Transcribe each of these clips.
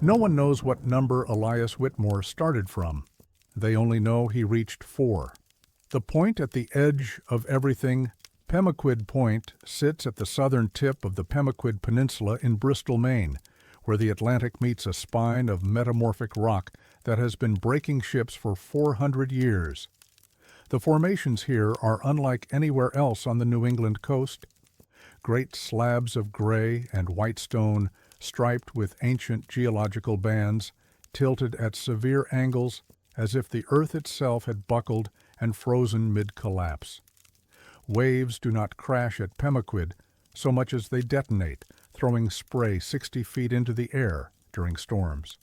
No one knows what number Elias Whitmore started from. They only know he reached 4. The point at the edge of everything, Pemaquid Point, sits at the southern tip of the Pemaquid Peninsula in Bristol, Maine, where the Atlantic meets a spine of metamorphic rock that has been breaking ships for 400 years. The formations here are unlike anywhere else on the New England coast. Great slabs of gray and white stone, striped with ancient geological bands, tilted at severe angles as if the earth itself had buckled and frozen mid-collapse. Waves do not crash at Pemaquid so much as they detonate, throwing spray 60 feet into the air during storms.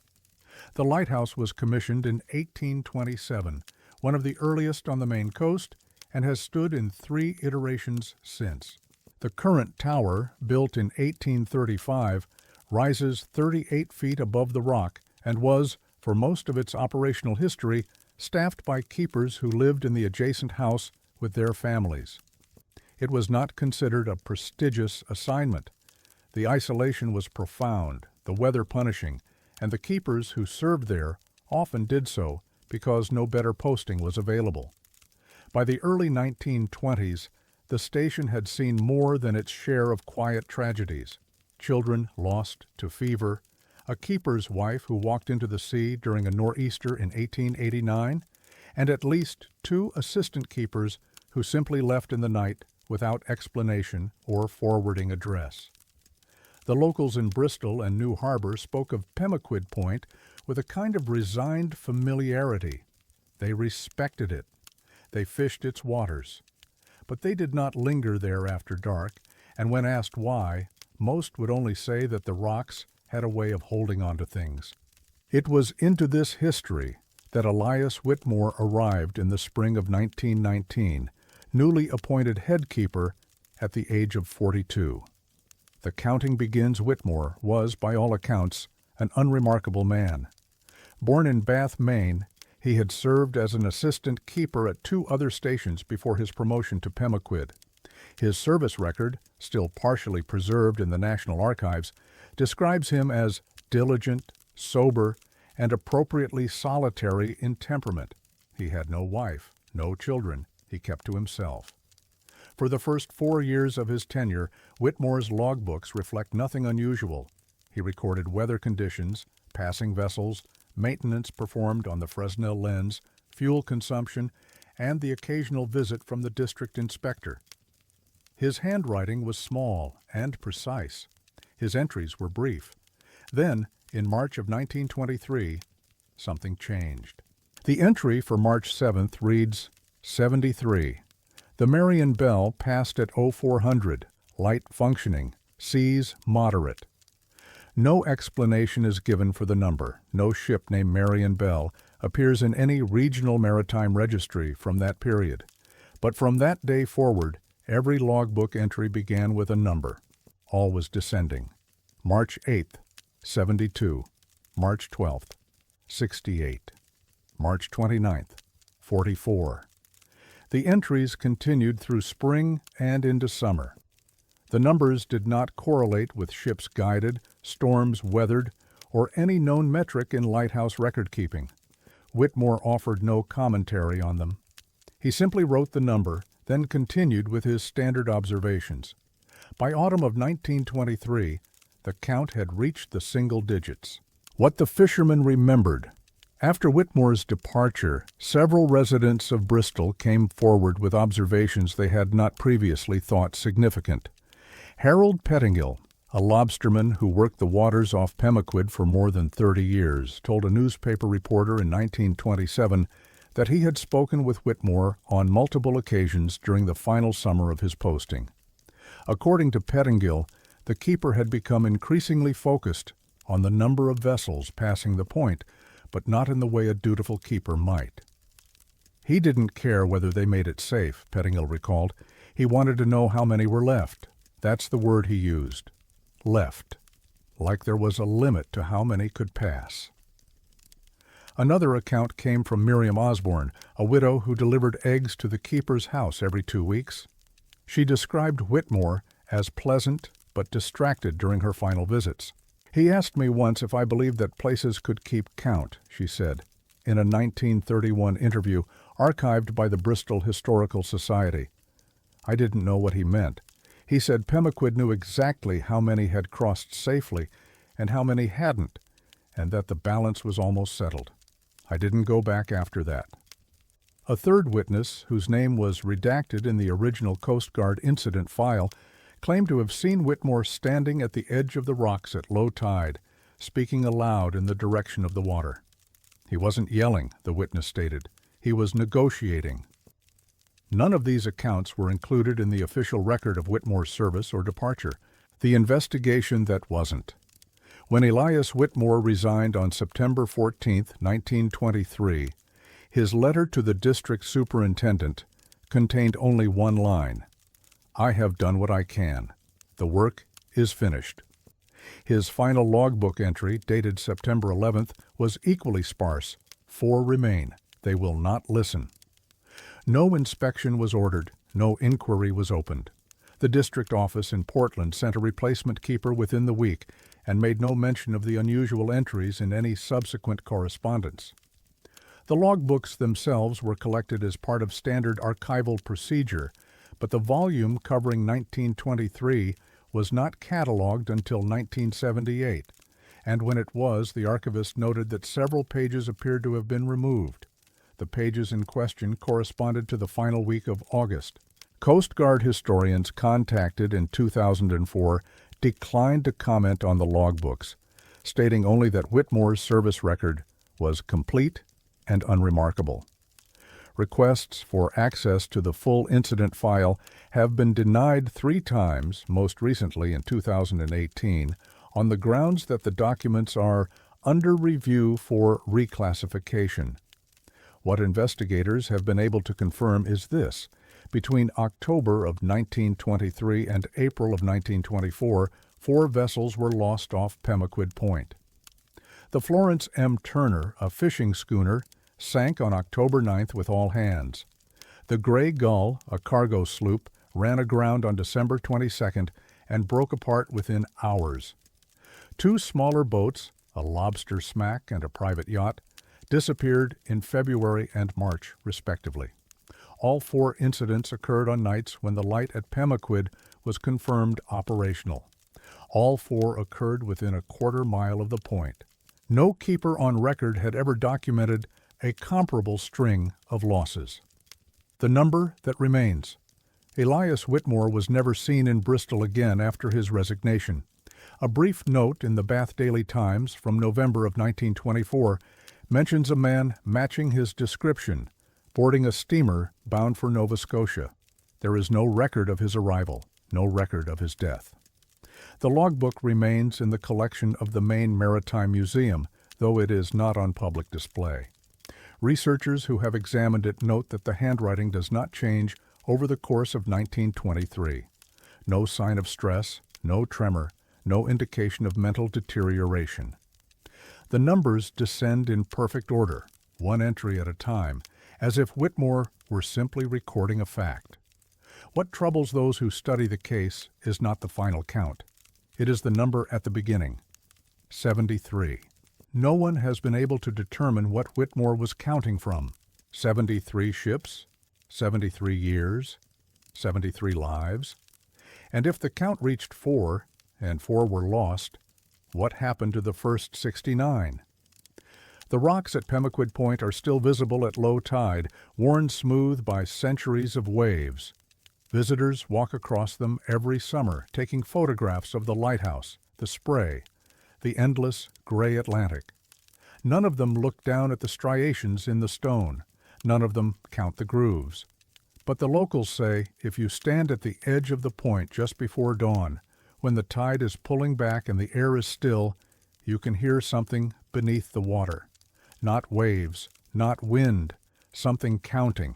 The lighthouse was commissioned in 1827, one of the earliest on the Maine coast, and has stood in 3 iterations since. The current tower, built in 1835, rises 38 feet above the rock and was, for most of its operational history, staffed by keepers who lived in the adjacent house with their families. It was not considered a prestigious assignment. The isolation was profound, the weather punishing, and the keepers who served there often did so because no better posting was available. By the early 1920s, the station had seen more than its share of quiet tragedies. Children lost to fever, a keeper's wife who walked into the sea during a nor'easter in 1889, and at least 2 assistant keepers who simply left in the night without explanation or forwarding address. The locals in Bristol and New Harbor spoke of Pemaquid Point with a kind of resigned familiarity. They respected it. They fished its waters. But they did not linger there after dark, and when asked why, most would only say that the rocks had a way of holding on to things. It was into this history that Elias Whitmore arrived in the spring of 1919, newly appointed head keeper at the age of 42. The counting begins Whitmore was, by all accounts, an unremarkable man. Born in Bath, Maine, he had served as an assistant keeper at 2 other stations before his promotion to Pemaquid. His service record, still partially preserved in the National Archives, describes him as diligent, sober, and appropriately solitary in temperament. He had no wife, no children. He kept to himself. For the first 4 years of his tenure, Whitmore's logbooks reflect nothing unusual. He recorded weather conditions, passing vessels, maintenance performed on the Fresnel lens, fuel consumption, and the occasional visit from the district inspector. His handwriting was small and precise. His entries were brief. Then, in March of 1923, something changed. The entry for March 7th reads, 73. The Marion Bell passed at 0400, light functioning, seas moderate. No explanation is given for the number. No ship named Marion Bell appears in any regional maritime registry from that period. But from that day forward, every logbook entry began with a number. All was descending. March 8th, 72. March 12th, 68. March 29th, 44. The entries continued through spring and into summer. The numbers did not correlate with ships guided, storms weathered, or any known metric in lighthouse record-keeping. Whitmore offered no commentary on them. He simply wrote the number, then continued with his standard observations. By autumn of 1923, the count had reached the single digits. What the fishermen remembered. After Whitmore's departure, several residents of Bristol came forward with observations they had not previously thought significant. Harold Pettingill, a lobsterman who worked the waters off Pemaquid for more than 30 years, told a newspaper reporter in 1927 that he had spoken with Whitmore on multiple occasions during the final summer of his posting. According to Pettingill, the keeper had become increasingly focused on the number of vessels passing the point, but not in the way a dutiful keeper might. He didn't care whether they made it safe, Pettingill recalled. He wanted to know how many were left. That's the word he used. Left. Like there was a limit to how many could pass. Another account came from Miriam Osborne, a widow who delivered eggs to the keeper's house every 2 weeks. She described Whitmore as pleasant but distracted during her final visits. He asked me once if I believed that places could keep count, she said, in a 1931 interview archived by the Bristol Historical Society. I didn't know what he meant. He said Pemaquid knew exactly how many had crossed safely and how many hadn't, and that the balance was almost settled. I didn't go back after that. A third witness, whose name was redacted in the original Coast Guard incident file, claimed to have seen Whitmore standing at the edge of the rocks at low tide, speaking aloud in the direction of the water. He wasn't yelling, the witness stated. He was negotiating. None of these accounts were included in the official record of Whitmore's service or departure, the investigation that wasn't. When Elias Whitmore resigned on September 14, 1923, his letter to the district superintendent contained only one line: "I have done what I can. The work is finished." His final logbook entry, dated September 11th, was equally sparse. 4 remain. They will not listen. No inspection was ordered. No inquiry was opened. The district office in Portland sent a replacement keeper within the week and made no mention of the unusual entries in any subsequent correspondence. The logbooks themselves were collected as part of standard archival procedure, but the volume covering 1923 was not catalogued until 1978, and when it was, the archivist noted that several pages appeared to have been removed. The pages in question corresponded to the final week of August. Coast Guard historians contacted in 2004 declined to comment on the logbooks, stating only that Whitmore's service record was complete and unremarkable. Requests for access to the full incident file have been denied 3 times, most recently in 2018, on the grounds that the documents are under review for reclassification. What investigators have been able to confirm is this: between October of 1923 and April of 1924, 4 vessels were lost off Pemaquid Point. The Florence M. Turner, a fishing schooner, sank on October 9th with all hands. The Gray Gull, a cargo sloop, ran aground on December 22nd and broke apart within hours. 2 smaller boats, a lobster smack and a private yacht, disappeared in February and March, respectively. All 4 incidents occurred on nights when the light at Pemaquid was confirmed operational. All 4 occurred within a quarter-mile of the point. No keeper on record had ever documented a comparable string of losses. The number that remains. Elias Whitmore was never seen in Bristol again after his resignation. A brief note in the Bath Daily Times from November of 1924 mentions a man matching his description, boarding a steamer bound for Nova Scotia. There is no record of his arrival, no record of his death. The logbook remains in the collection of the Maine Maritime Museum, though it is not on public display. Researchers who have examined it note that the handwriting does not change over the course of 1923. No sign of stress, no tremor, no indication of mental deterioration. The numbers descend in perfect order, 1 entry at a time, as if Whitmore were simply recording a fact. What troubles those who study the case is not the final count. It is the number at the beginning, 73. No one has been able to determine what Whitmore was counting from. 73 ships, 73 years, 73 lives. And if the count reached 4, and 4 were lost, what happened to the first 69? The rocks at Pemaquid Point are still visible at low tide, worn smooth by centuries of waves. Visitors walk across them every summer, taking photographs of the lighthouse, the spray, the endless gray Atlantic. None of them look down at the striations in the stone. None of them count the grooves. But the locals say if you stand at the edge of the point just before dawn, when the tide is pulling back and the air is still, you can hear something beneath the water. Not waves, not wind, something counting.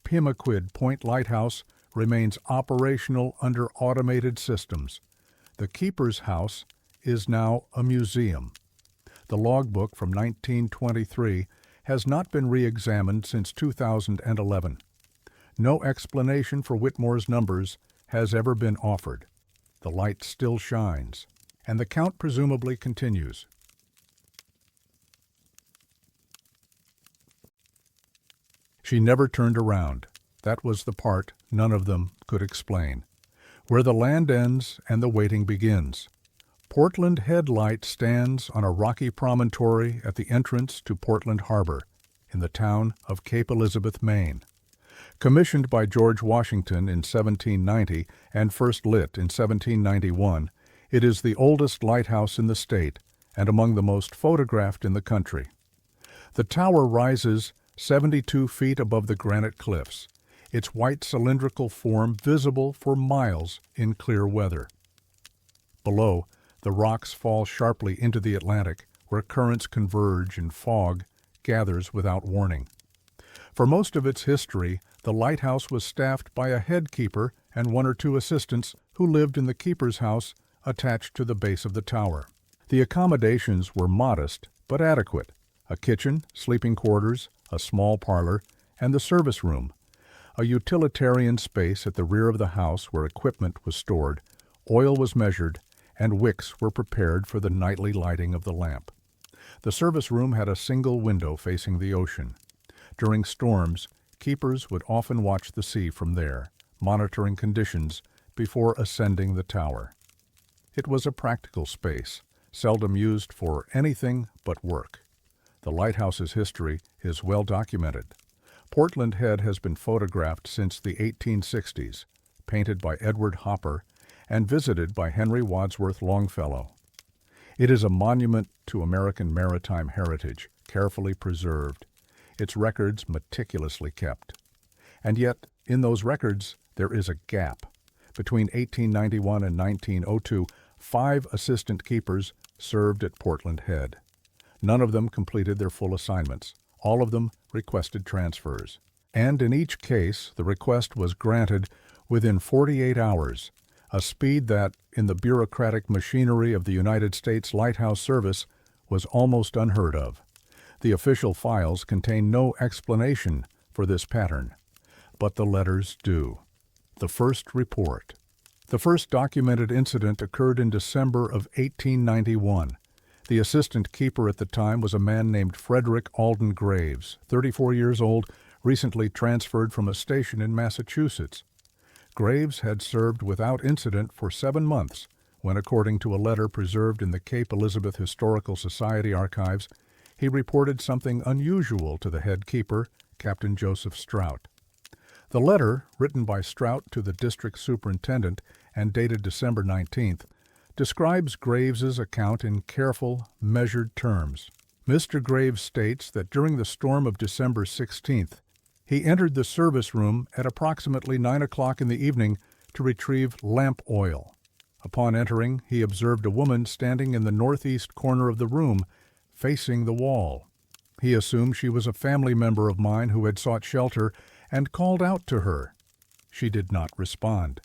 Pemaquid Point Lighthouse remains operational under automated systems. The keeper's house is now a museum. The logbook from 1923 has not been re-examined since 2011. No explanation for Whitmore's numbers has ever been offered. The light still shines, and the count presumably continues. She never turned around. That was the part none of them could explain. Where the land ends and the waiting begins. Portland Head Light stands on a rocky promontory at the entrance to Portland Harbor, in the town of Cape Elizabeth, Maine. Commissioned by George Washington in 1790 and first lit in 1791, it is the oldest lighthouse in the state and among the most photographed in the country. The tower rises 72 feet above the granite cliffs, its white cylindrical form visible for miles in clear weather. Below, the rocks fall sharply into the Atlantic, where currents converge and fog gathers without warning. For most of its history, the lighthouse was staffed by a head keeper and one or two assistants who lived in the keeper's house attached to the base of the tower. The accommodations were modest but adequate: a kitchen, sleeping quarters, a small parlor, and the service room, a utilitarian space at the rear of the house where equipment was stored, oil was measured, and wicks were prepared for the nightly lighting of the lamp. The service room had a single window facing the ocean. During storms, keepers would often watch the sea from there, monitoring conditions before ascending the tower. It was a practical space, seldom used for anything but work. The lighthouse's history is well documented. Portland Head has been photographed since the 1860s, painted by Edward Hopper, and visited by Henry Wadsworth Longfellow. It is a monument to American maritime heritage, carefully preserved, its records meticulously kept. And yet, in those records, there is a gap. Between 1891 and 1902, 5 assistant keepers served at Portland Head. None of them completed their full assignments. All of them requested transfers. And in each case, the request was granted within 48 hours, a speed that, in the bureaucratic machinery of the United States Lighthouse Service, was almost unheard of. The official files contain no explanation for this pattern, but the letters do. The first report. The first documented incident occurred in December of 1891. The assistant keeper at the time was a man named Frederick Alden Graves, 34 years old, recently transferred from a station in Massachusetts. Graves had served without incident for 7 months when, according to a letter preserved in the Cape Elizabeth Historical Society archives, he reported something unusual to the head keeper, Captain Joseph Strout. The letter, written by Strout to the district superintendent and dated December 19th, describes Graves's account in careful, measured terms. Mr. Graves states that during the storm of December 16th, he entered the service room at approximately 9 o'clock in the evening to retrieve lamp oil. Upon entering, he observed a woman standing in the northeast corner of the room, facing the wall. He assumed she was a family member of mine who had sought shelter and called out to her. She did not respond.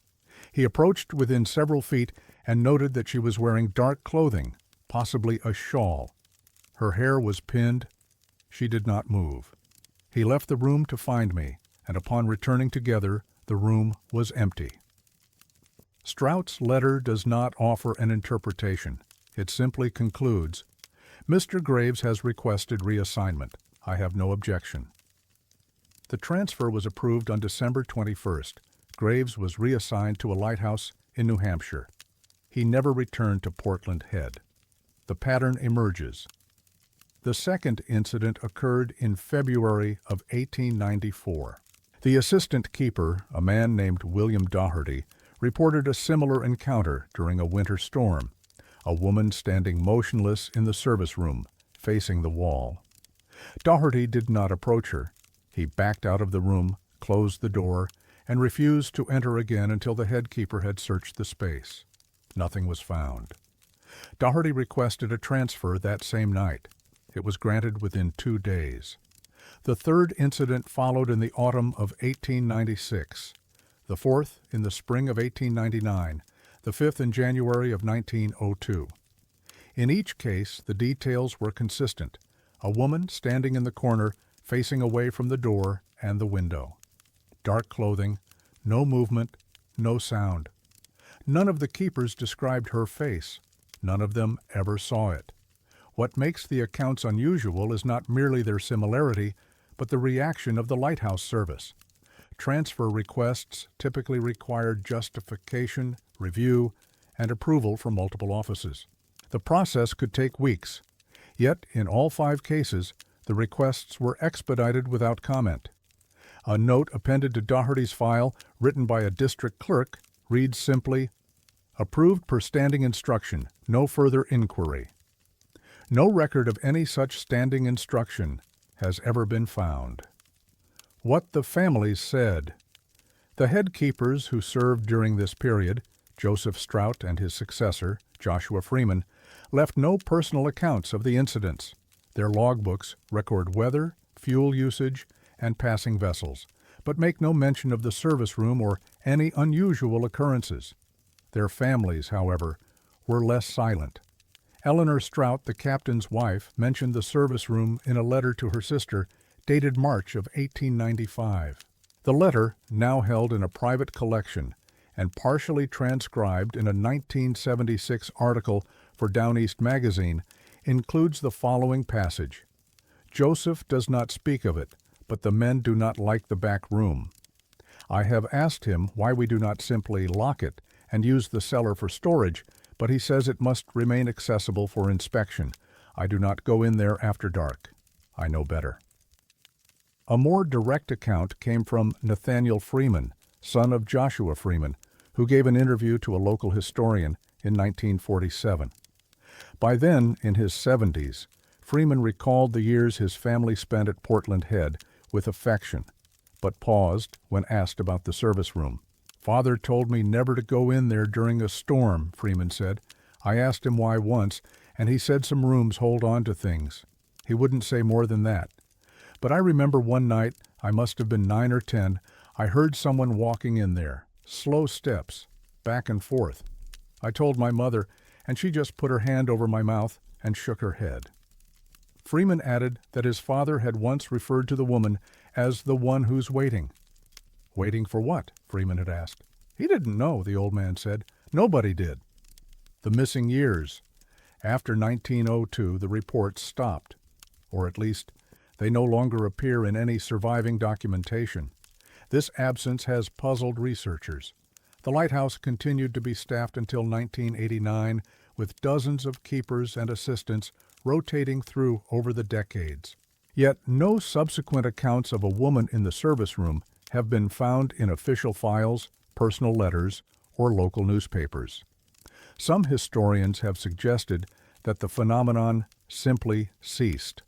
He approached within several feet and noted that she was wearing dark clothing, possibly a shawl. Her hair was pinned. She did not move. He left the room to find me, and upon returning together, the room was empty. Strout's letter does not offer an interpretation. It simply concludes, "Mr. Graves has requested reassignment. I have no objection." The transfer was approved on December 21st. Graves was reassigned to a lighthouse in New Hampshire. He never returned to Portland Head. The pattern emerges. The second incident occurred in February of 1894. The assistant keeper, a man named William Doherty, reported a similar encounter during a winter storm, a woman standing motionless in the service room, facing the wall. Doherty did not approach her. He backed out of the room, closed the door, and refused to enter again until the head keeper had searched the space. Nothing was found. Doherty requested a transfer that same night. It was granted within 2 days. The third incident followed in the autumn of 1896, the fourth in the spring of 1899, the fifth in January of 1902. In each case, the details were consistent: a woman standing in the corner, facing away from the door and the window. Dark clothing, no movement, no sound. None of the keepers described her face. None of them ever saw it. What makes the accounts unusual is not merely their similarity, but the reaction of the Lighthouse Service. Transfer requests typically required justification, review, and approval from multiple offices. The process could take weeks. Yet, in all 5 cases, the requests were expedited without comment. A note appended to Doherty's file, written by a district clerk, reads simply, "Approved per standing instruction, no further inquiry." No record of any such standing instruction has ever been found. What the families said. The head keepers who served during this period, Joseph Strout and his successor, Joshua Freeman, left no personal accounts of the incidents. Their logbooks record weather, fuel usage, and passing vessels, but make no mention of the service room or any unusual occurrences. Their families, however, were less silent. Eleanor Strout, the captain's wife, mentioned the service room in a letter to her sister dated March of 1895. The letter, now held in a private collection and partially transcribed in a 1976 article for Down East magazine, includes the following passage. "Joseph does not speak of it, but the men do not like the back room. I have asked him why we do not simply lock it and use the cellar for storage, but he says it must remain accessible for inspection. I do not go in there after dark. I know better." A more direct account came from Nathaniel Freeman, son of Joshua Freeman, who gave an interview to a local historian in 1947. By then, in his 70s, Freeman recalled the years his family spent at Portland Head with affection, but paused when asked about the service room. "Father told me never to go in there during a storm," Freeman said. "I asked him why once, and he said some rooms hold on to things. He wouldn't say more than that. But I remember one night, I must have been 9 or 10, I heard someone walking in there, slow steps, back and forth. I told my mother, and she just put her hand over my mouth and shook her head." Freeman added that his father had once referred to the woman as the one who's waiting. "Waiting for what?" Freeman had asked. "He didn't know," the old man said. "Nobody did." The missing years. After 1902, the reports stopped, or at least they no longer appear in any surviving documentation. This absence has puzzled researchers. The lighthouse continued to be staffed until 1989, with dozens of keepers and assistants rotating through over the decades. Yet no subsequent accounts of a woman in the service room have been found in official files, personal letters, or local newspapers. Some historians have suggested that the phenomenon simply ceased.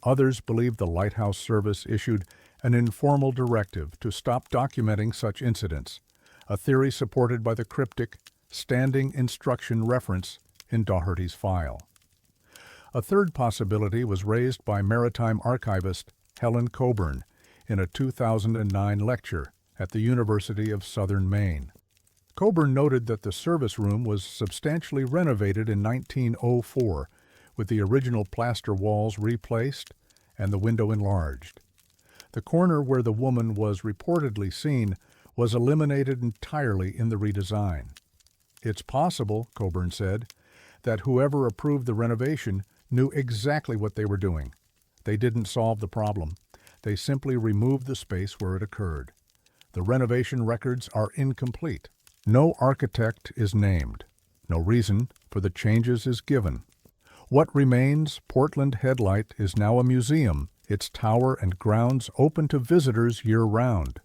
Others believe the Lighthouse Service issued an informal directive to stop documenting such incidents, a theory supported by the cryptic standing instruction reference in Doherty's file. A third possibility was raised by maritime archivist Helen Coburn in a 2009 lecture at the University of Southern Maine. Coburn noted that the service room was substantially renovated in 1904, with the original plaster walls replaced and the window enlarged. The corner where the woman was reportedly seen was eliminated entirely in the redesign. "It's possible," Coburn said, "that whoever approved the renovation knew exactly what they were doing. They didn't solve the problem. They simply removed the space where it occurred. The renovation records are incomplete. No architect is named. No reason for the changes is given. What remains, Portland Headlight, is now a museum, its tower and grounds open to visitors year-round.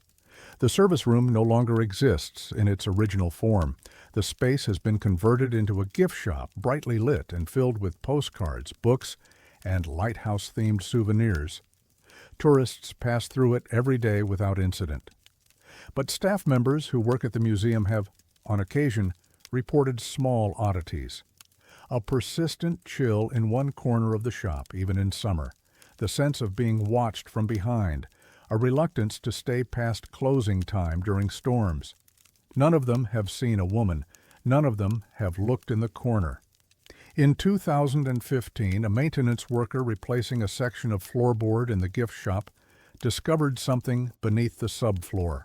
The service room no longer exists in its original form. The space has been converted into a gift shop, brightly lit and filled with postcards, books, and lighthouse-themed souvenirs. Tourists pass through it every day without incident. But staff members who work at the museum have, on occasion, reported small oddities. A persistent chill in one corner of the shop, even in summer, the sense of being watched from behind, a reluctance to stay past closing time during storms. None of them have seen a woman. None of them have looked in the corner. In 2015, a maintenance worker replacing a section of floorboard in the gift shop discovered something beneath the subfloor.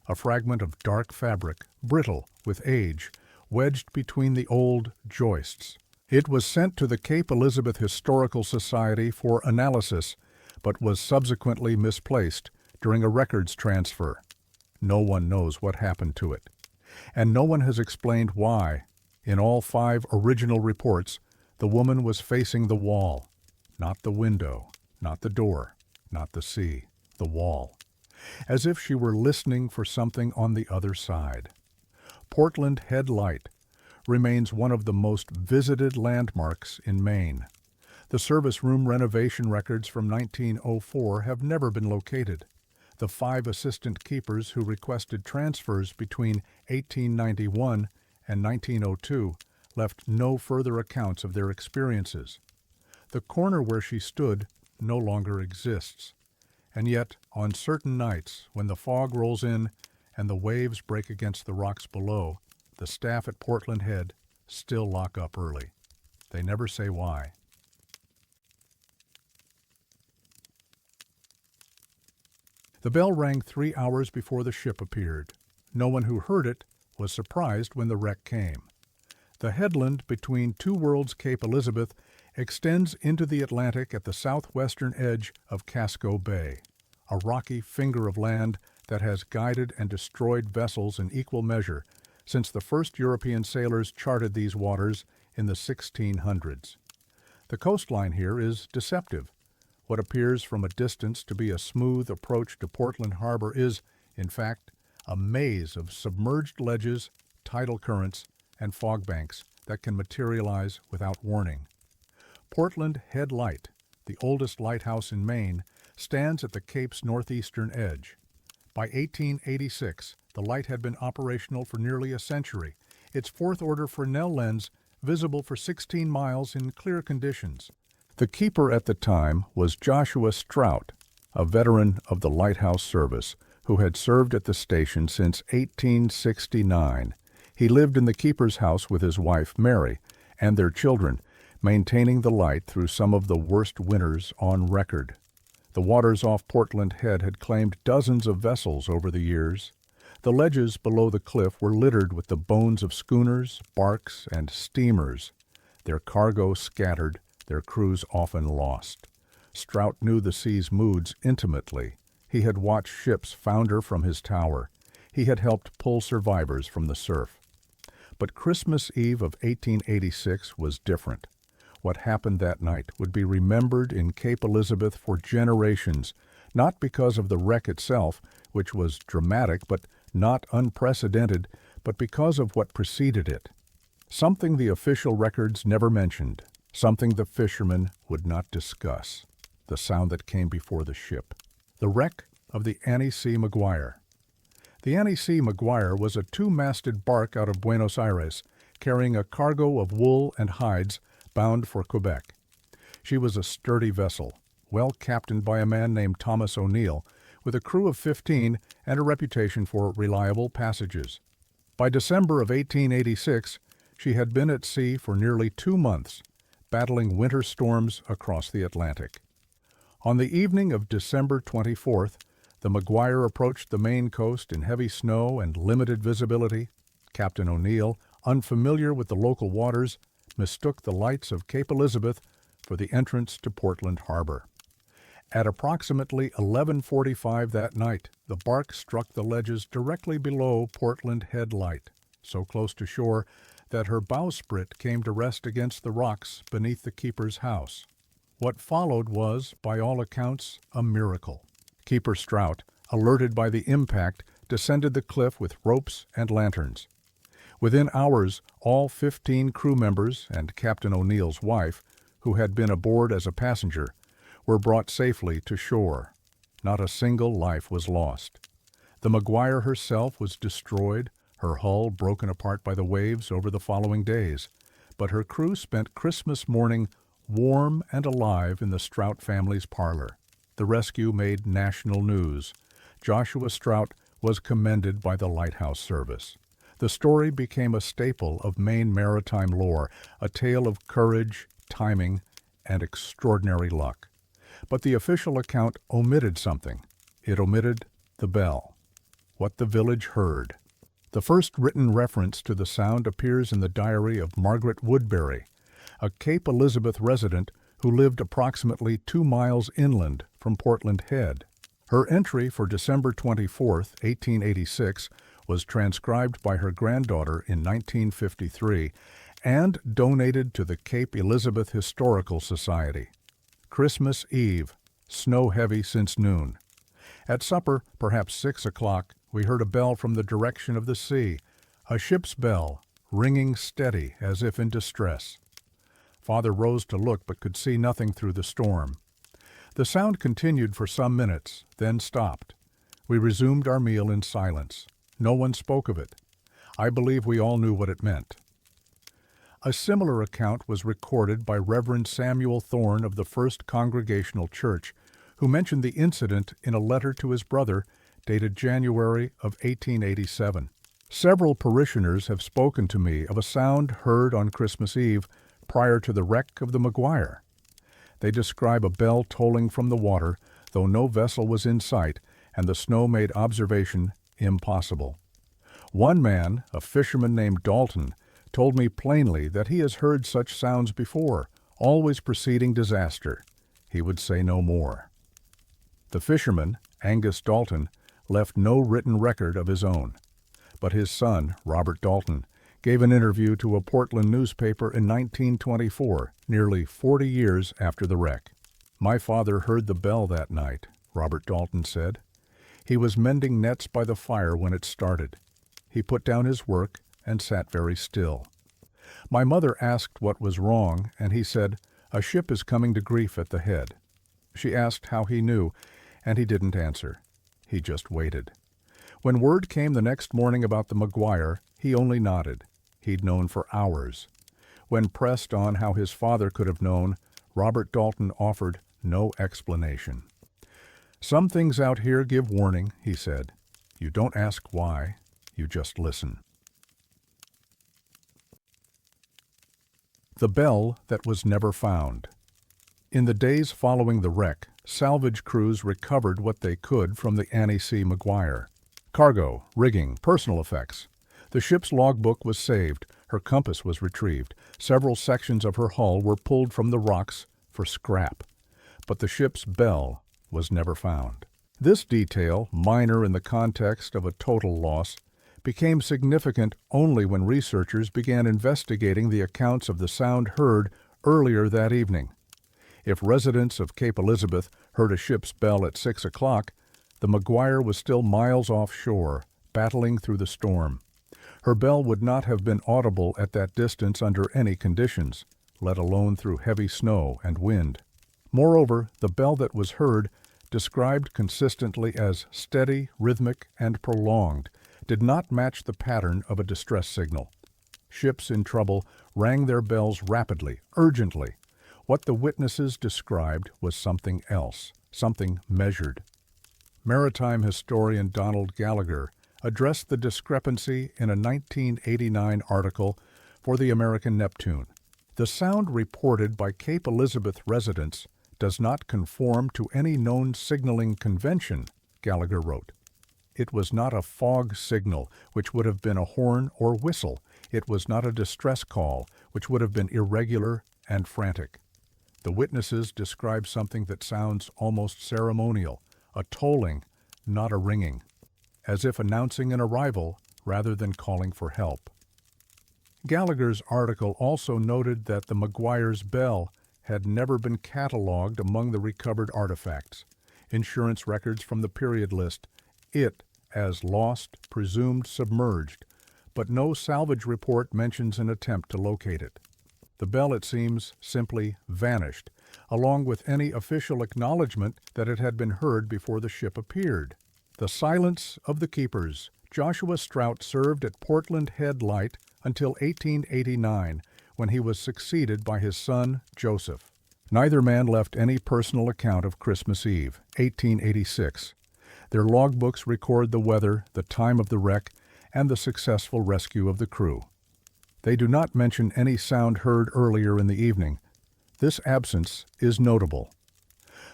A fragment of dark fabric, brittle with age, wedged between the old joists. It was sent to the Cape Elizabeth Historical Society for analysis, but was subsequently misplaced during a records transfer. No one knows what happened to it, and no one has explained why. In all 5 original reports, the woman was facing the wall, not the window, not the door, not the sea, the wall, as if she were listening for something on the other side. Portland Head Light remains one of the most visited landmarks in Maine. The service room renovation records from 1904 have never been located. The 5 assistant keepers who requested transfers between 1891 and 1902 left no further accounts of their experiences. The corner where she stood no longer exists, and yet on certain nights when the fog rolls in and the waves break against the rocks below, the staff at Portland Head still lock up early. They never say why. The bell rang 3 hours before the ship appeared. No one who heard it was surprised when the wreck came. The headland between Two Worlds Cape Elizabeth extends into the Atlantic at the southwestern edge of Casco Bay, a rocky finger of land that has guided and destroyed vessels in equal measure since the first European sailors charted these waters in the 1600s. The coastline here is deceptive. What appears from a distance to be a smooth approach to Portland Harbor is, in fact, a maze of submerged ledges, tidal currents, and fog banks that can materialize without warning. Portland Head Light, the oldest lighthouse in Maine, stands at the Cape's northeastern edge. By 1886, the light had been operational for nearly a century, its 4th-order Fresnel lens visible for 16 miles in clear conditions. The keeper at the time was Joshua Strout, a veteran of the lighthouse service, who had served at the station since 1869. He lived in the keeper's house with his wife, Mary, and their children, maintaining the light through some of the worst winters on record. The waters off Portland Head had claimed dozens of vessels over the years. The ledges below the cliff were littered with the bones of schooners, barks, and steamers, their cargo scattered, their crews often lost. Strout knew the sea's moods intimately. He had watched ships founder from his tower. He had helped pull survivors from the surf. But Christmas Eve of 1886 was different. What happened that night would be remembered in Cape Elizabeth for generations, not because of the wreck itself, which was dramatic but not unprecedented, but because of what preceded it. Something the official records never mentioned, something the fishermen would not discuss, the sound that came before the ship. The wreck of the Annie C. Maguire. The Annie C. Maguire was a 2-masted bark out of Buenos Aires, carrying a cargo of wool and hides bound for Quebec. She was a sturdy vessel, well captained by a man named Thomas O'Neill, with a crew of 15 and a reputation for reliable passages. By December of 1886, she had been at sea for nearly 2 months, battling winter storms across the Atlantic. On the evening of December 24th, the Maguire approached the Maine coast in heavy snow and limited visibility. Captain O'Neill, unfamiliar with the local waters, mistook the lights of Cape Elizabeth for the entrance to Portland Harbor. At approximately 11:45 that night, the bark struck the ledges directly below Portland Head Light, so close to shore that her bowsprit came to rest against the rocks beneath the keeper's house. What followed was, by all accounts, a miracle. Keeper Strout, alerted by the impact, descended the cliff with ropes and lanterns. Within hours, all 15 crew members and Captain O'Neill's wife, who had been aboard as a passenger, were brought safely to shore. Not a single life was lost. The Maguire herself was destroyed, her hull broken apart by the waves over the following days, but her crew spent Christmas morning warm and alive in the Strout family's parlor. The rescue made national news. Joshua Strout was commended by the Lighthouse Service. The story became a staple of Maine maritime lore, a tale of courage, timing, and extraordinary luck. But the official account omitted something. It omitted the bell. What the village heard. The first written reference to the sound appears in the diary of Margaret Woodbury, a Cape Elizabeth resident who lived approximately 2 miles inland from Portland Head. Her entry for December 24, 1886, was transcribed by her granddaughter in 1953 and donated to the Cape Elizabeth Historical Society. Christmas Eve, snow-heavy since noon. At supper, perhaps 6 o'clock, we heard a bell from the direction of the sea, a ship's bell, ringing steady as if in distress. Father rose to look but could see nothing through the storm. The sound continued for some minutes, then stopped. We resumed our meal in silence. No one spoke of it. I believe we all knew what it meant. A similar account was recorded by Reverend Samuel Thorne of the First Congregational Church, who mentioned the incident in a letter to his brother dated January of 1887. Several parishioners have spoken to me of a sound heard on Christmas Eve prior to the wreck of the Maguire. They describe a bell tolling from the water, though no vessel was in sight, and the snow made observation impossible. One man, a fisherman named Dalton, told me plainly that he has heard such sounds before, always preceding disaster. He would say no more. The fisherman, Angus Dalton, left no written record of his own, but his son, Robert Dalton, gave an interview to a Portland newspaper in 1924, nearly 40 years after the wreck. "My father heard the bell that night," Robert Dalton said. "He was mending nets by the fire when it started. He put down his work and sat very still. My mother asked what was wrong, and he said, 'A ship is coming to grief at the head.' She asked how he knew, and he didn't answer. He just waited. When word came the next morning about the Maguire, he only nodded. He'd known for hours. When pressed on how his father could have known, Robert Dalton offered no explanation. 'Some things out here give warning,' he said. 'You don't ask why, you just listen.'" The bell that was never found. In the days following the wreck, salvage crews recovered what they could from the Annie C. Maguire. Cargo, rigging, personal effects. The ship's logbook was saved, her compass was retrieved, several sections of her hull were pulled from the rocks for scrap. But the ship's bell was never found. This detail, minor in the context of a total loss, became significant only when researchers began investigating the accounts of the sound heard earlier that evening. If residents of Cape Elizabeth heard a ship's bell at 6 o'clock, the Maguire was still miles offshore, battling through the storm. Her bell would not have been audible at that distance under any conditions, let alone through heavy snow and wind. Moreover, the bell that was heard, described consistently as steady, rhythmic, and prolonged, did not match the pattern of a distress signal. Ships in trouble rang their bells rapidly, urgently. What the witnesses described was something else, something measured. Maritime historian Donald Gallagher addressed the discrepancy in a 1989 article for the American Neptune. "The sound reported by Cape Elizabeth residents does not conform to any known signaling convention," Gallagher wrote. "It was not a fog signal, which would have been a horn or whistle. It was not a distress call, which would have been irregular and frantic. The witnesses describe something that sounds almost ceremonial, a tolling, not a ringing, as if announcing an arrival rather than calling for help." Gallagher's article also noted that the Maguire's bell had never been catalogued among the recovered artifacts. Insurance records from the period list it as lost, presumed submerged, but no salvage report mentions an attempt to locate it. The bell, it seems, simply vanished, along with any official acknowledgement that it had been heard before the ship appeared. The silence of the keepers. Joshua Strout served at Portland Head Light until 1889, when he was succeeded by his son, Joseph. Neither man left any personal account of Christmas Eve, 1886. Their logbooks record the weather, the time of the wreck, and the successful rescue of the crew. They do not mention any sound heard earlier in the evening. This absence is notable.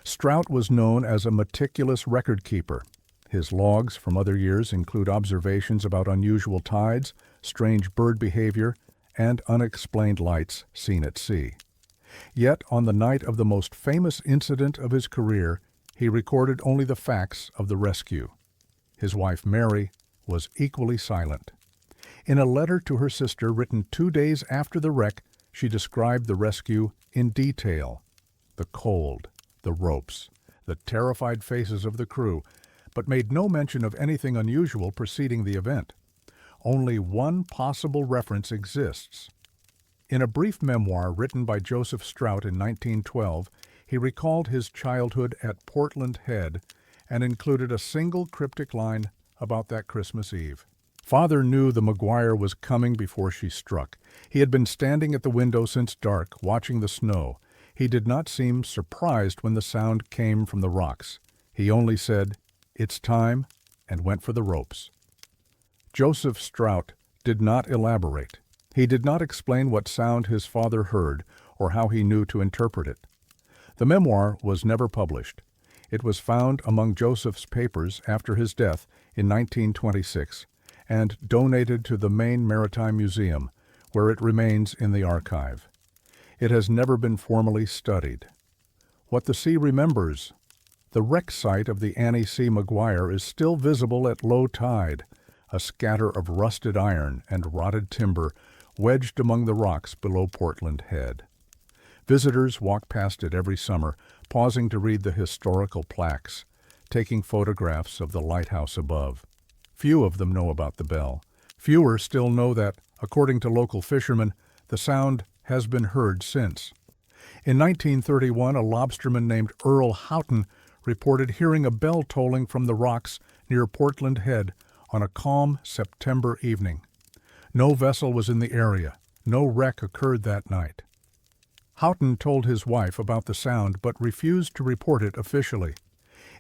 Strout was known as a meticulous record keeper. His logs from other years include observations about unusual tides, strange bird behavior, and unexplained lights seen at sea. Yet, on the night of the most famous incident of his career, he recorded only the facts of the rescue. His wife Mary was equally silent. In a letter to her sister written 2 days after the wreck, she described the rescue in detail. The cold, the ropes, the terrified faces of the crew, but made no mention of anything unusual preceding the event. Only one possible reference exists. In a brief memoir written by Joseph Strout in 1912, he recalled his childhood at Portland Head and included a single cryptic line about that Christmas Eve. Father knew the Maguire was coming before she struck. He had been standing at the window since dark, watching the snow. He did not seem surprised when the sound came from the rocks. He only said, "It's time," and went for the ropes. Joseph Strout did not elaborate. He did not explain what sound his father heard or how he knew to interpret it. The memoir was never published. It was found among Joseph's papers after his death in 1926 and donated to the Maine Maritime Museum, where it remains in the archive. It has never been formally studied. What the sea remembers: the wreck site of the Annie C. Maguire is still visible at low tide, a scatter of rusted iron and rotted timber wedged among the rocks below Portland Head. Visitors walk past it every summer, pausing to read the historical plaques, taking photographs of the lighthouse above. Few of them know about the bell. Fewer still know that, according to local fishermen, the sound has been heard since. In 1931, a lobsterman named Earl Houghton reported hearing a bell tolling from the rocks near Portland Head on a calm September evening. No vessel was in the area. No wreck occurred that night. Houghton told his wife about the sound but refused to report it officially.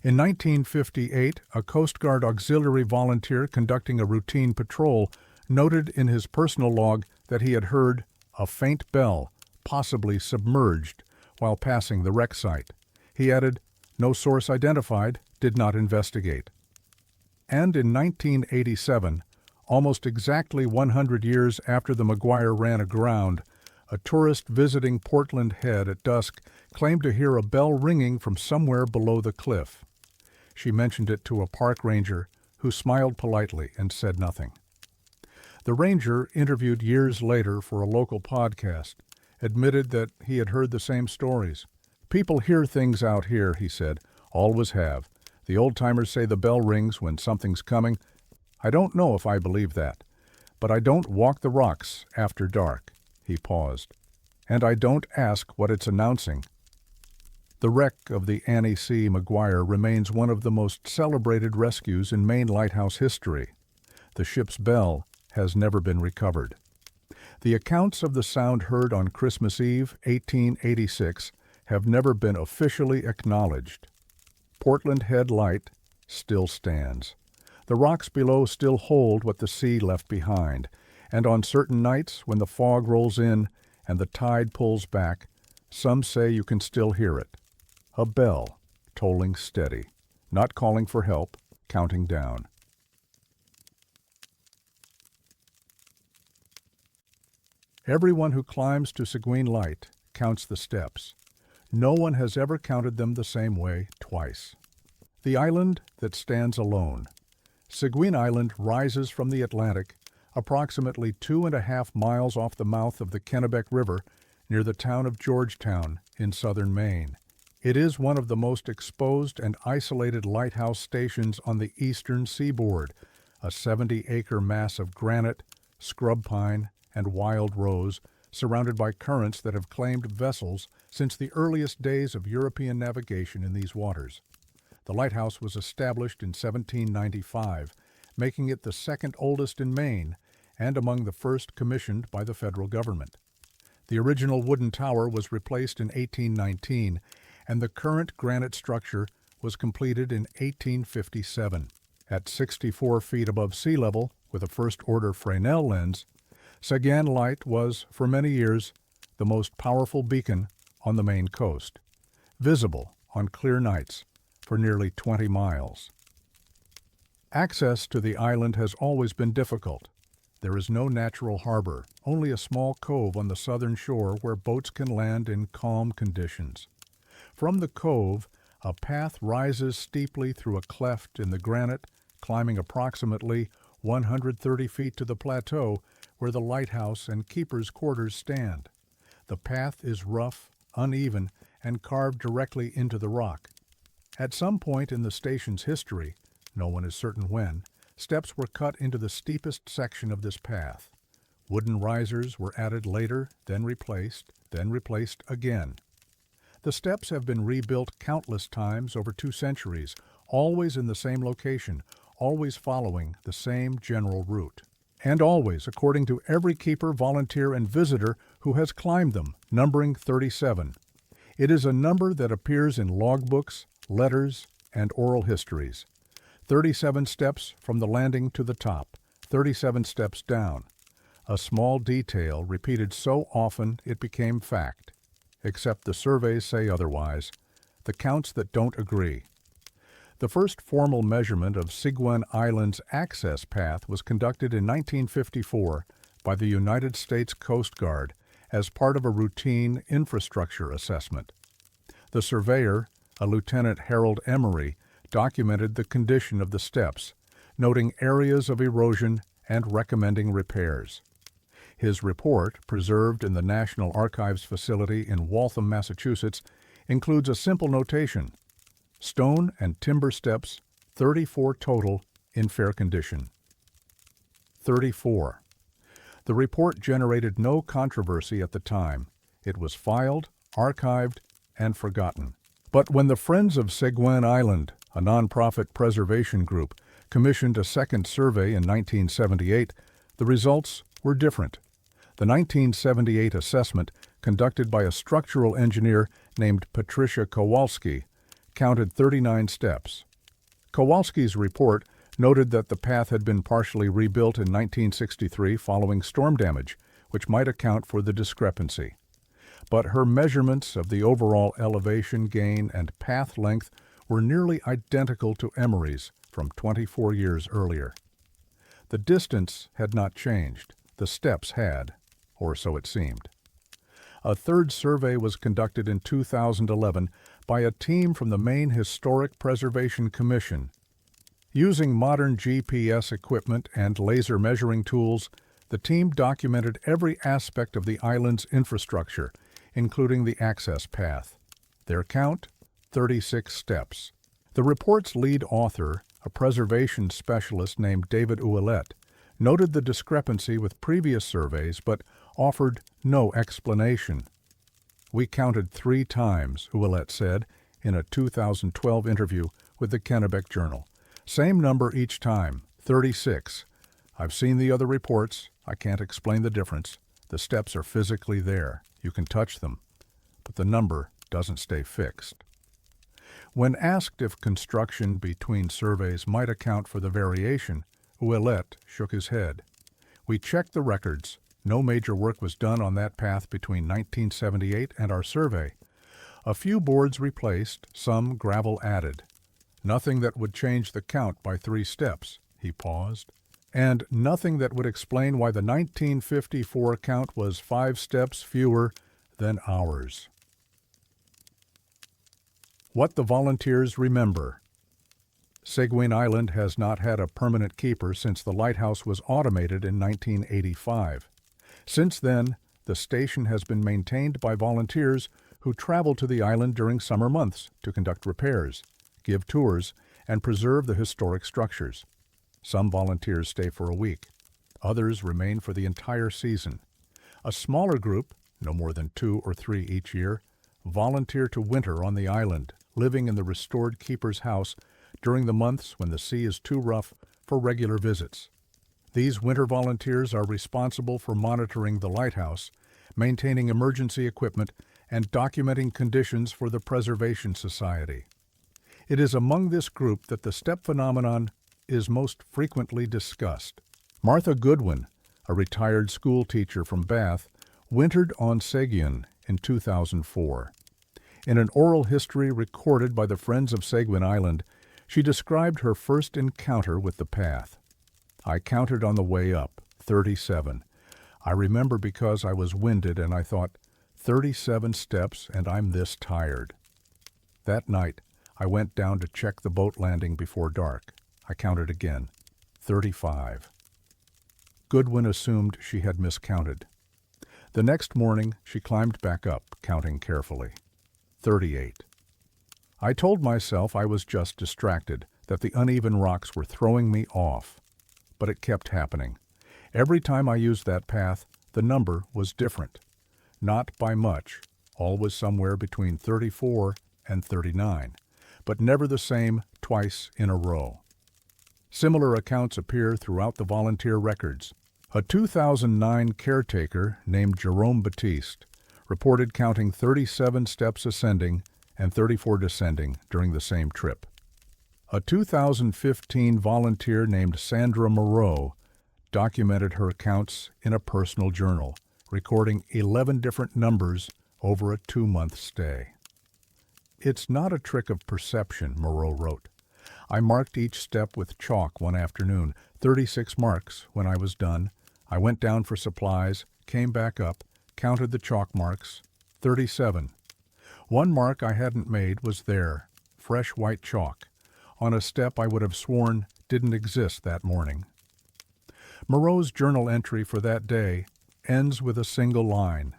In 1958, a Coast Guard auxiliary volunteer conducting a routine patrol noted in his personal log that he had heard a faint bell, possibly submerged, while passing the wreck site. He added, "No source identified, did not investigate." And in 1987, almost exactly 100 years after the Maguire ran aground, a tourist visiting Portland Head at dusk claimed to hear a bell ringing from somewhere below the cliff. She mentioned it to a park ranger, who smiled politely and said nothing. The ranger, interviewed years later for a local podcast, admitted that he had heard the same stories. "People hear things out here," he said, "always have. The old-timers say the bell rings when something's coming. I don't know if I believe that, but I don't walk the rocks after dark." He paused. "And I don't ask what it's announcing." The wreck of the Annie C. Maguire remains one of the most celebrated rescues in Maine lighthouse history. The ship's bell has never been recovered. The accounts of the sound heard on Christmas Eve, 1886, have never been officially acknowledged. Portland Head Light still stands. The rocks below still hold what the sea left behind, and on certain nights when the fog rolls in and the tide pulls back, some say you can still hear it. A bell, tolling steady, not calling for help, counting down. Everyone who climbs to Seguin Light counts the steps. No one has ever counted them the same way twice. The island that stands alone. Seguin Island rises from the Atlantic approximately 2.5 miles off the mouth of the Kennebec River near the town of Georgetown in southern Maine. It is one of the most exposed and isolated lighthouse stations on the eastern seaboard, a 70-acre mass of granite, scrub pine, and wild rose, surrounded by currents that have claimed vessels since the earliest days of European navigation in these waters. The lighthouse was established in 1795, making it the second oldest in Maine and among the first commissioned by the federal government. The original wooden tower was replaced in 1819, and the current granite structure was completed in 1857. At 64 feet above sea level, with a first-order Fresnel lens, Seguin Light was, for many years, the most powerful beacon on the Maine coast, visible on clear nights for nearly 20 miles. Access to the island has always been difficult. There is no natural harbor, only a small cove on the southern shore where boats can land in calm conditions. From the cove, a path rises steeply through a cleft in the granite, climbing approximately 130 feet to the plateau where the lighthouse and keeper's quarters stand. The path is rough, uneven, and carved directly into the rock. At some point in the station's history, no one is certain when, steps were cut into the steepest section of this path. Wooden risers were added later, then replaced again. The steps have been rebuilt countless times over 2 centuries, always in the same location, always following the same general route. And always according to every keeper, volunteer, and visitor who has climbed them, numbering 37. It is a number that appears in logbooks, letters, and oral histories. 37 steps from the landing to the top, 37 steps down. A small detail repeated so often it became fact. Except the surveys say otherwise, the counts that don't agree. The first formal measurement of Seguin Island's access path was conducted in 1954 by the United States Coast Guard as part of a routine infrastructure assessment. The surveyor, a Lieutenant Harold Emery, documented the condition of the steps, noting areas of erosion and recommending repairs. His report, preserved in the National Archives facility in Waltham, Massachusetts, includes a simple notation: stone and timber steps, 34 total, in fair condition. 34. The report generated no controversy at the time. It was filed, archived, and forgotten. But when the Friends of Seguin Island, a nonprofit preservation group, commissioned a second survey in 1978, the results were different. The 1978 assessment, conducted by a structural engineer named Patricia Kowalski, counted 39 steps. Kowalski's report noted that the path had been partially rebuilt in 1963 following storm damage, which might account for the discrepancy. But her measurements of the overall elevation gain and path length were nearly identical to Emery's from 24 years earlier. The distance had not changed, the steps had, or so it seemed. A third survey was conducted in 2011 by a team from the Maine Historic Preservation Commission. Using modern GPS equipment and laser measuring tools, the team documented every aspect of the island's infrastructure, including the access path. Their count, 36 steps. The report's lead author, a preservation specialist named David Ouellette, noted the discrepancy with previous surveys but offered no explanation. "We counted 3 times," Ouellette said in a 2012 interview with the Kennebec Journal. "Same number each time, 36. I've seen the other reports. I can't explain the difference. The steps are physically there. You can touch them. But the number doesn't stay fixed." When asked if construction between surveys might account for the variation, Ouellette shook his head. "We checked the records. No major work was done on that path between 1978 and our survey. A few boards replaced, some gravel added. Nothing that would change the count by 3 steps." He paused. "And nothing that would explain why the 1954 count was 5 steps fewer than ours." What the volunteers remember. Seguin Island has not had a permanent keeper since the lighthouse was automated in 1985. Since then, the station has been maintained by volunteers who travel to the island during summer months to conduct repairs, give tours, and preserve the historic structures. Some volunteers stay for a week. Others remain for the entire season. A smaller group, no more than 2 or 3 each year, volunteer to winter on the island, living in the restored keeper's house during the months when the sea is too rough for regular visits. These winter volunteers are responsible for monitoring the lighthouse, maintaining emergency equipment, and documenting conditions for the Preservation Society. It is among this group that the step phenomenon is most frequently discussed. Martha Goodwin, a retired school teacher from Bath, wintered on Seguin in 2004. In an oral history recorded by the Friends of Seguin Island, she described her first encounter with the path. "I counted on the way up, 37. I remember because I was winded and I thought, 37 steps and I'm this tired. That night, I went down to check the boat landing before dark. I counted again. 35. Goodwin assumed she had miscounted. The next morning, she climbed back up, counting carefully. 38. I told myself I was just distracted, that the uneven rocks were throwing me off. But it kept happening. Every time I used that path, the number was different. Not by much, always somewhere between 34 and 39, but never the same twice in a row. Similar accounts appear throughout the volunteer records. A 2009 caretaker named Jerome Batiste reported counting 37 steps ascending and 34 descending during the same trip. A 2015 volunteer named Sandra Moreau documented her counts in a personal journal, recording 11 different numbers over a 2-month stay. It's not a trick of perception, Moreau wrote. I marked each step with chalk one afternoon, 36 marks. When I was done, I went down for supplies, came back up, counted the chalk marks, 37. One mark I hadn't made was there, fresh white chalk, on a step I would have sworn didn't exist that morning. Moreau's journal entry for that day ends with a single line.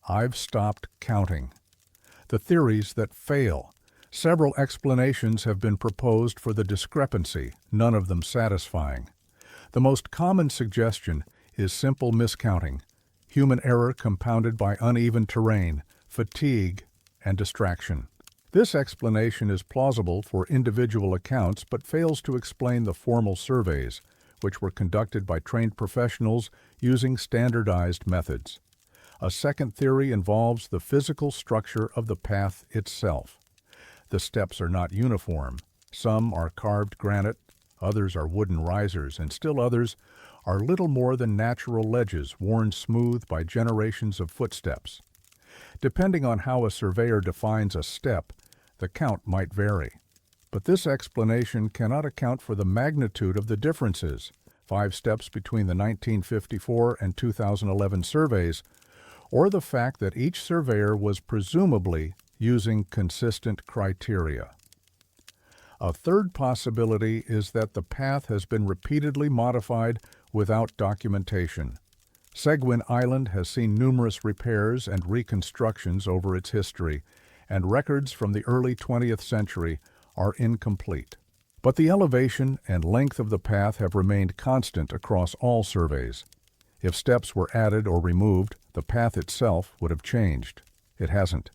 I've stopped counting. The theories that fail. Several explanations have been proposed for the discrepancy, none of them satisfying. The most common suggestion is simple miscounting, human error compounded by uneven terrain, fatigue, and distraction. This explanation is plausible for individual accounts but fails to explain the formal surveys, which were conducted by trained professionals using standardized methods. A second theory involves the physical structure of the path itself. The steps are not uniform. Some are carved granite, others are wooden risers, and still others are little more than natural ledges worn smooth by generations of footsteps. Depending on how a surveyor defines a step, the count might vary. But this explanation cannot account for the magnitude of the differences, 5 steps between the 1954 and 2011 surveys, or the fact that each surveyor was presumably using consistent criteria. A third possibility is that the path has been repeatedly modified without documentation. Seguin Island has seen numerous repairs and reconstructions over its history, and records from the early 20th century are incomplete. But the elevation and length of the path have remained constant across all surveys. If steps were added or removed, the path itself would have changed. It hasn't.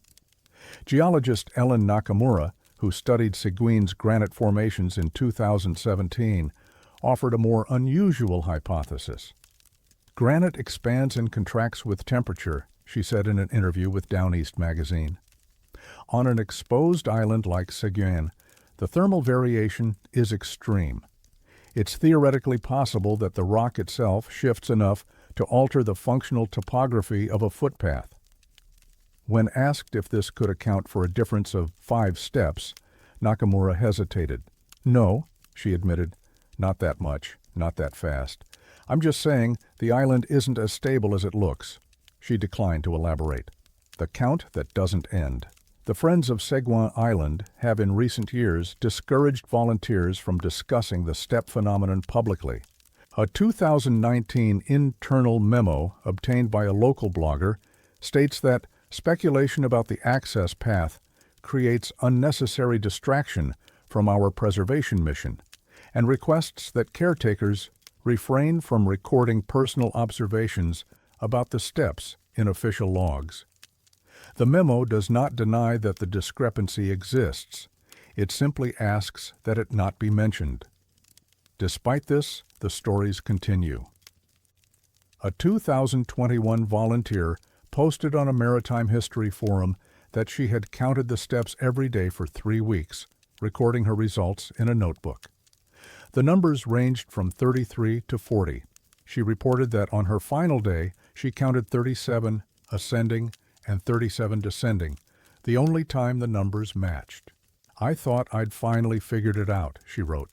Geologist Ellen Nakamura, who studied Seguin's granite formations in 2017, offered a more unusual hypothesis. Granite expands and contracts with temperature, she said in an interview with Down East magazine. On an exposed island like Seguin, the thermal variation is extreme. It's theoretically possible that the rock itself shifts enough to alter the functional topography of a footpath. When asked if this could account for a difference of 5 steps, Nakamura hesitated. No, she admitted, not that much, not that fast. I'm just saying the island isn't as stable as it looks. She declined to elaborate. The count that doesn't end. The Friends of Seguin Island have in recent years discouraged volunteers from discussing the step phenomenon publicly. A 2019 internal memo obtained by a local blogger states that speculation about the access path creates unnecessary distraction from our preservation mission and requests that caretakers refrain from recording personal observations about the steps in official logs. The memo does not deny that the discrepancy exists. It simply asks that it not be mentioned. Despite this, the stories continue. A 2021 volunteer posted on a maritime history forum that she had counted the steps every day for 3 weeks, recording her results in a notebook. The numbers ranged from 33 to 40. She reported that on her final day, she counted 37 ascending and 37 descending, the only time the numbers matched. I thought I'd finally figured it out, she wrote.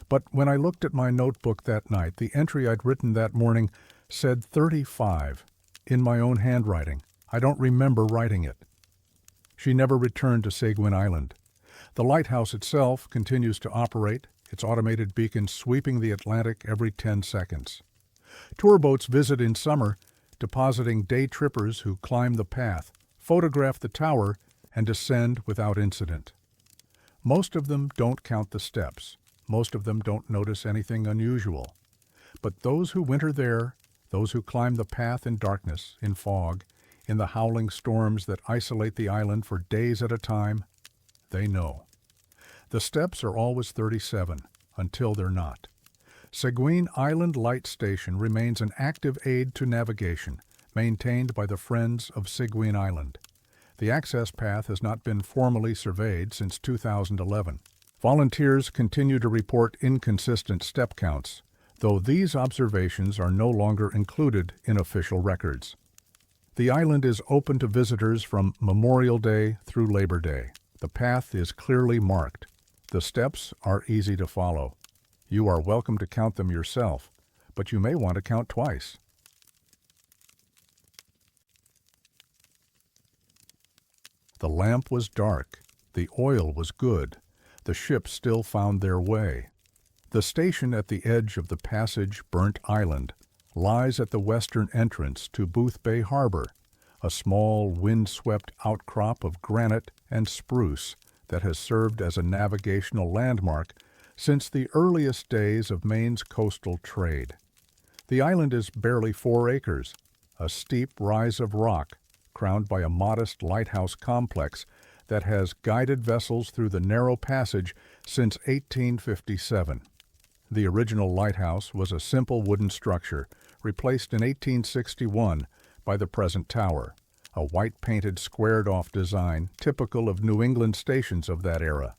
But when I looked at my notebook that night, the entry I'd written that morning said 35 in my own handwriting. I don't remember writing it. She never returned to Seguin Island. The lighthouse itself continues to operate, its automated beacon sweeping the Atlantic every 10 seconds. Tour boats visit in summer, depositing day trippers who climb the path, photograph the tower, and descend without incident. Most of them don't count the steps. Most of them don't notice anything unusual. But those who winter there, those who climb the path in darkness, in fog, in the howling storms that isolate the island for days at a time, they know. The steps are always 37, until they're not. Seguin Island Light Station remains an active aid to navigation, maintained by the Friends of Seguin Island. The access path has not been formally surveyed since 2011. Volunteers continue to report inconsistent step counts, though these observations are no longer included in official records. The island is open to visitors from Memorial Day through Labor Day. The path is clearly marked. The steps are easy to follow. You are welcome to count them yourself, but you may want to count twice. The lamp was dark. The oil was good. The ships still found their way. The station at the edge of the passage Burnt Island lies at the western entrance to Booth Bay Harbor, a small wind-swept outcrop of granite and spruce that has served as a navigational landmark since the earliest days of Maine's coastal trade. The island is barely 4 acres, a steep rise of rock crowned by a modest lighthouse complex that has guided vessels through the narrow passage since 1857. The original lighthouse was a simple wooden structure, replaced in 1861 by the present tower, a white-painted squared-off design typical of New England stations of that era.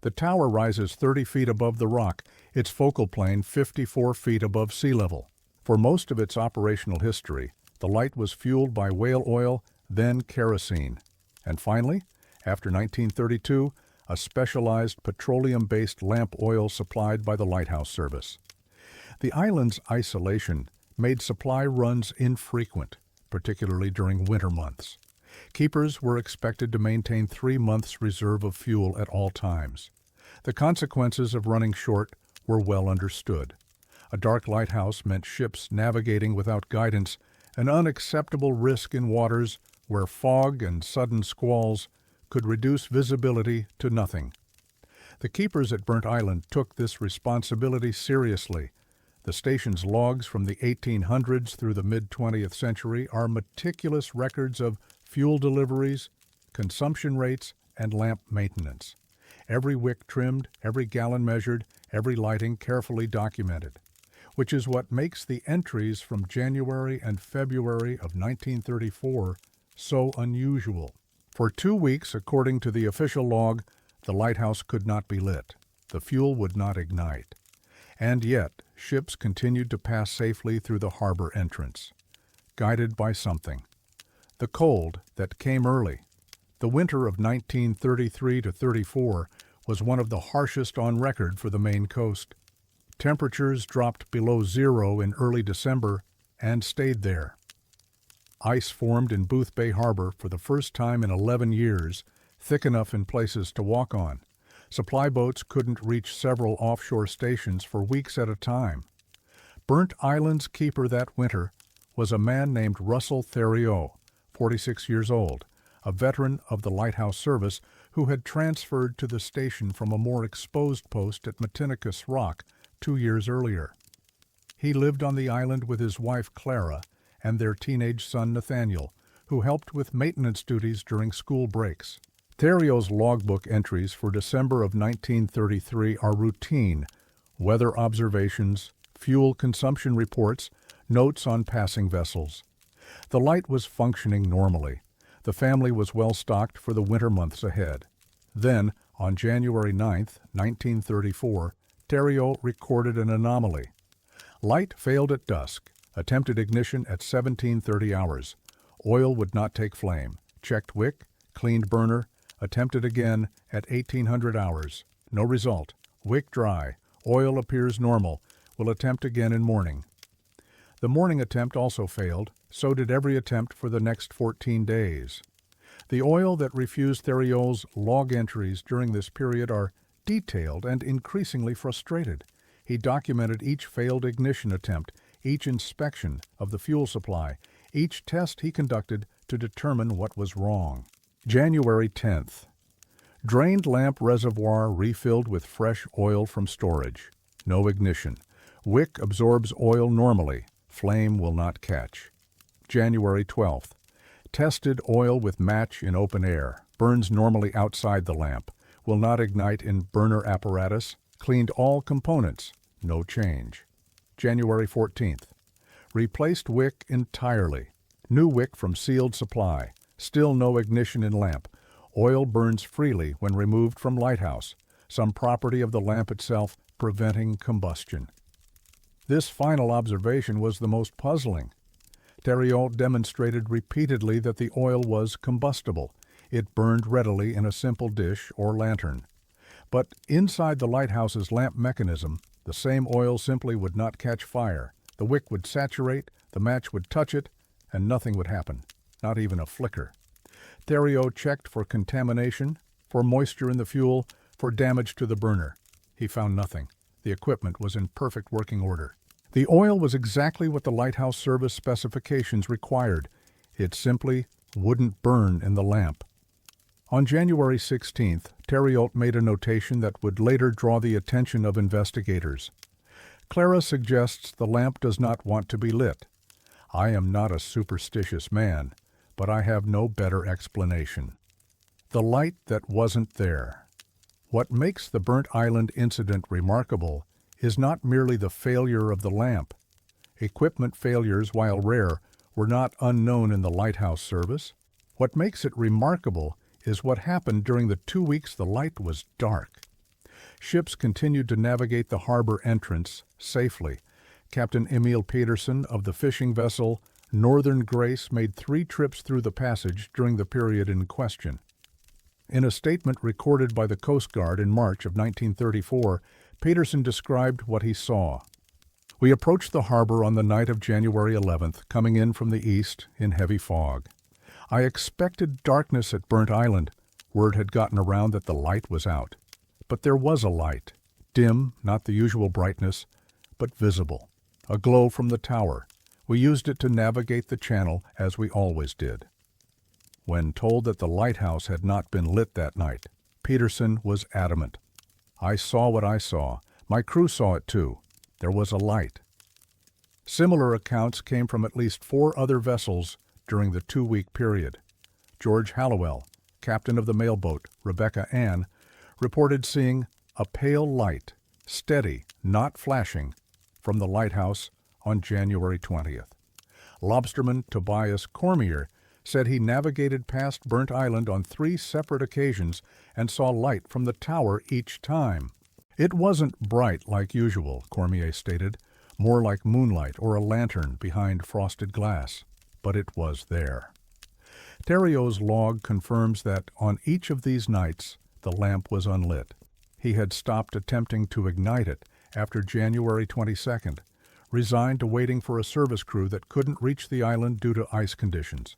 The tower rises 30 feet above the rock, its focal plane 54 feet above sea level. For most of its operational history, the light was fueled by whale oil, then kerosene. And finally, after 1932, a specialized petroleum-based lamp oil supplied by the Lighthouse Service. The island's isolation made supply runs infrequent, particularly during winter months. Keepers were expected to maintain 3 months' reserve of fuel at all times. The consequences of running short were well understood. A dark lighthouse meant ships navigating without guidance, an unacceptable risk in waters where fog and sudden squalls could reduce visibility to nothing. The keepers at Burnt Island took this responsibility seriously. The station's logs from the 1800s through the mid-20th century are meticulous records of fuel deliveries, consumption rates, and lamp maintenance. Every wick trimmed, every gallon measured, every lighting carefully documented, which is what makes the entries from January and February of 1934 so unusual. For 2 weeks, according to the official log, the lighthouse could not be lit. The fuel would not ignite. And yet, ships continued to pass safely through the harbor entrance, guided by something. The cold that came early. The winter of 1933 to 34 was one of the harshest on record for the Maine coast. Temperatures dropped below zero in early December and stayed there. Ice formed in Booth Bay Harbor for the first time in 11 years, thick enough in places to walk on. Supply boats couldn't reach several offshore stations for weeks at a time. Burnt Island's keeper that winter was a man named Russell Theriot, 46 years old, a veteran of the Lighthouse Service who had transferred to the station from a more exposed post at Matinicus Rock 2 years earlier. He lived on the island with his wife Clara and their teenage son Nathaniel, who helped with maintenance duties during school breaks. Theriot's logbook entries for December of 1933 are routine: weather observations, fuel consumption reports, notes on passing vessels. The light was functioning normally. The family was well stocked for the winter months ahead. Then, on January 9, 1934, Theriot recorded an anomaly. Light failed at dusk, attempted ignition at 17:30 hours. Oil would not take flame. Checked wick, cleaned burner, attempted again at 1800 hours. No result. Wick dry. Oil appears normal. Will attempt again in morning. The morning attempt also failed. So did every attempt for the next 14 days. The oil that refused Theriault's log entries during this period are detailed and increasingly frustrated. He documented each failed ignition attempt, each inspection of the fuel supply, each test he conducted to determine what was wrong. January 10th. Drained lamp reservoir refilled with fresh oil from storage. No ignition. Wick absorbs oil normally. Flame will not catch. January 12th. Tested oil with match in open air. Burns normally outside the lamp. Will not ignite in burner apparatus. Cleaned all components. No change. January 14th. Replaced wick entirely. New wick from sealed supply. Still no ignition in lamp. Oil burns freely when removed from Lighthouse. Some property of the lamp itself preventing combustion. This final observation was the most puzzling. Theriault demonstrated repeatedly that the oil was combustible. It burned readily in a simple dish or lantern. But inside the lighthouse's lamp mechanism, the same oil simply would not catch fire. The wick would saturate, the match would touch it, and nothing would happen, not even a flicker. Theriault checked for contamination, for moisture in the fuel, for damage to the burner. He found nothing. The equipment was in perfect working order. The oil was exactly what the lighthouse service specifications required. It simply wouldn't burn in the lamp. On January 16th, Theriault made a notation that would later draw the attention of investigators. Clara suggests the lamp does not want to be lit. I am not a superstitious man, but I have no better explanation. The light that wasn't there. What makes the Burnt Island incident remarkable is not merely the failure of the lamp. Equipment failures, while rare, were not unknown in the lighthouse service. What makes it remarkable is what happened during the 2 weeks the light was dark. Ships continued to navigate the harbor entrance safely. Captain Emil Peterson of the fishing vessel Northern Grace made 3 trips through the passage during the period in question. In a statement recorded by the Coast Guard in March of 1934, Peterson described what he saw. We approached the harbor on the night of January 11th, coming in from the east in heavy fog. I expected darkness at Burnt Island. Word had gotten around that the light was out. But there was a light, dim, not the usual brightness, but visible, a glow from the tower. We used it to navigate the channel as we always did. When told that the lighthouse had not been lit that night, Peterson was adamant. I saw what I saw. My crew saw it too. There was a light. Similar accounts came from at least 4 other vessels during the 2-week period. George Hallowell, captain of the mailboat Rebecca Ann, reported seeing a pale light, steady, not flashing, from the lighthouse on January 20th. Lobsterman Tobias Cormier said he navigated past Burnt Island on 3 separate occasions and saw light from the tower each time. It wasn't bright like usual, Cormier stated, more like moonlight or a lantern behind frosted glass, but it was there. Theriault's log confirms that on each of these nights the lamp was unlit. He had stopped attempting to ignite it after January 22nd, resigned to waiting for a service crew that couldn't reach the island due to ice conditions.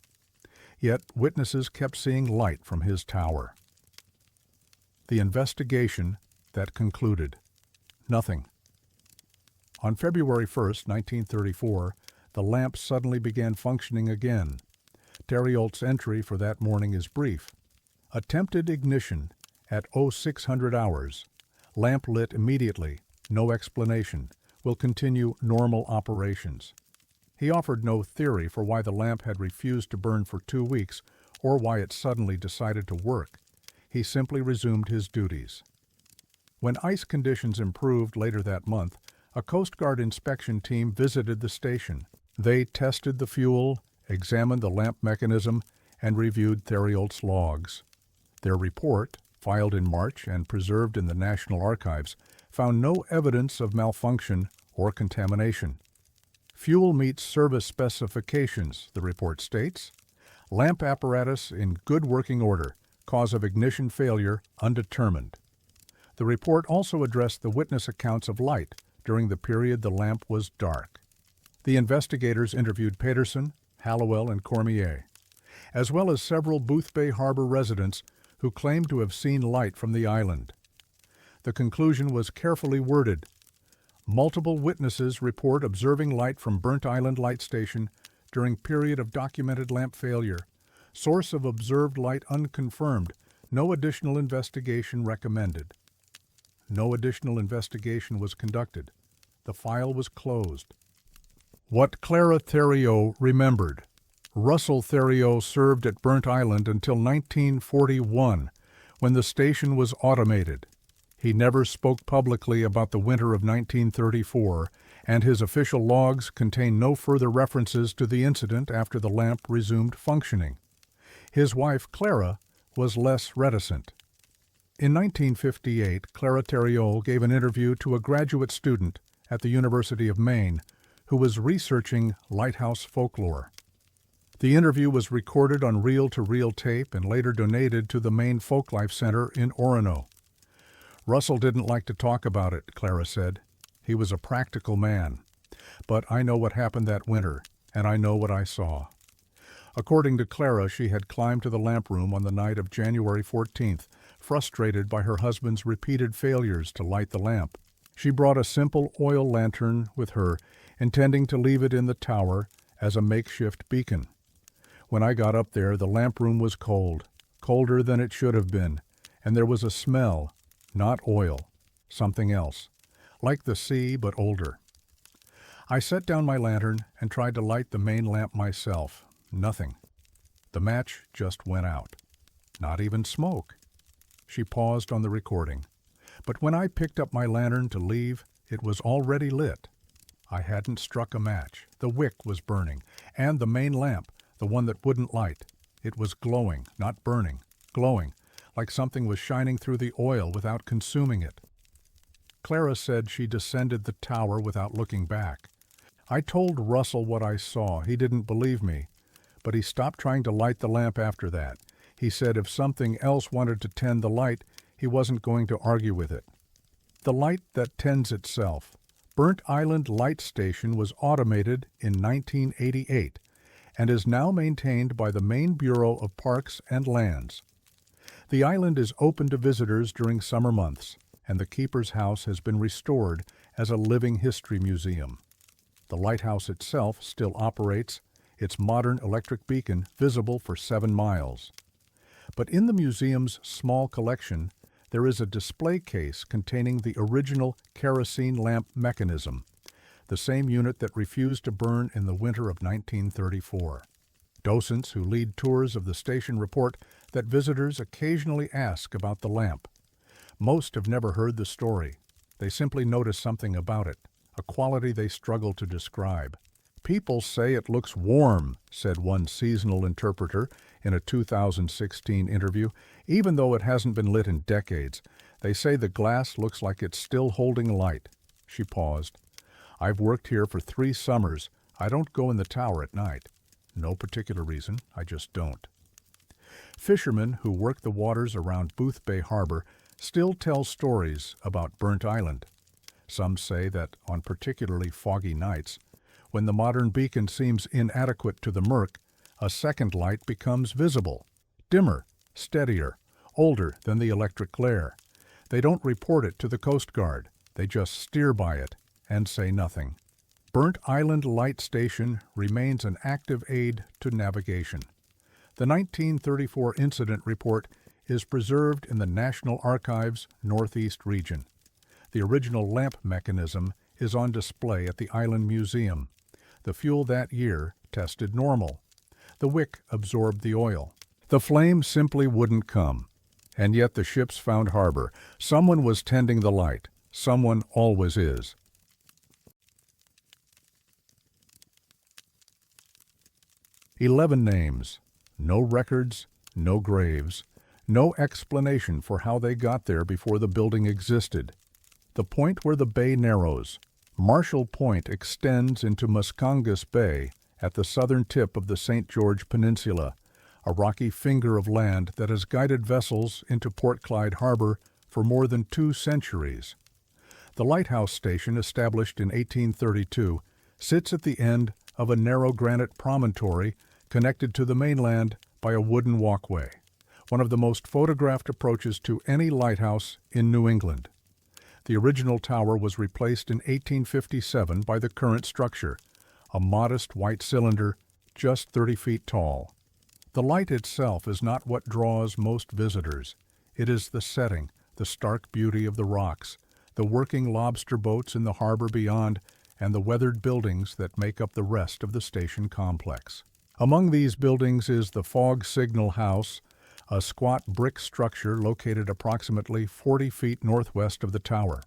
Yet witnesses kept seeing light from his tower. The investigation that concluded. Nothing. On February 1st, 1934, the lamp suddenly began functioning again. Theriault's entry for that morning is brief. Attempted ignition at 0600 hours. Lamp lit immediately. No explanation. Will continue normal operations. He offered no theory for why the lamp had refused to burn for 2 weeks or why it suddenly decided to work. He simply resumed his duties. When ice conditions improved later that month, a Coast Guard inspection team visited the station. They tested the fuel, examined the lamp mechanism, and reviewed Theriault's logs. Their report, filed in March and preserved in the National Archives, found no evidence of malfunction or contamination. Fuel meets service specifications, the report states. Lamp apparatus in good working order. Cause of ignition failure undetermined. The report also addressed the witness accounts of light during the period the lamp was dark. The investigators interviewed Peterson, Hallowell, and Cormier, as well as several Boothbay Harbor residents who claimed to have seen light from the island. The conclusion was carefully worded. Multiple witnesses report observing light from Burnt Island Light Station during period of documented lamp failure. Source of observed light unconfirmed. No additional investigation recommended. No additional investigation was conducted. The file was closed. What Clara Theriot remembered. Russell Theriot served at Burnt Island until 1941, when the station was automated. He never spoke publicly about the winter of 1934, and his official logs contain no further references to the incident after the lamp resumed functioning. His wife, Clara, was less reticent. In 1958, Clara Theriot gave an interview to a graduate student at the University of Maine who was researching lighthouse folklore. The interview was recorded on reel-to-reel tape and later donated to the Maine Folklife Center in Orono. Russell didn't like to talk about it, Clara said. He was a practical man. But I know what happened that winter, and I know what I saw. According to Clara, she had climbed to the lamp room on the night of January 14th, frustrated by her husband's repeated failures to light the lamp. She brought a simple oil lantern with her, intending to leave it in the tower as a makeshift beacon. When I got up there, the lamp room was cold, colder than it should have been, and there was a smell, not oil, something else, like the sea but older. I set down my lantern and tried to light the main lamp myself. Nothing. The match just went out. Not even smoke. She paused on the recording. But when I picked up my lantern to leave, it was already lit. I hadn't struck a match. The wick was burning, and the main lamp, the one that wouldn't light. It was glowing, not burning, glowing, like something was shining through the oil without consuming it. Clara said she descended the tower without looking back. I told Russell what I saw. He didn't believe me, but he stopped trying to light the lamp after that. He said if something else wanted to tend the light, he wasn't going to argue with it. The light that tends itself. Burnt Island Light Station was automated in 1988 and is now maintained by the Maine Bureau of Parks and Lands. The island is open to visitors during summer months, and the keeper's house has been restored as a living history museum. The lighthouse itself still operates, its modern electric beacon visible for 7 miles. But in the museum's small collection, there is a display case containing the original kerosene lamp mechanism, the same unit that refused to burn in the winter of 1934. Docents who lead tours of the station report that visitors occasionally ask about the lamp. Most have never heard the story. They simply notice something about it, a quality they struggle to describe. People say it looks warm, said one seasonal interpreter in a 2016 interview, even though it hasn't been lit in decades. They say the glass looks like it's still holding light. She paused. I've worked here for 3 summers. I don't go in the tower at night. No particular reason, I just don't. Fishermen who work the waters around Boothbay Harbor still tell stories about Burnt Island. Some say that on particularly foggy nights, when the modern beacon seems inadequate to the murk, a second light becomes visible, dimmer, steadier, older than the electric glare. They don't report it to the Coast Guard. They just steer by it and say nothing. Burnt Island Light Station remains an active aid to navigation. The 1934 incident report is preserved in the National Archives Northeast region. The original lamp mechanism is on display at the Island Museum. The fuel that year tested normal. The wick absorbed the oil. The flame simply wouldn't come. And yet the ships found harbor. Someone was tending the light. Someone always is. "11 names. No records, no graves. No explanation for how they got there before the building existed. The point where the bay narrows. Marshall Point extends into Muscongas Bay at the southern tip of the St. George Peninsula, a rocky finger of land that has guided vessels into Port Clyde Harbor for more than 2 centuries. The lighthouse station, established in 1832, sits at the end of a narrow granite promontory connected to the mainland by a wooden walkway, one of the most photographed approaches to any lighthouse in New England. The original tower was replaced in 1857 by the current structure, a modest white cylinder just 30 feet tall. The light itself is not what draws most visitors. It is the setting, the stark beauty of the rocks, the working lobster boats in the harbor beyond, and the weathered buildings that make up the rest of the station complex. Among these buildings is the Fog Signal House, a squat brick structure located approximately 40 feet northwest of the tower.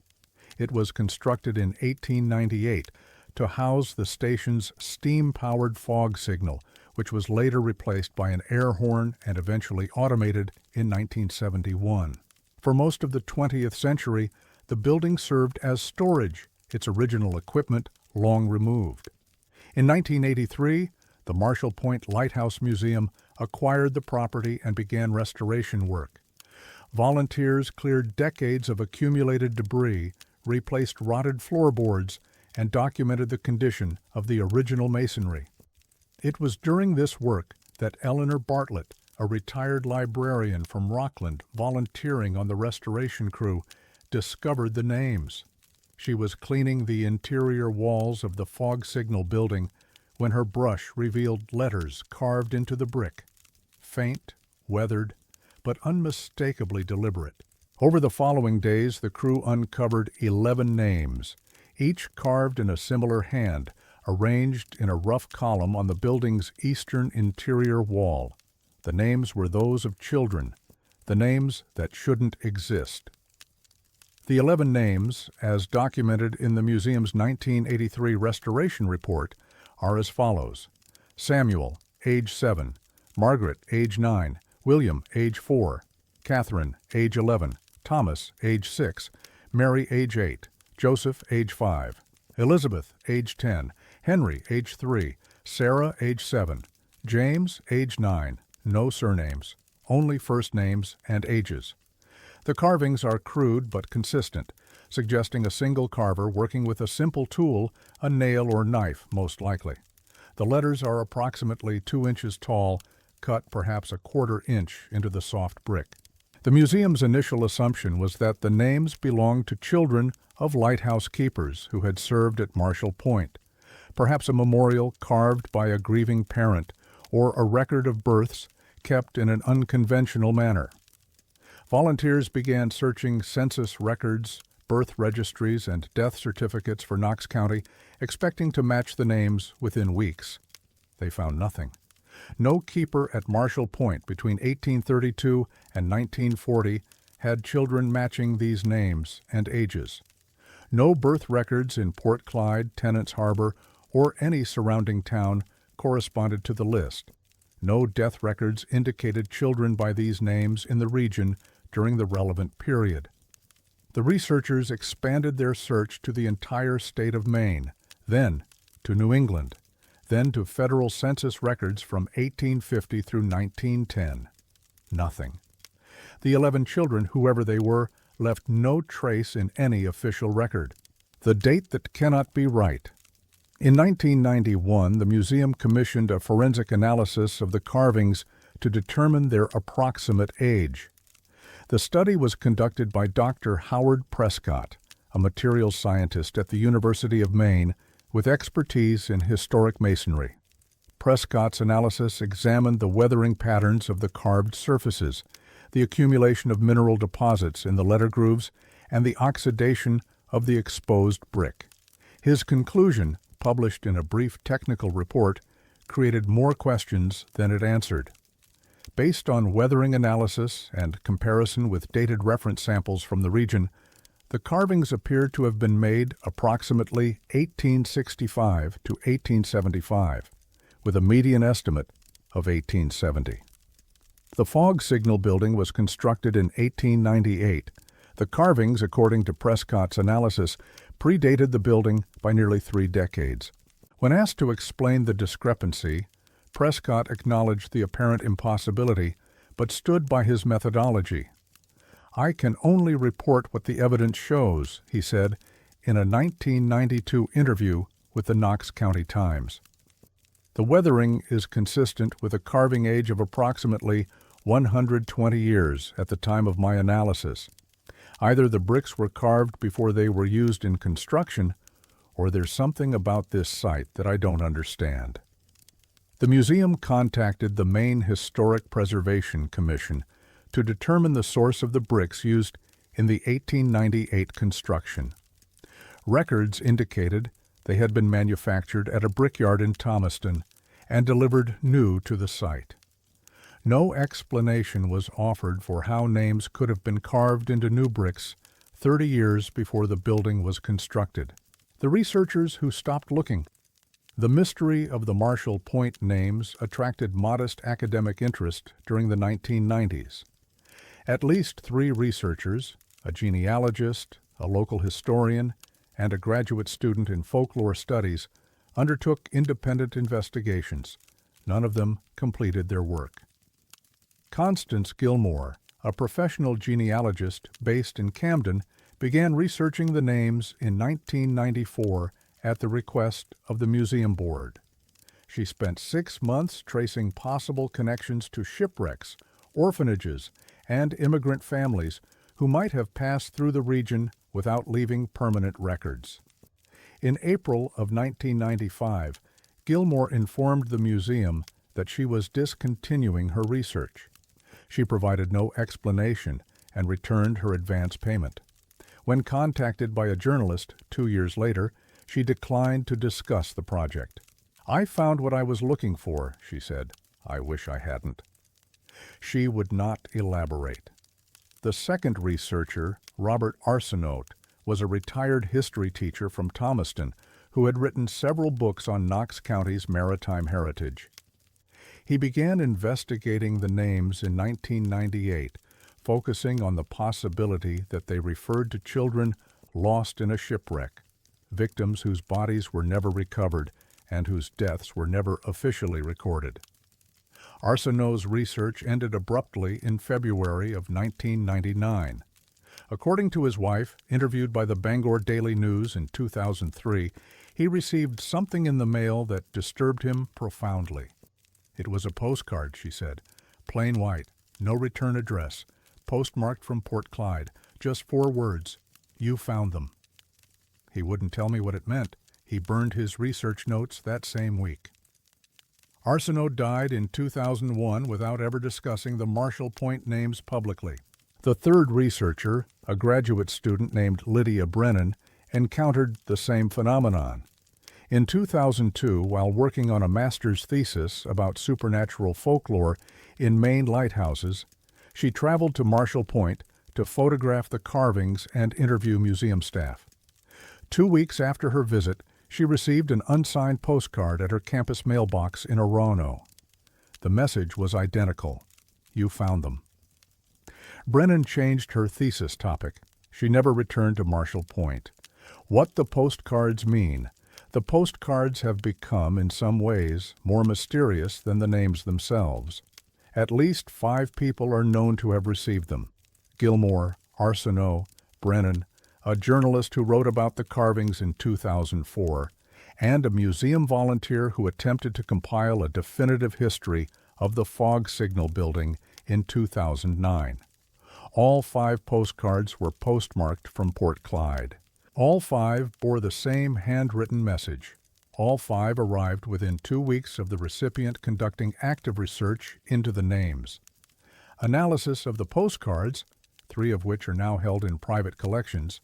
It was constructed in 1898 to house the station's steam-powered fog signal, which was later replaced by an air horn and eventually automated in 1971. For most of the 20th century, the building served as storage, its original equipment long removed. In 1983, the Marshall Point Lighthouse Museum acquired the property and began restoration work. Volunteers cleared decades of accumulated debris, replaced rotted floorboards, and documented the condition of the original masonry. It was during this work that Eleanor Bartlett, a retired librarian from Rockland volunteering on the restoration crew, discovered the names. She was cleaning the interior walls of the Fog Signal building when her brush revealed letters carved into the brick, faint, weathered, but unmistakably deliberate. Over the following days, the crew uncovered 11 names, each carved in a similar hand, arranged in a rough column on the building's eastern interior wall. The names were those of children, the names that shouldn't exist. The 11 names, as documented in the museum's 1983 restoration report, are as follows: Samuel, age 7, Margaret, age 9, William, age 4, Catherine, age 11, Thomas, age 6, Mary, age 8, Joseph, age 5, Elizabeth, age 10, Henry, age 3, Sarah, age 7, James, age 9, no surnames, only first names and ages. The carvings are crude but consistent, suggesting a single carver working with a simple tool, a nail or knife most likely. The letters are approximately 2 inches tall, cut perhaps a 1/4 inch into the soft brick. The museum's initial assumption was that the names belonged to children of lighthouse keepers who had served at Marshall Point, perhaps a memorial carved by a grieving parent or a record of births kept in an unconventional manner. Volunteers began searching census records, birth registries, and death certificates for Knox County, expecting to match the names within weeks. They found nothing. No keeper at Marshall Point between 1832 and 1940 had children matching these names and ages. No birth records in Port Clyde, Tennant's Harbor, or any surrounding town corresponded to the list. No death records indicated children by these names in the region during the relevant period. The researchers expanded their search to the entire state of Maine, then to New England, then to federal census records from 1850 through 1910. Nothing. The 11 children, whoever they were, left no trace in any official record. The date that cannot be right. In 1991, the museum commissioned a forensic analysis of the carvings to determine their approximate age. The study was conducted by Dr. Howard Prescott, a materials scientist at the University of Maine with expertise in historic masonry. Prescott's analysis examined the weathering patterns of the carved surfaces, the accumulation of mineral deposits in the letter grooves, and the oxidation of the exposed brick. His conclusion, published in a brief technical report, created more questions than it answered. Based on weathering analysis and comparison with dated reference samples from the region, the carvings appear to have been made approximately 1865 to 1875, with a median estimate of 1870. The Fog Signal building was constructed in 1898. The carvings, according to Prescott's analysis, predated the building by nearly 3 decades. When asked to explain the discrepancy, Prescott acknowledged the apparent impossibility, but stood by his methodology. "I can only report what the evidence shows," he said in a 1992 interview with the Knox County Times. The weathering is consistent with a carving age of approximately 120 years at the time of my analysis. Either the bricks were carved before they were used in construction, or there's something about this site that I don't understand. The museum contacted the Maine Historic Preservation Commission to determine the source of the bricks used in the 1898 construction. Records indicated they had been manufactured at a brickyard in Thomaston and delivered new to the site. No explanation was offered for how names could have been carved into new bricks 30 years before the building was constructed. The researchers who stopped looking. The mystery of the Marshall Point names attracted modest academic interest during the 1990s. At least 3 researchers, a genealogist, a local historian, and a graduate student in folklore studies, undertook independent investigations. None of them completed their work. Constance Gilmore, a professional genealogist based in Camden, began researching the names in 1994 at the request of the museum board. She spent 6 months tracing possible connections to shipwrecks, orphanages, and immigrant families who might have passed through the region without leaving permanent records. In April of 1995, Gilmore informed the museum that she was discontinuing her research. She provided no explanation and returned her advance payment. When contacted by a journalist 2 years later, she declined to discuss the project. "I found what I was looking for," she said. "I wish I hadn't." She would not elaborate. The second researcher, Robert Arsenault, was a retired history teacher from Thomaston who had written several books on Knox County's maritime heritage. He began investigating the names in 1998, focusing on the possibility that they referred to children lost in a shipwreck, victims whose bodies were never recovered and whose deaths were never officially recorded. Arsenault's research ended abruptly in February of 1999. According to his wife, interviewed by the Bangor Daily News in 2003, he received something in the mail that disturbed him profoundly. "It was a postcard," she said, "plain white, no return address, postmarked from Port Clyde, just 4 words, 'You found them.' He wouldn't tell me what it meant. He burned his research notes that same week." Arsenault died in 2001 without ever discussing the Marshall Point names publicly. The third researcher, a graduate student named Lydia Brennan, encountered the same phenomenon. In 2002, while working on a master's thesis about supernatural folklore in Maine lighthouses, she traveled to Marshall Point to photograph the carvings and interview museum staff. 2 weeks after her visit, she received an unsigned postcard at her campus mailbox in Orono. The message was identical. "You found them." Brennan changed her thesis topic. She never returned to Marshall Point. What the postcards mean. The postcards have become, in some ways, more mysterious than the names themselves. At least 5 people are known to have received them: Gilmore, Arsenault, Brennan, a journalist who wrote about the carvings in 2004, and a museum volunteer who attempted to compile a definitive history of the fog signal building in 2009. All 5 postcards were postmarked from Port Clyde. All 5 bore the same handwritten message. All 5 arrived within 2 weeks of the recipient conducting active research into the names. Analysis of the postcards, 3 of which are now held in private collections,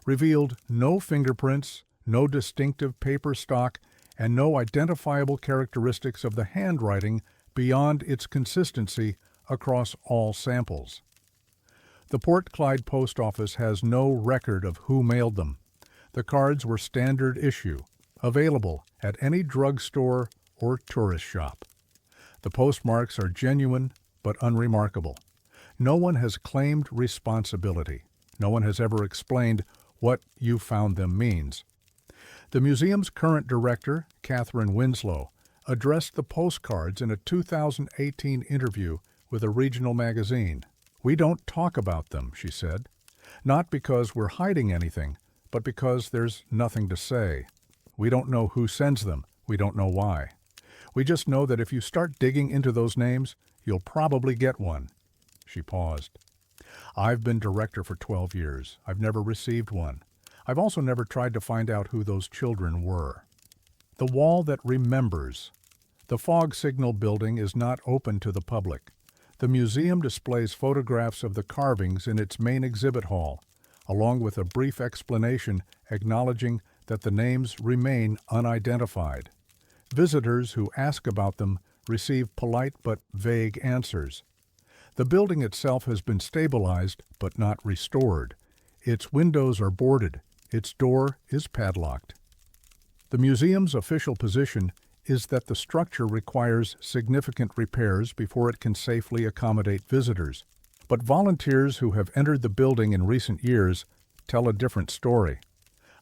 revealed no fingerprints, no distinctive paper stock, and no identifiable characteristics of the handwriting beyond its consistency across all samples. The Port Clyde Post Office has no record of who mailed them. The cards were standard issue, available at any drugstore or tourist shop. The postmarks are genuine but unremarkable. No one has claimed responsibility. No one has ever explained what "you found them" means. The museum's current director, Catherine Winslow, addressed the postcards in a 2018 interview with a regional magazine. "We don't talk about them," she said. "Not because we're hiding anything, but because there's nothing to say. We don't know who sends them. We don't know why. We just know that if you start digging into those names, you'll probably get one." She paused. "I've been director for 12 years. I've never received one. I've also never tried to find out who those children were." The wall that remembers. The fog signal building is not open to the public. The museum displays photographs of the carvings in its main exhibit hall, along with a brief explanation acknowledging that the names remain unidentified. Visitors who ask about them receive polite but vague answers. The building itself has been stabilized but not restored. Its windows are boarded. Its door is padlocked. The museum's official position is that the structure requires significant repairs before it can safely accommodate visitors. But volunteers who have entered the building in recent years tell a different story.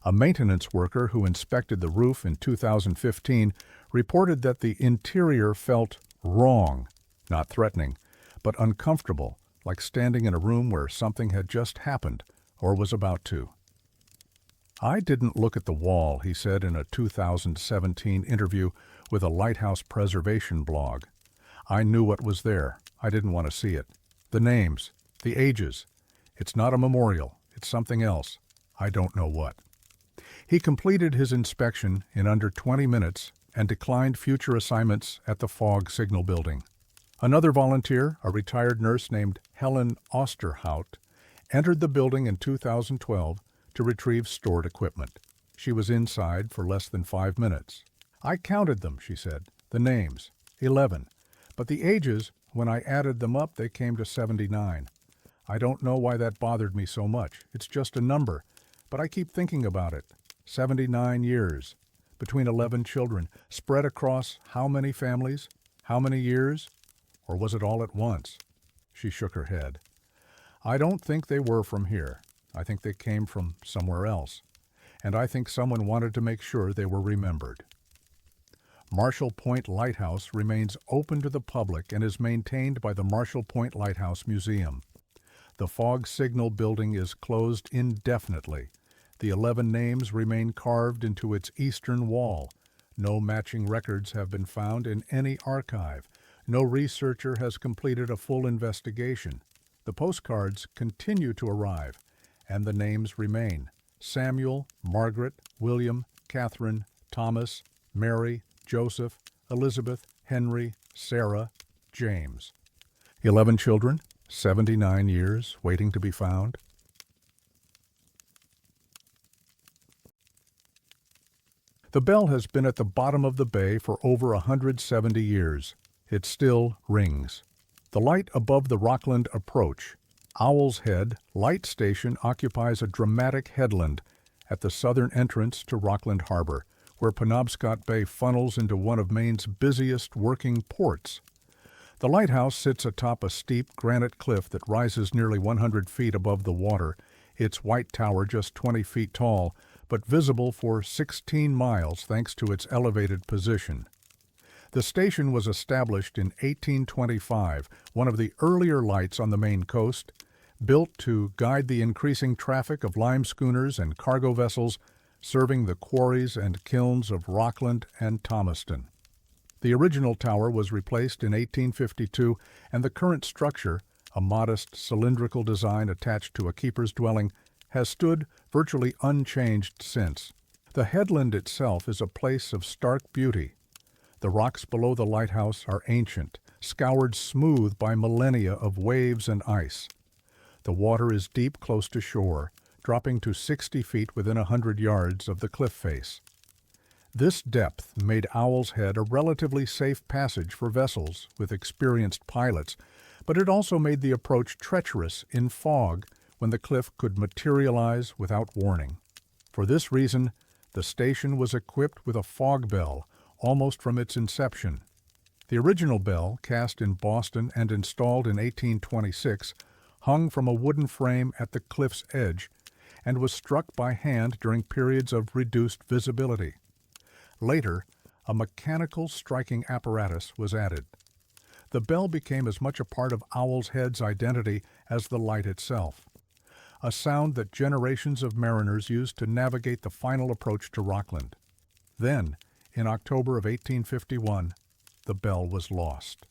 A maintenance worker who inspected the roof in 2015 reported that the interior felt wrong, not threatening, but uncomfortable, like standing in a room where something had just happened or was about to. "I didn't look at the wall," he said in a 2017 interview with a Lighthouse preservation blog. "I knew what was there. I didn't want to see it. The names, the ages. It's not a memorial. It's something else. I don't know what." He completed his inspection in under 20 minutes and declined future assignments at the fog signal building. Another volunteer, a retired nurse named Helen Osterhout, entered the building in 2012 to retrieve stored equipment. She was inside for less than 5 minutes. "I counted them," she said, "the names, 11. But the ages, when I added them up, they came to 79. I don't know why that bothered me so much. It's just a number. But I keep thinking about it. 79 years. Between 11 children. Spread across how many families? How many years? Or was it all at once?" She shook her head. "I don't think they were from here. I think they came from somewhere else. And I think someone wanted to make sure they were remembered." Marshall Point Lighthouse remains open to the public and is maintained by the Marshall Point Lighthouse Museum. The fog signal building is closed indefinitely. The 11 names remain carved into its eastern wall. No matching records have been found in any archive. No researcher has completed a full investigation. The postcards continue to arrive, and the names remain: Samuel, Margaret, William, Catherine, Thomas, Mary, Joseph, Elizabeth, Henry, Sarah, James. 11 children, 79 years, waiting to be found. The bell has been at the bottom of the bay for over 170 years. It still rings. The light above the Rockland approach, Owl's Head Light Station, occupies a dramatic headland at the southern entrance to Rockland Harbor, where Penobscot Bay funnels into one of Maine's busiest working ports. The lighthouse sits atop a steep granite cliff that rises nearly 100 feet above the water, its white tower just 20 feet tall, but visible for 16 miles thanks to its elevated position. The station was established in 1825, one of the earlier lights on the Maine coast, built to guide the increasing traffic of lime schooners and cargo vessels serving the quarries and kilns of Rockland and Thomaston. The original tower was replaced in 1852, and the current structure, a modest cylindrical design attached to a keeper's dwelling, has stood virtually unchanged since. The headland itself is a place of stark beauty. The rocks below the lighthouse are ancient, scoured smooth by millennia of waves and ice. The water is deep close to shore, dropping to 60 feet within 100 yards of the cliff face. This depth made Owl's Head a relatively safe passage for vessels with experienced pilots, but it also made the approach treacherous in fog when the cliff could materialize without warning. For this reason, the station was equipped with a fog bell almost from its inception. The original bell, cast in Boston and installed in 1826, hung from a wooden frame at the cliff's edge and was struck by hand during periods of reduced visibility. Later, a mechanical striking apparatus was added. The bell became as much a part of Owl's Head's identity as the light itself, a sound that generations of mariners used to navigate the final approach to Rockland. Then, in October of 1851, the bell was lost.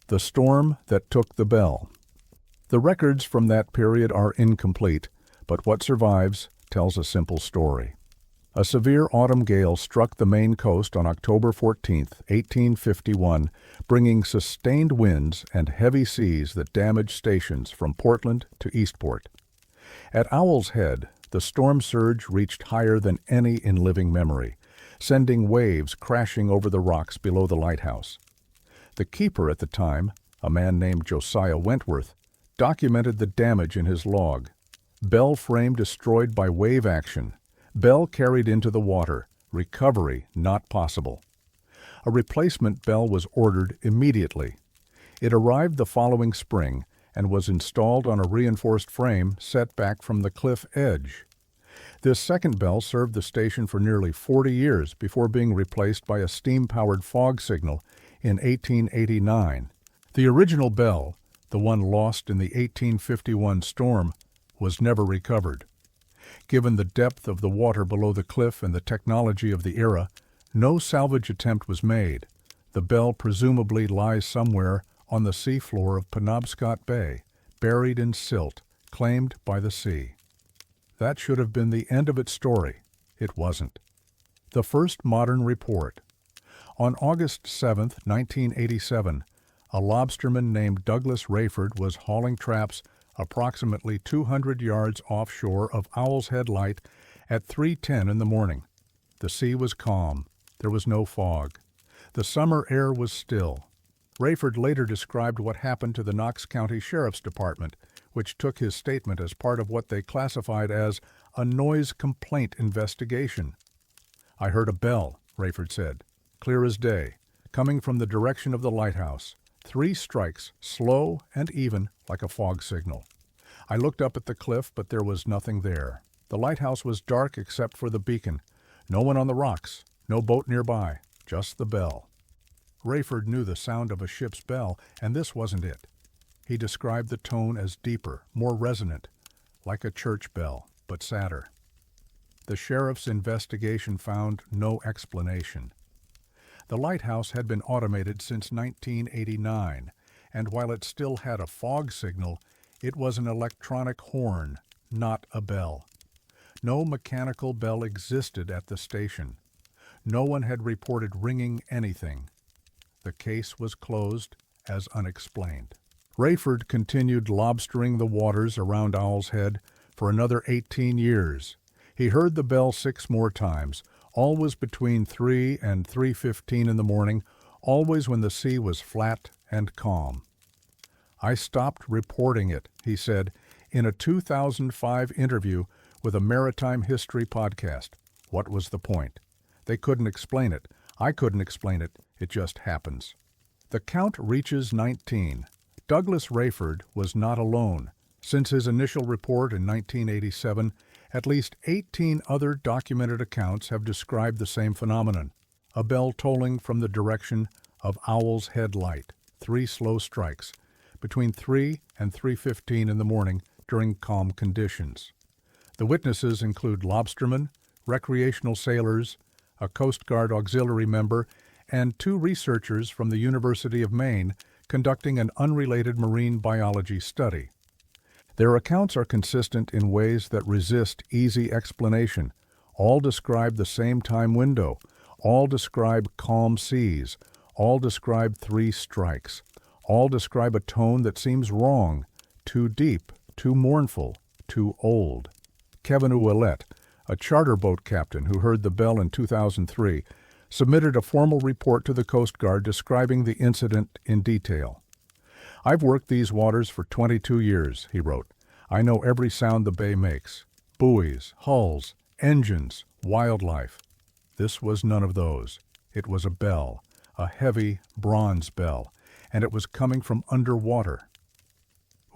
The storm that took the bell. The records from that period are incomplete, but what survives tells a simple story. A severe autumn gale struck the Maine coast on October 14, 1851, bringing sustained winds and heavy seas that damaged stations from Portland to Eastport. At Owl's Head, the storm surge reached higher than any in living memory, sending waves crashing over the rocks below the lighthouse. The keeper at the time, a man named Josiah Wentworth, documented the damage in his log. Bell frame destroyed by wave action. Bell carried into the water. Recovery not possible. A replacement bell was ordered immediately. It arrived the following spring and was installed on a reinforced frame set back from the cliff edge. This second bell served the station for nearly 40 years before being replaced by a steam-powered fog signal in 1889. The original bell, the one lost in the 1851 storm, was never recovered. Given the depth of the water below the cliff and the technology of the era, no salvage attempt was made. The bell presumably lies somewhere on the seafloor of Penobscot Bay, buried in silt, claimed by the sea. That should have been the end of its story. It wasn't. The first modern report. On August 7, 1987, a lobsterman named Douglas Rayford was hauling traps approximately 200 yards offshore of Owl's Head Light at 3:10 in the morning. The sea was calm. There was no fog. The summer air was still. Rayford later described what happened to the Knox County Sheriff's Department, which took his statement as part of what they classified as a noise complaint investigation. "I heard a bell," Rayford said, "clear as day, coming from the direction of the lighthouse. 3 strikes, slow and even, like a fog signal. I looked up at the cliff, but there was nothing there. The lighthouse was dark except for the beacon. No one on the rocks, no boat nearby, just the bell." Rayford knew the sound of a ship's bell, and this wasn't it. He described the tone as deeper, more resonant, like a church bell, but sadder. The sheriff's investigation found no explanation. The lighthouse had been automated since 1989, and while it still had a fog signal, it was an electronic horn, not a bell. No mechanical bell existed at the station. No one had reported ringing anything. The case was closed as unexplained. Rayford continued lobstering the waters around Owl's Head for another 18 years. He heard the bell 6 more times, always between 3 and 3:15 in the morning, always when the sea was flat and calm. "I stopped reporting it," he said, in a 2005 interview with a Maritime History podcast. What was the point? They couldn't explain it. I couldn't explain it. It just happens. The count reaches 19. Douglas Rayford was not alone. Since his initial report in 1987, at least 18 other documented accounts have described the same phenomenon. A bell tolling from the direction of Owl's Head Light, 3 slow strikes, between 3 and 3:15 in the morning during calm conditions. The witnesses include lobstermen, recreational sailors, a Coast Guard auxiliary member, and 2 researchers from the University of Maine conducting an unrelated marine biology study. Their accounts are consistent in ways that resist easy explanation. All describe the same time window. All describe calm seas. All describe 3 strikes. All describe a tone that seems wrong, too deep, too mournful, too old. Kevin Ouellette, a charter boat captain who heard the bell in 2003, submitted a formal report to the Coast Guard describing the incident in detail. "I've worked these waters for 22 years, he wrote. "I know every sound the bay makes. Buoys, hulls, engines, wildlife. This was none of those. It was a bell, a heavy bronze bell, and it was coming from underwater."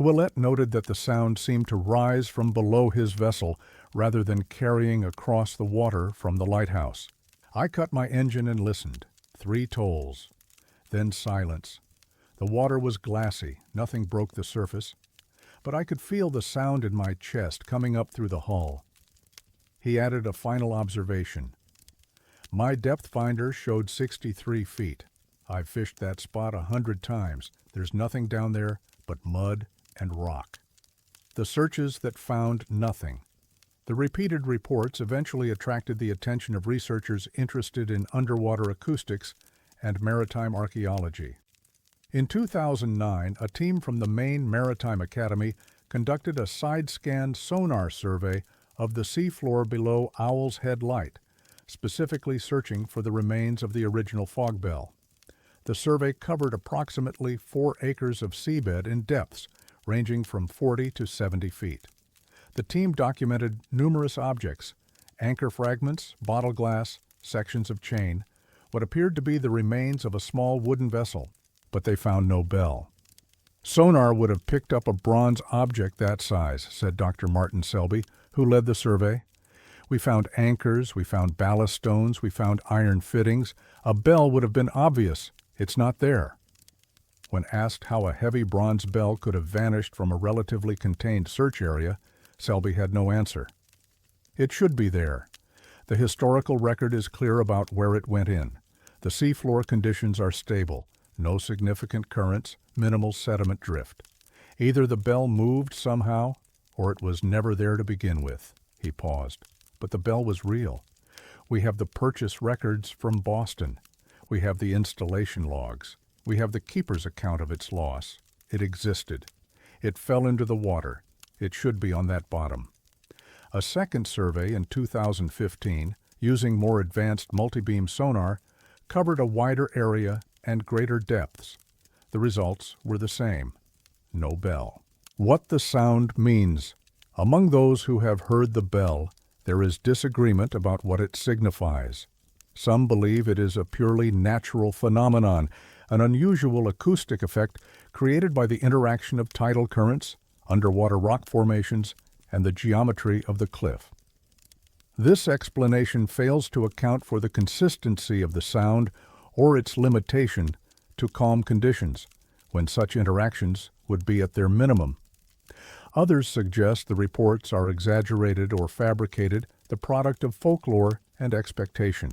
Ouellette noted that the sound seemed to rise from below his vessel rather than carrying across the water from the lighthouse. "I cut my engine and listened. 3 tolls. Then silence. The water was glassy, nothing broke the surface, but I could feel the sound in my chest coming up through the hull. He added a final observation. My depth finder showed 63 feet. I've fished that spot 100 times. There's nothing down there but mud and rock. The searches that found nothing. The repeated reports eventually attracted the attention of researchers interested in underwater acoustics and maritime archaeology. In 2009, a team from the Maine Maritime Academy conducted a side-scan sonar survey of the seafloor below Owl's Head Light, specifically searching for the remains of the original fog bell. The survey covered approximately 4 acres of seabed in depths ranging from 40 to 70 feet. The team documented numerous objects, anchor fragments, bottle glass, sections of chain, what appeared to be the remains of a small wooden vessel, but they found no bell. Sonar would have picked up a bronze object that size, said Dr. Martin Selby, who led the survey. We found anchors, we found ballast stones, we found iron fittings. A bell would have been obvious. It's not there. When asked how a heavy bronze bell could have vanished from a relatively contained search area, Selby had no answer. It should be there. The historical record is clear about where it went in. The seafloor conditions are stable, no significant currents, minimal sediment drift. Either the bell moved somehow, or it was never there to begin with. He paused. But the bell was real. We have the purchase records from Boston. We have the installation logs. We have the keeper's account of its loss. It existed. It fell into the water. It should be on that bottom. A second survey in 2015, using more advanced multibeam sonar, covered a wider area and greater depths. The results were the same. No bell. What the sound means. Among those who have heard the bell, there is disagreement about what it signifies. Some believe it is a purely natural phenomenon, an unusual acoustic effect created by the interaction of tidal currents, underwater rock formations, and the geometry of the cliff. This explanation fails to account for the consistency of the sound or its limitation to calm conditions, when such interactions would be at their minimum. Others suggest the reports are exaggerated or fabricated, the product of folklore and expectation.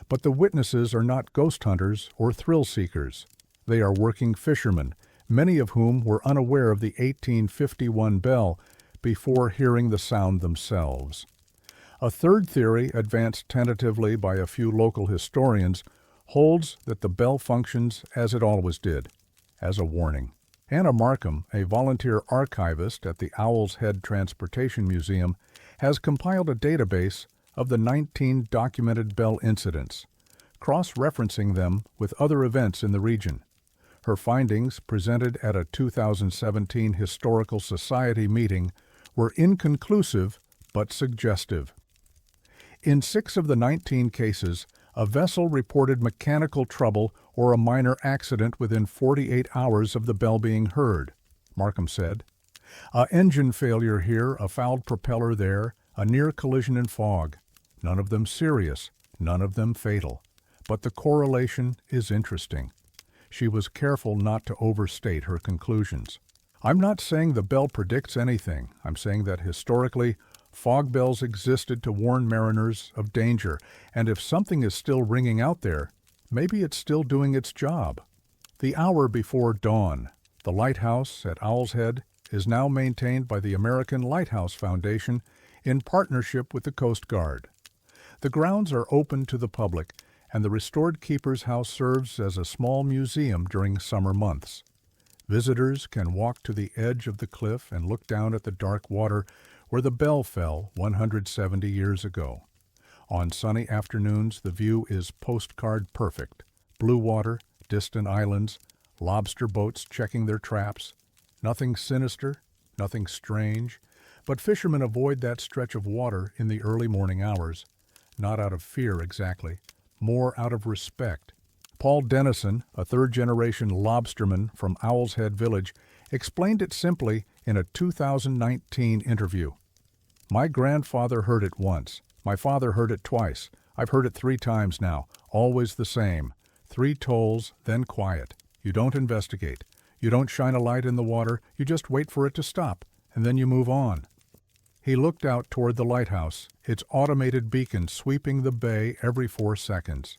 But the witnesses are not ghost hunters or thrill seekers. They are working fishermen, many of whom were unaware of the 1851 bell before hearing the sound themselves. A third theory, advanced tentatively by a few local historians, holds that the bell functions as it always did, as a warning. Anna Markham, a volunteer archivist at the Owl's Head Transportation Museum, has compiled a database of the 19 documented bell incidents, cross-referencing them with other events in the region. Her findings, presented at a 2017 Historical Society meeting, were inconclusive but suggestive. In 6 of the 19 cases, a vessel reported mechanical trouble or a minor accident within 48 hours of the bell being heard, Markham said. A engine failure here, a fouled propeller there, a near collision in fog. None of them serious, none of them fatal. But the correlation is interesting. She was careful not to overstate her conclusions. I'm not saying the bell predicts anything. I'm saying that historically, fog bells existed to warn mariners of danger, and if something is still ringing out there, maybe it's still doing its job. The hour before dawn, the lighthouse at Owl's Head is now maintained by the American Lighthouse Foundation in partnership with the Coast Guard. The grounds are open to the public, and the restored keeper's house serves as a small museum during summer months. Visitors can walk to the edge of the cliff and look down at the dark water where the bell fell 170 years ago. On sunny afternoons, the view is postcard perfect. Blue water, distant islands, lobster boats checking their traps. Nothing sinister, nothing strange, but fishermen avoid that stretch of water in the early morning hours, not out of fear exactly, more out of respect. Paul Dennison, a third-generation lobsterman from Owl's Head Village, explained it simply in a 2019 interview. My grandfather heard it once. My father heard it twice. I've heard it 3 times now, always the same. 3 tolls, then quiet. You don't investigate. You don't shine a light in the water, you just wait for it to stop, and then you move on. He looked out toward the lighthouse, its automated beacon sweeping the bay every 4 seconds.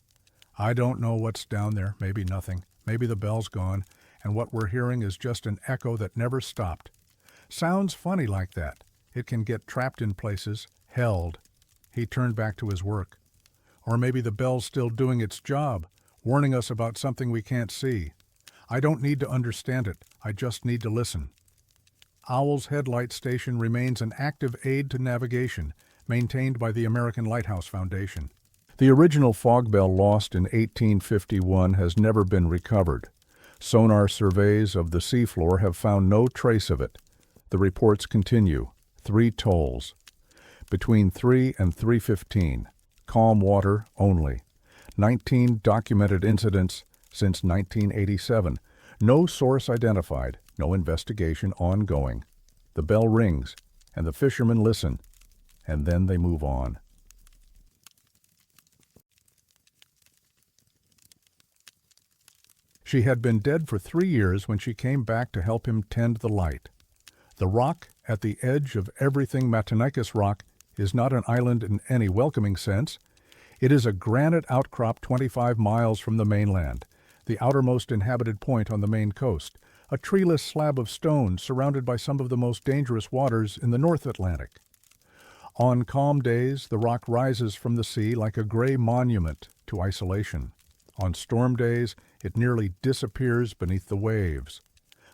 I don't know what's down there, maybe nothing, maybe the bell's gone, and what we're hearing is just an echo that never stopped. Sounds funny like that. It can get trapped in places, held. He turned back to his work. Or maybe the bell's still doing its job, warning us about something we can't see. I don't need to understand it, I just need to listen. Owl's Headlight Station remains an active aid to navigation, maintained by the American Lighthouse Foundation. The original fog bell lost in 1851 has never been recovered. Sonar surveys of the seafloor have found no trace of it. The reports continue. 3 tolls. Between 3 and 3:15. Calm water only. 19 documented incidents since 1987. No source identified. No investigation ongoing. The bell rings, and the fishermen listen, and then they move on. She had been dead for 3 years when she came back to help him tend the light. The rock at the edge of everything Matinicus Rock is not an island in any welcoming sense. It is a granite outcrop 25 miles from the mainland, the outermost inhabited point on the Maine coast, a treeless slab of stone surrounded by some of the most dangerous waters in the North Atlantic. On calm days, the rock rises from the sea like a gray monument to isolation. On storm days, it nearly disappears beneath the waves.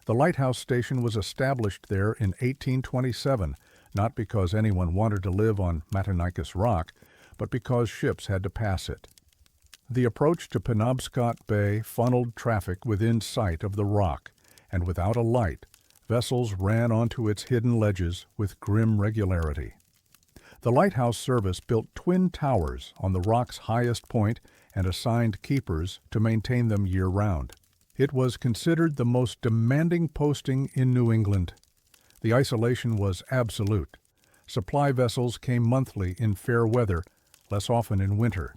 The lighthouse station was established there in 1827, not because anyone wanted to live on Matinicus Rock, but because ships had to pass it. The approach to Penobscot Bay funneled traffic within sight of the rock, and without a light, vessels ran onto its hidden ledges with grim regularity. The lighthouse service built twin towers on the rock's highest point and assigned keepers to maintain them year-round. It was considered the most demanding posting in New England. The isolation was absolute. Supply vessels came monthly in fair weather, less often in winter.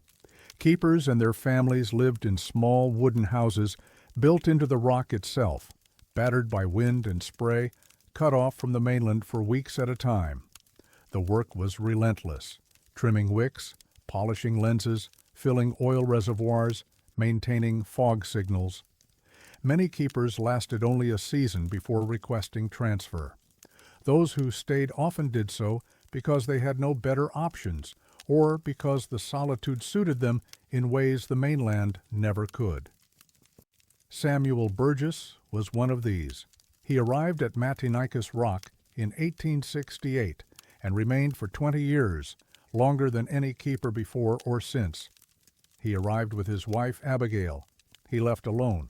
Keepers and their families lived in small wooden houses built into the rock itself, battered by wind and spray, cut off from the mainland for weeks at a time. The work was relentless, trimming wicks, polishing lenses, filling oil reservoirs, maintaining fog signals. Many keepers lasted only a season before requesting transfer. Those who stayed often did so because they had no better options, or because the solitude suited them in ways the mainland never could. Samuel Burgess was one of these. He arrived at Matinicus Rock in 1868 and remained for 20 years, longer than any keeper before or since. He arrived with his wife Abigail. He left alone.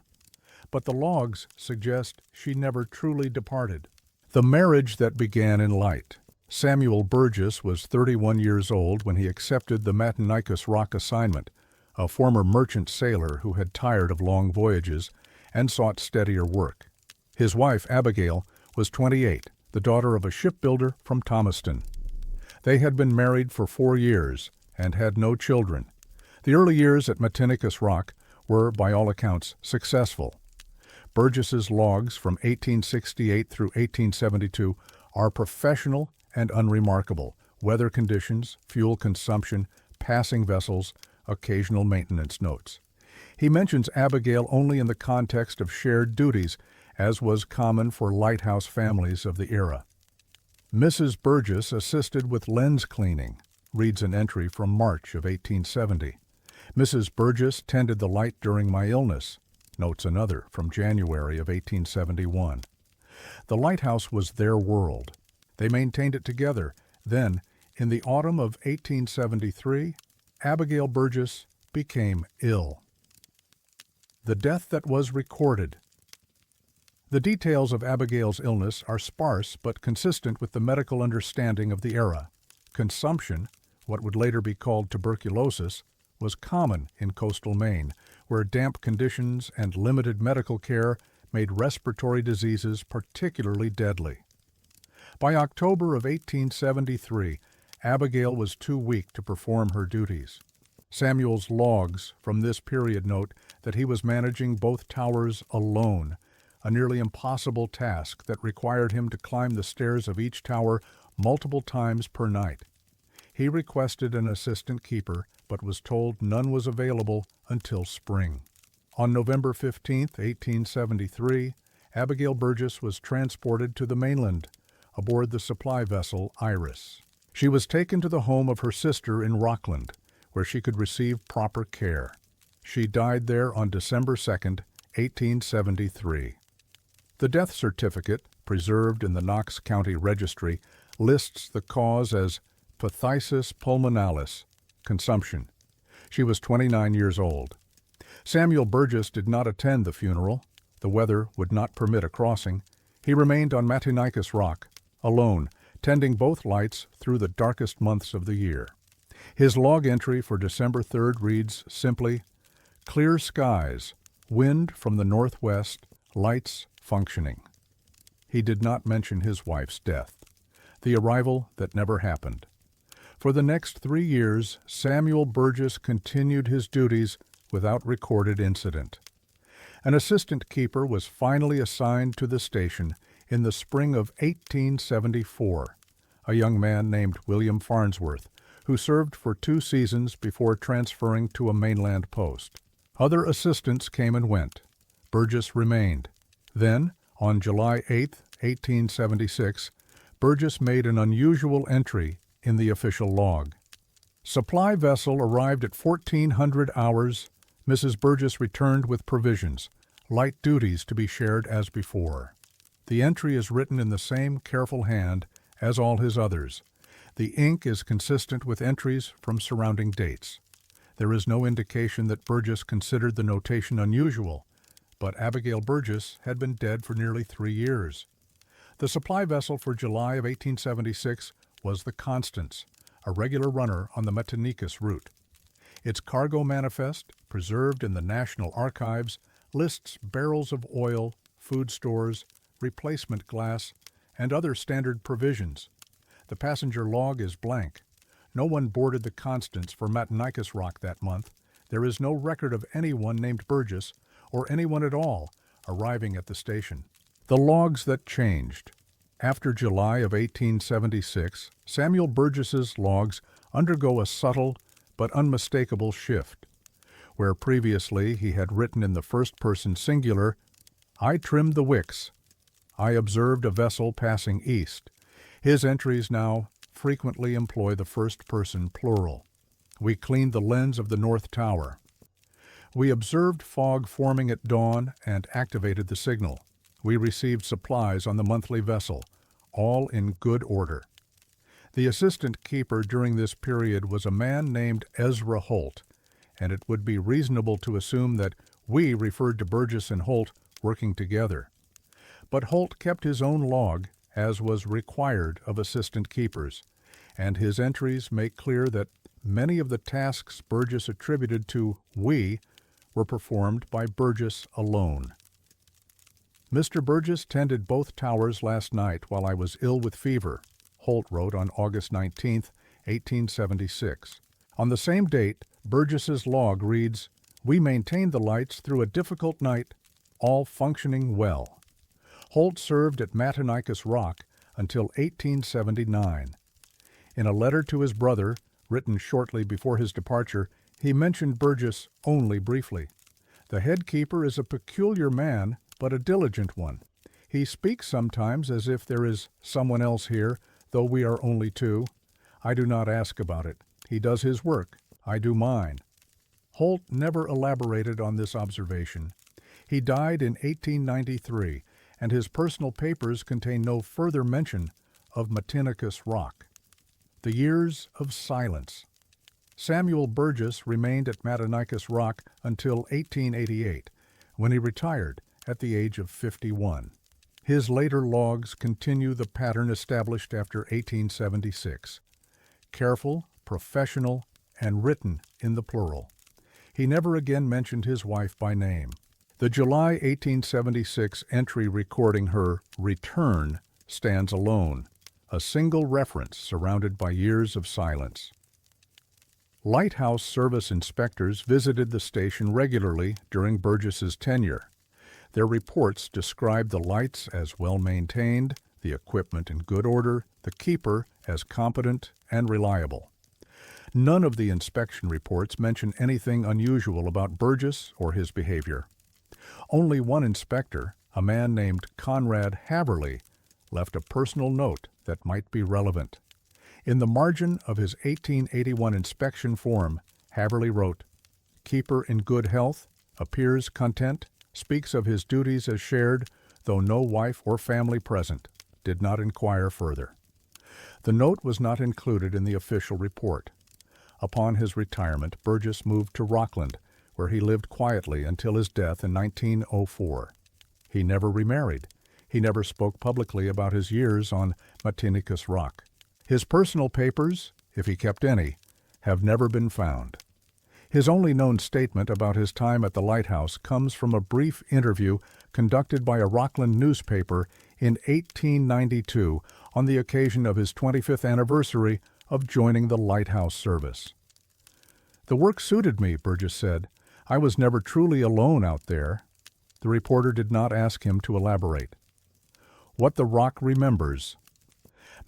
But the logs suggest she never truly departed. The marriage that began in light. Samuel Burgess was 31 years old when he accepted the Matinicus Rock assignment, a former merchant sailor who had tired of long voyages and sought steadier work. His wife, Abigail, was 28, the daughter of a shipbuilder from Thomaston. They had been married for 4 years and had no children. The early years at Matinicus Rock were, by all accounts, successful. Burgess's logs from 1868 through 1872 are professional and unremarkable. Weather conditions, fuel consumption, passing vessels, occasional maintenance notes. He mentions Abigail only in the context of shared duties, as was common for lighthouse families of the era. Mrs. Burgess assisted with lens cleaning, reads an entry from March of 1870. Mrs. Burgess tended the light during my illness, notes another from January of 1871. The lighthouse was their world. They maintained it together. Then, in the autumn of 1873, Abigail Burgess became ill. The death that was recorded. The details of Abigail's illness are sparse but consistent with the medical understanding of the era. Consumption, what would later be called tuberculosis, was common in coastal Maine, where damp conditions and limited medical care made respiratory diseases particularly deadly. By October of 1873, Abigail was too weak to perform her duties. Samuel's logs from this period note that he was managing both towers alone, a nearly impossible task that required him to climb the stairs of each tower multiple times per night. He requested an assistant keeper, but was told none was available until spring. On November 15, 1873, Abigail Burgess was transported to the mainland aboard the supply vessel Iris. She was taken to the home of her sister in Rockland, where she could receive proper care. She died there on December 2, 1873. The death certificate, preserved in the Knox County Registry, lists the cause as phthisis pulmonalis, consumption. She was 29 years old. Samuel Burgess did not attend the funeral. The weather would not permit a crossing. He remained on Matinicus Rock, alone, tending both lights through the darkest months of the year. His log entry for December 3rd reads simply, "Clear skies, wind from the northwest, lights functioning." He did not mention his wife's death, the arrival that never happened. For the next 3 years, Samuel Burgess continued his duties without recorded incident. An assistant keeper was finally assigned to the station in the spring of 1874, a young man named William Farnsworth, who served for 2 seasons before transferring to a mainland post. Other assistants came and went. Burgess remained. Then, on July 8, 1876, Burgess made an unusual entry in the official log. Supply vessel arrived at 1400 hours. Mrs. Burgess returned with provisions, light duties to be shared as before. The entry is written in the same careful hand as all his others. The ink is consistent with entries from surrounding dates. There is no indication that Burgess considered the notation unusual, but Abigail Burgess had been dead for nearly 3 years. The supply vessel for July of 1876 was the Constance, a regular runner on the Matinicus route. Its cargo manifest, preserved in the National Archives, lists barrels of oil, food stores, replacement glass, and other standard provisions. The passenger log is blank. No one boarded the Constance for Matinicus Rock that month. There is no record of anyone named Burgess, or anyone at all, arriving at the station. The logs that changed. After July of 1876, Samuel Burgess's logs undergo a subtle but unmistakable shift. Where previously he had written in the first-person singular, "I trimmed the wicks," "I observed a vessel passing east," his entries now frequently employ the first-person plural. "We cleaned the lens of the North Tower." "We observed fog forming at dawn and activated the signal." "We received supplies on the monthly vessel," all in good order. The assistant keeper during this period was a man named Ezra Holt, and it would be reasonable to assume that "we" referred to Burgess and Holt working together. But Holt kept his own log, as was required of assistant keepers, and his entries make clear that many of the tasks Burgess attributed to "we" were performed by Burgess alone. "Mr. Burgess tended both towers last night while I was ill with fever," Holt wrote on August 19, 1876. On the same date, Burgess's log reads, "We maintained the lights through a difficult night, all functioning well." Holt served at Matinicus Rock until 1879. In a letter to his brother, written shortly before his departure, he mentioned Burgess only briefly. "The head keeper is a peculiar man, but a diligent one. He speaks sometimes as if there is someone else here, though we are only 2. I do not ask about it. He does his work. I do mine." Holt never elaborated on this observation. He died in 1893, and his personal papers contain no further mention of Matinicus Rock. The years of silence. Samuel Burgess remained at Matinicus Rock until 1888, when he retired at the age of 51. His later logs continue the pattern established after 1876. Careful, professional, and written in the plural. He never again mentioned his wife by name. The July 1876 entry recording her return stands alone, a single reference surrounded by years of silence. Lighthouse Service inspectors visited the station regularly during Burgess's tenure. Their reports described the lights as well-maintained, the equipment in good order, the keeper as competent and reliable. None of the inspection reports mention anything unusual about Burgess or his behavior. Only one inspector, a man named Conrad Haverly, left a personal note that might be relevant. In the margin of his 1881 inspection form, Haverly wrote, "Keeper in good health, appears content, speaks of his duties as shared, though no wife or family present, did not inquire further." The note was not included in the official report. Upon his retirement, Burgess moved to Rockland, where he lived quietly until his death in 1904. He never remarried. He never spoke publicly about his years on Matinicus Rock. His personal papers, if he kept any, have never been found. His only known statement about his time at the lighthouse comes from a brief interview conducted by a Rockland newspaper in 1892 on the occasion of his 25th anniversary of joining the lighthouse service. "The work suited me," Burgess said. "I was never truly alone out there." The reporter did not ask him to elaborate. What the Rock remembers.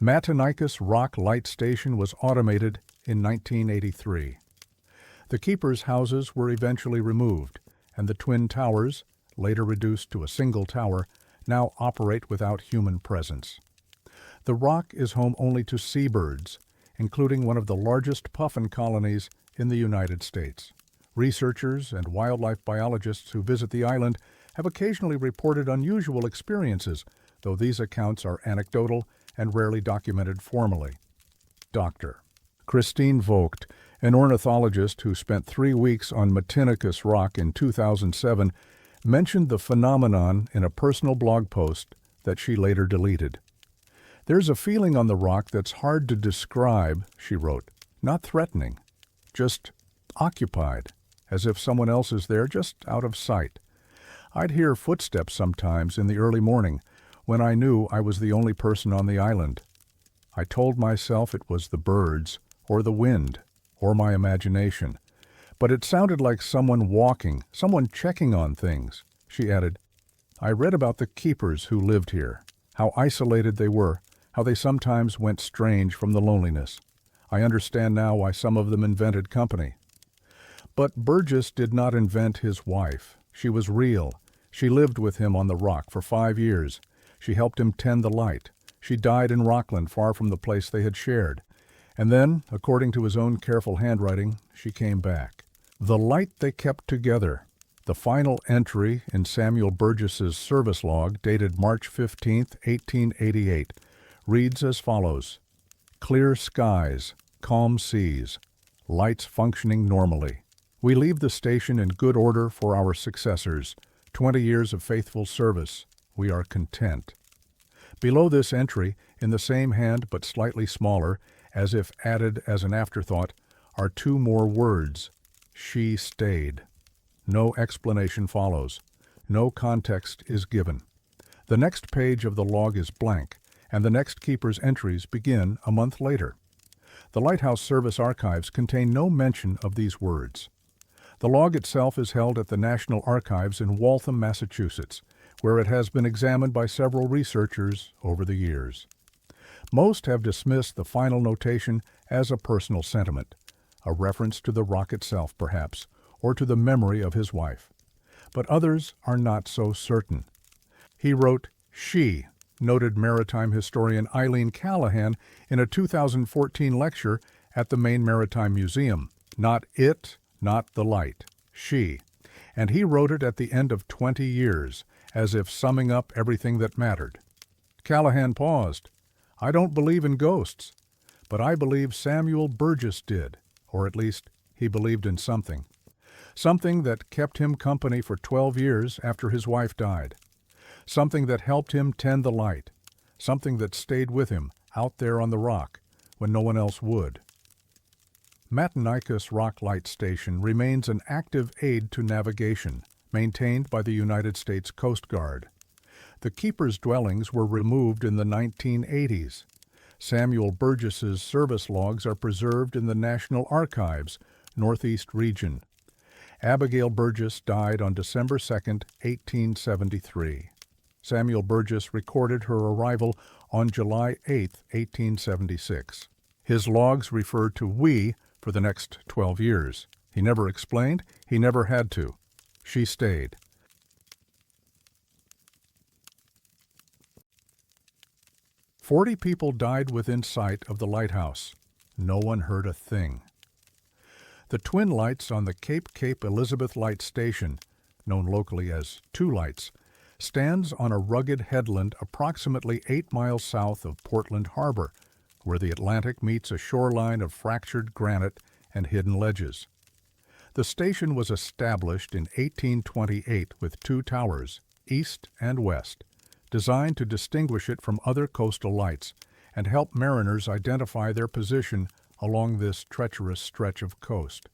Matinicus Rock Light Station was automated in 1983. The keepers' houses were eventually removed, and the twin towers, later reduced to a single tower, now operate without human presence. The Rock is home only to seabirds, including one of the largest puffin colonies in the United States. Researchers and wildlife biologists who visit the island have occasionally reported unusual experiences, though these accounts are anecdotal and rarely documented formally. Dr. Christine Vogt, an ornithologist who spent 3 weeks on Matinicus Rock in 2007, mentioned the phenomenon in a personal blog post that she later deleted. "There's a feeling on the rock that's hard to describe," she wrote. "Not threatening, just occupied, as if someone else is there just out of sight. I'd hear footsteps sometimes in the early morning, when I knew I was the only person on the island. I told myself it was the birds, or the wind, or my imagination. But it sounded like someone walking, someone checking on things." She added, "I read about the keepers who lived here, how isolated they were, how they sometimes went strange from the loneliness. I understand now why some of them invented company." But Burgess did not invent his wife. She was real. She lived with him on the rock for 5 years. She helped him tend the light. She died in Rockland, far from the place they had shared. And then, according to his own careful handwriting, she came back. The light they kept together. The final entry in Samuel Burgess's service log, dated March 15, 1888, reads as follows: "Clear skies, calm seas, lights functioning normally. We leave the station in good order for our successors. 20 years of faithful service. We are content." Below this entry, in the same hand but slightly smaller, as if added as an afterthought, are 2 more words: "She stayed." No explanation follows. No context is given. The next page of the log is blank, and the next keeper's entries begin a month later. The Lighthouse Service archives contain no mention of these words. The log itself is held at the National Archives in Waltham, Massachusetts, where it has been examined by several researchers over the years. Most have dismissed the final notation as a personal sentiment, a reference to the rock itself, perhaps, or to the memory of his wife. But others are not so certain. He wrote "she," noted maritime historian Eileen Callahan in a 2014 lecture at the Maine Maritime Museum. Not it, not the light, she. And he wrote it at the end of 20 years, as if summing up everything that mattered. Callahan paused. "I don't believe in ghosts, but I believe Samuel Burgess did, or at least he believed in something. Something that kept him company for 12 years after his wife died. Something that helped him tend the light. Something that stayed with him out there on the rock when no one else would." Matinicus Rock Light Station remains an active aid to navigation, maintained by the United States Coast Guard. The keepers' dwellings were removed in the 1980s. Samuel Burgess's service logs are preserved in the National Archives, Northeast Region. Abigail Burgess died on December 2, 1873. Samuel Burgess recorded her arrival on July 8, 1876. His logs refer to "we" for the next 12 years. He never explained, he never had to. She stayed. "40 people died within sight of the lighthouse. No one heard a thing." The twin lights on the Cape Elizabeth Light Station, known locally as Two Lights, stands on a rugged headland approximately 8 miles south of Portland Harbor, where the Atlantic meets a shoreline of fractured granite and hidden ledges. The station was established in 1828 with 2 towers, east and west, designed to distinguish it from other coastal lights and help mariners identify their position along this treacherous stretch of coast.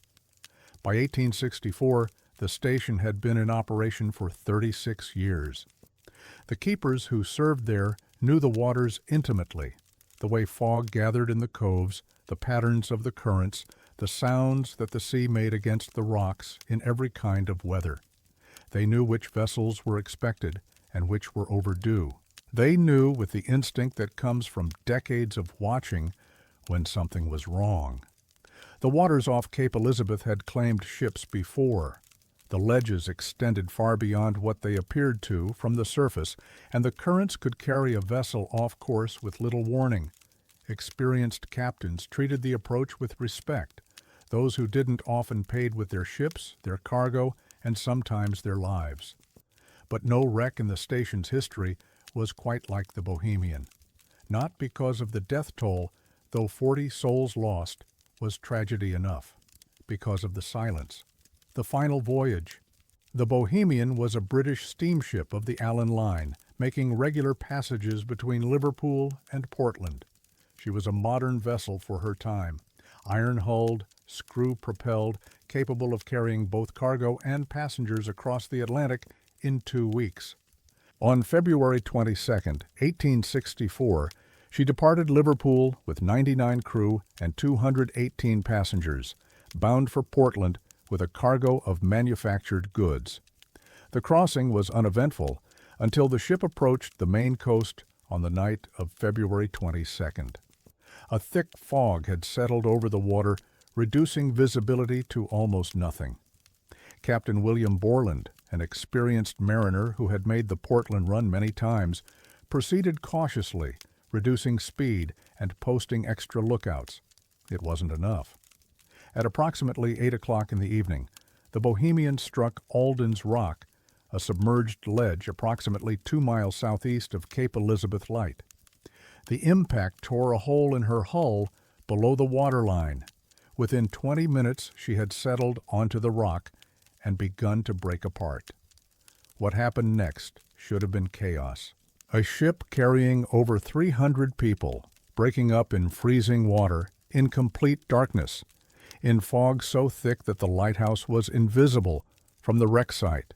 By 1864, the station had been in operation for 36 years. The keepers who served there knew the waters intimately, the way fog gathered in the coves, the patterns of the currents, the sounds that the sea made against the rocks in every kind of weather. They knew which vessels were expected and which were overdue. They knew with the instinct that comes from decades of watching when something was wrong. The waters off Cape Elizabeth had claimed ships before. The ledges extended far beyond what they appeared to from the surface, and the currents could carry a vessel off course with little warning. Experienced captains treated the approach with respect. Those who didn't often paid with their ships, their cargo, and sometimes their lives. But no wreck in the station's history was quite like the Bohemian. Not because of the death toll, though 40 souls lost was tragedy enough. Because of the silence. The final voyage. The Bohemian was a British steamship of the Allen Line, making regular passages between Liverpool and Portland. She was a modern vessel for her time, iron-hulled, screw-propelled, capable of carrying both cargo and passengers across the Atlantic in 2 weeks. On February 22, 1864, she departed Liverpool with 99 crew and 218 passengers, bound for Portland with a cargo of manufactured goods. The crossing was uneventful until the ship approached the Maine coast on the night of February 22nd. A thick fog had settled over the water, reducing visibility to almost nothing. Captain William Borland, an experienced mariner who had made the Portland run many times, proceeded cautiously, reducing speed and posting extra lookouts. It wasn't enough. At approximately 8 o'clock in the evening, the Bohemian struck Alden's Rock, a submerged ledge approximately 2 miles southeast of Cape Elizabeth Light. The impact tore a hole in her hull below the waterline. Within 20 minutes, she had settled onto the rock and begun to break apart. What happened next should have been chaos. A ship carrying over 300 people, breaking up in freezing water, in complete darkness, in fog so thick that the lighthouse was invisible from the wreck site.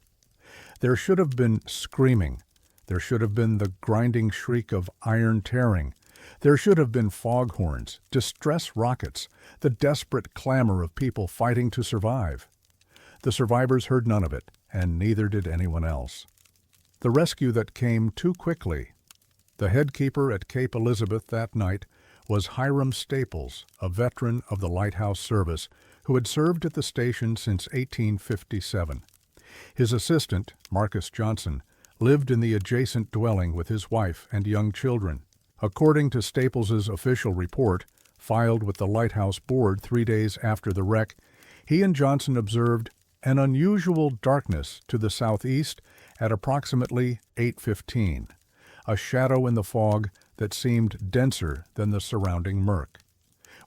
There should have been screaming. There should have been the grinding shriek of iron tearing. There should have been foghorns, distress rockets, the desperate clamor of people fighting to survive. The survivors heard none of it, and neither did anyone else. The rescue that came too quickly. The head keeper at Cape Elizabeth that night was Hiram Staples, a veteran of the Lighthouse Service who had served at the station since 1857. His assistant, Marcus Johnson, lived in the adjacent dwelling with his wife and young children. According to Staples's official report, filed with the Lighthouse Board 3 days after the wreck, he and Johnson observed an unusual darkness to the southeast at approximately 8:15, a shadow in the fog that seemed denser than the surrounding murk.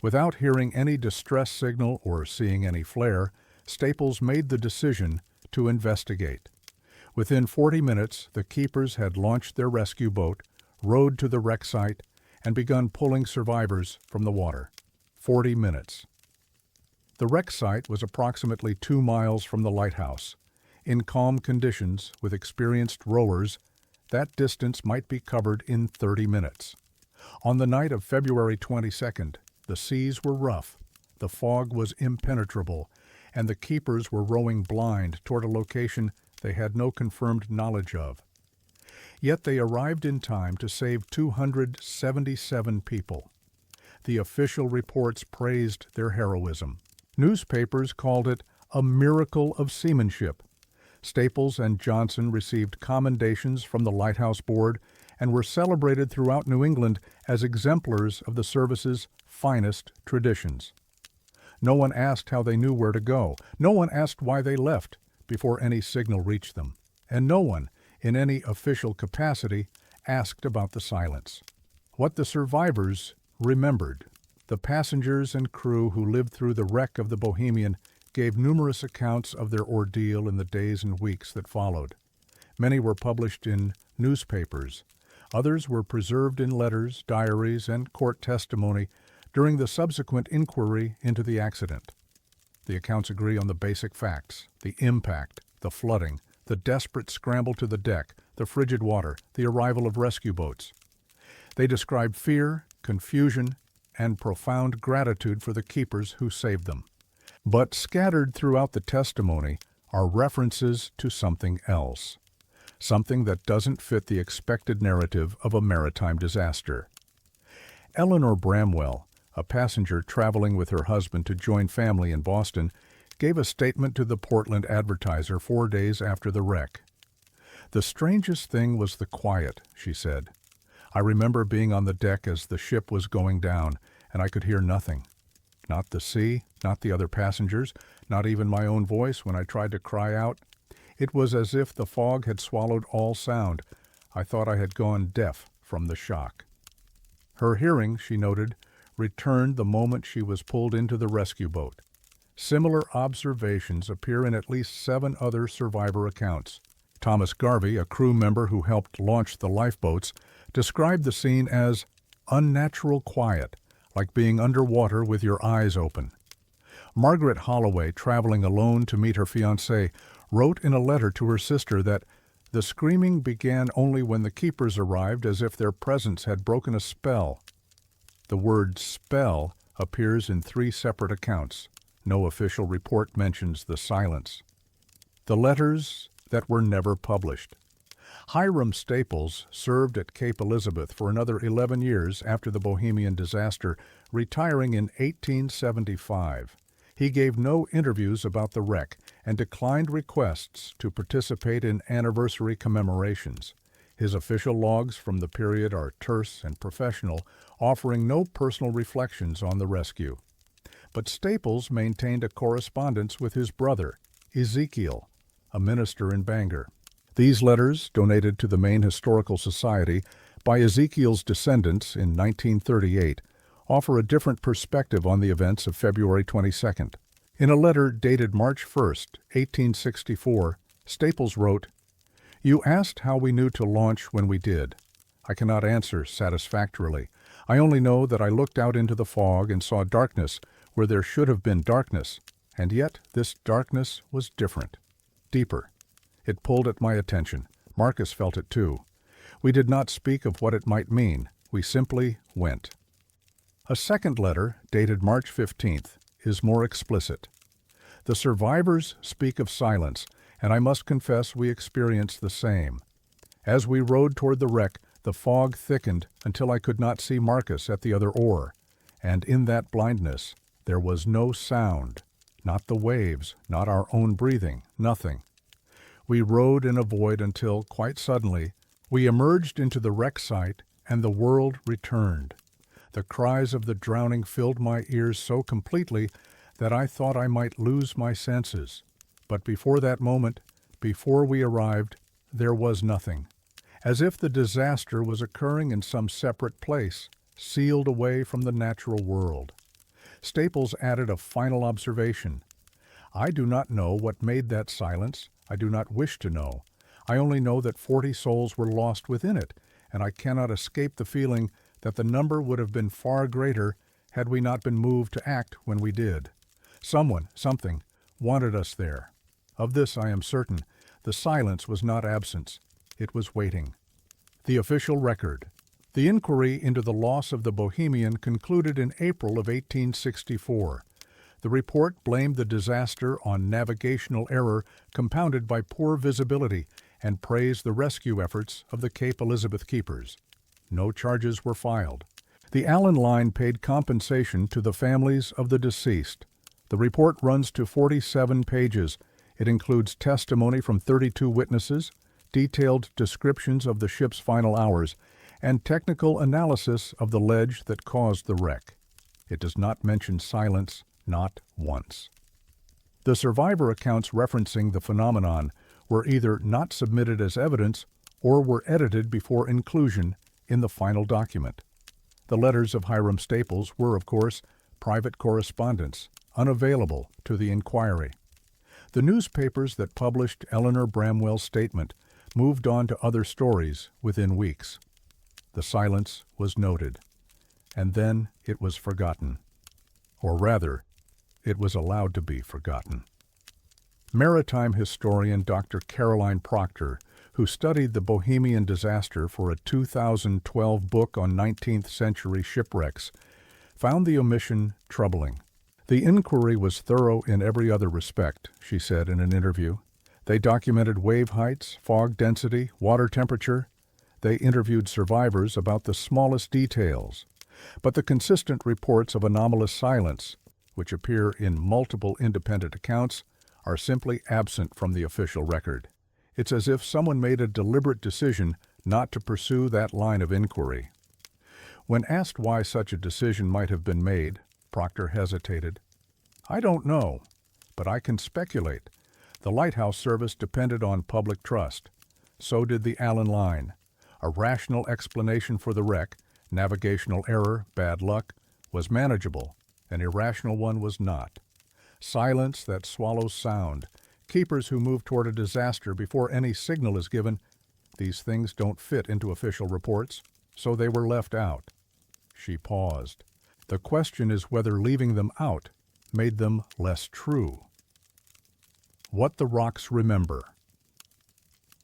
Without hearing any distress signal or seeing any flare, Staples made the decision to investigate. Within 40 minutes, the keepers had launched their rescue boat, rowed to the wreck site, and begun pulling survivors from the water. 40 minutes. The wreck site was approximately 2 miles from the lighthouse. In calm conditions, with experienced rowers, that distance might be covered in 30 minutes. On the night of February 22nd, the seas were rough, the fog was impenetrable, and the keepers were rowing blind toward a location they had no confirmed knowledge of. Yet they arrived in time to save 277 people. The official reports praised their heroism. Newspapers called it a miracle of seamanship. Staples and Johnson received commendations from the Lighthouse Board and were celebrated throughout New England as exemplars of the service's finest traditions. No one asked how they knew where to go. No one asked why they left before any signal reached them. And no one, in any official capacity, asked about the silence. What the survivors remembered. The passengers and crew who lived through the wreck of the Bohemian gave numerous accounts of their ordeal in the days and weeks that followed. Many were published in newspapers. Others were preserved in letters, diaries, and court testimony during the subsequent inquiry into the accident. The accounts agree on the basic facts: the impact, the flooding, the desperate scramble to the deck, the frigid water, the arrival of rescue boats. They describe fear, confusion, and profound gratitude for the keepers who saved them. But scattered throughout the testimony are references to something else, something that doesn't fit the expected narrative of a maritime disaster. Eleanor Bramwell, a passenger traveling with her husband to join family in Boston, gave a statement to the Portland Advertiser 4 days after the wreck. "The strangest thing was the quiet," she said. "I remember being on the deck as the ship was going down, and I could hear nothing. Not the sea, not the other passengers, not even my own voice when I tried to cry out. It was as if the fog had swallowed all sound. I thought I had gone deaf from the shock." Her hearing, she noted, returned the moment she was pulled into the rescue boat. Similar observations appear in at least 7 other survivor accounts. Thomas Garvey, a crew member who helped launch the lifeboats, described the scene as unnatural quiet, like being underwater with your eyes open. Margaret Holloway, traveling alone to meet her fiancé, wrote in a letter to her sister that the screaming began only when the keepers arrived, as if their presence had broken a spell. The word spell appears in 3 separate accounts. No official report mentions the silence. The letters that were never published. Hiram Staples served at Cape Elizabeth for another 11 years after the Bohemian disaster, retiring in 1875. He gave no interviews about the wreck and declined requests to participate in anniversary commemorations. His official logs from the period are terse and professional, offering no personal reflections on the rescue. But Staples maintained a correspondence with his brother, Ezekiel, a minister in Bangor. These letters, donated to the Maine Historical Society by Ezekiel's descendants in 1938, offer a different perspective on the events of February 22nd. In a letter dated March 1st, 1864, Staples wrote, "You asked how we knew to launch when we did. I cannot answer satisfactorily. I only know that I looked out into the fog and saw darkness where there should have been darkness, and yet this darkness was different, deeper. It pulled at my attention. Marcus felt it too. We did not speak of what it might mean. We simply went." A second letter, dated March 15th, is more explicit. The survivors speak of silence, and I must confess we experienced the same. As we rowed toward the wreck, the fog thickened until I could not see Marcus at the other oar, and in that blindness there was no sound, not the waves, not our own breathing, nothing. We rowed in a void until, quite suddenly, we emerged into the wreck site and the world returned. The cries of the drowning filled my ears so completely that I thought I might lose my senses. But before that moment, before we arrived, there was nothing. As if the disaster was occurring in some separate place, sealed away from the natural world. Staples added a final observation. "I do not know what made that silence. I do not wish to know. I only know that 40 souls were lost within it, and I cannot escape the feeling that the number would have been far greater had we not been moved to act when we did. Someone, something, wanted us there. Of this I am certain. The silence was not absence. It was waiting." The official record. The inquiry into the loss of the Bohemian concluded in April of 1864. The report blamed the disaster on navigational error compounded by poor visibility and praised the rescue efforts of the Cape Elizabeth keepers. No charges were filed. The Allen Line paid compensation to the families of the deceased. The report runs to 47 pages. It includes testimony from 32 witnesses, detailed descriptions of the ship's final hours, and technical analysis of the ledge that caused the wreck. It does not mention silence, not once. The survivor accounts referencing the phenomenon were either not submitted as evidence or were edited before inclusion in the final document. The letters of Hiram Staples were, of course, private correspondence, unavailable to the inquiry. The newspapers that published Eleanor Bramwell's statement moved on to other stories within weeks. The silence was noted, and then it was forgotten. Or rather, it was allowed to be forgotten. Maritime historian Dr. Caroline Proctor, who studied the Bohemian disaster for a 2012 book on 19th century shipwrecks, found the omission troubling. The inquiry was thorough in every other respect, she said in an interview. They documented wave heights, fog density, water temperature. They interviewed survivors about the smallest details. But the consistent reports of anomalous silence, which appear in multiple independent accounts, are simply absent from the official record. It's as if someone made a deliberate decision not to pursue that line of inquiry. When asked why such a decision might have been made, Proctor hesitated. "I don't know, but I can speculate. The Lighthouse Service depended on public trust. So did the Allen Line. A rational explanation for the wreck, navigational error, bad luck, was manageable. An irrational one was not. Silence that swallows sound. Keepers who move toward a disaster before any signal is given. These things don't fit into official reports, so they were left out." She paused. The question is whether leaving them out made them less true. What the rocks remember.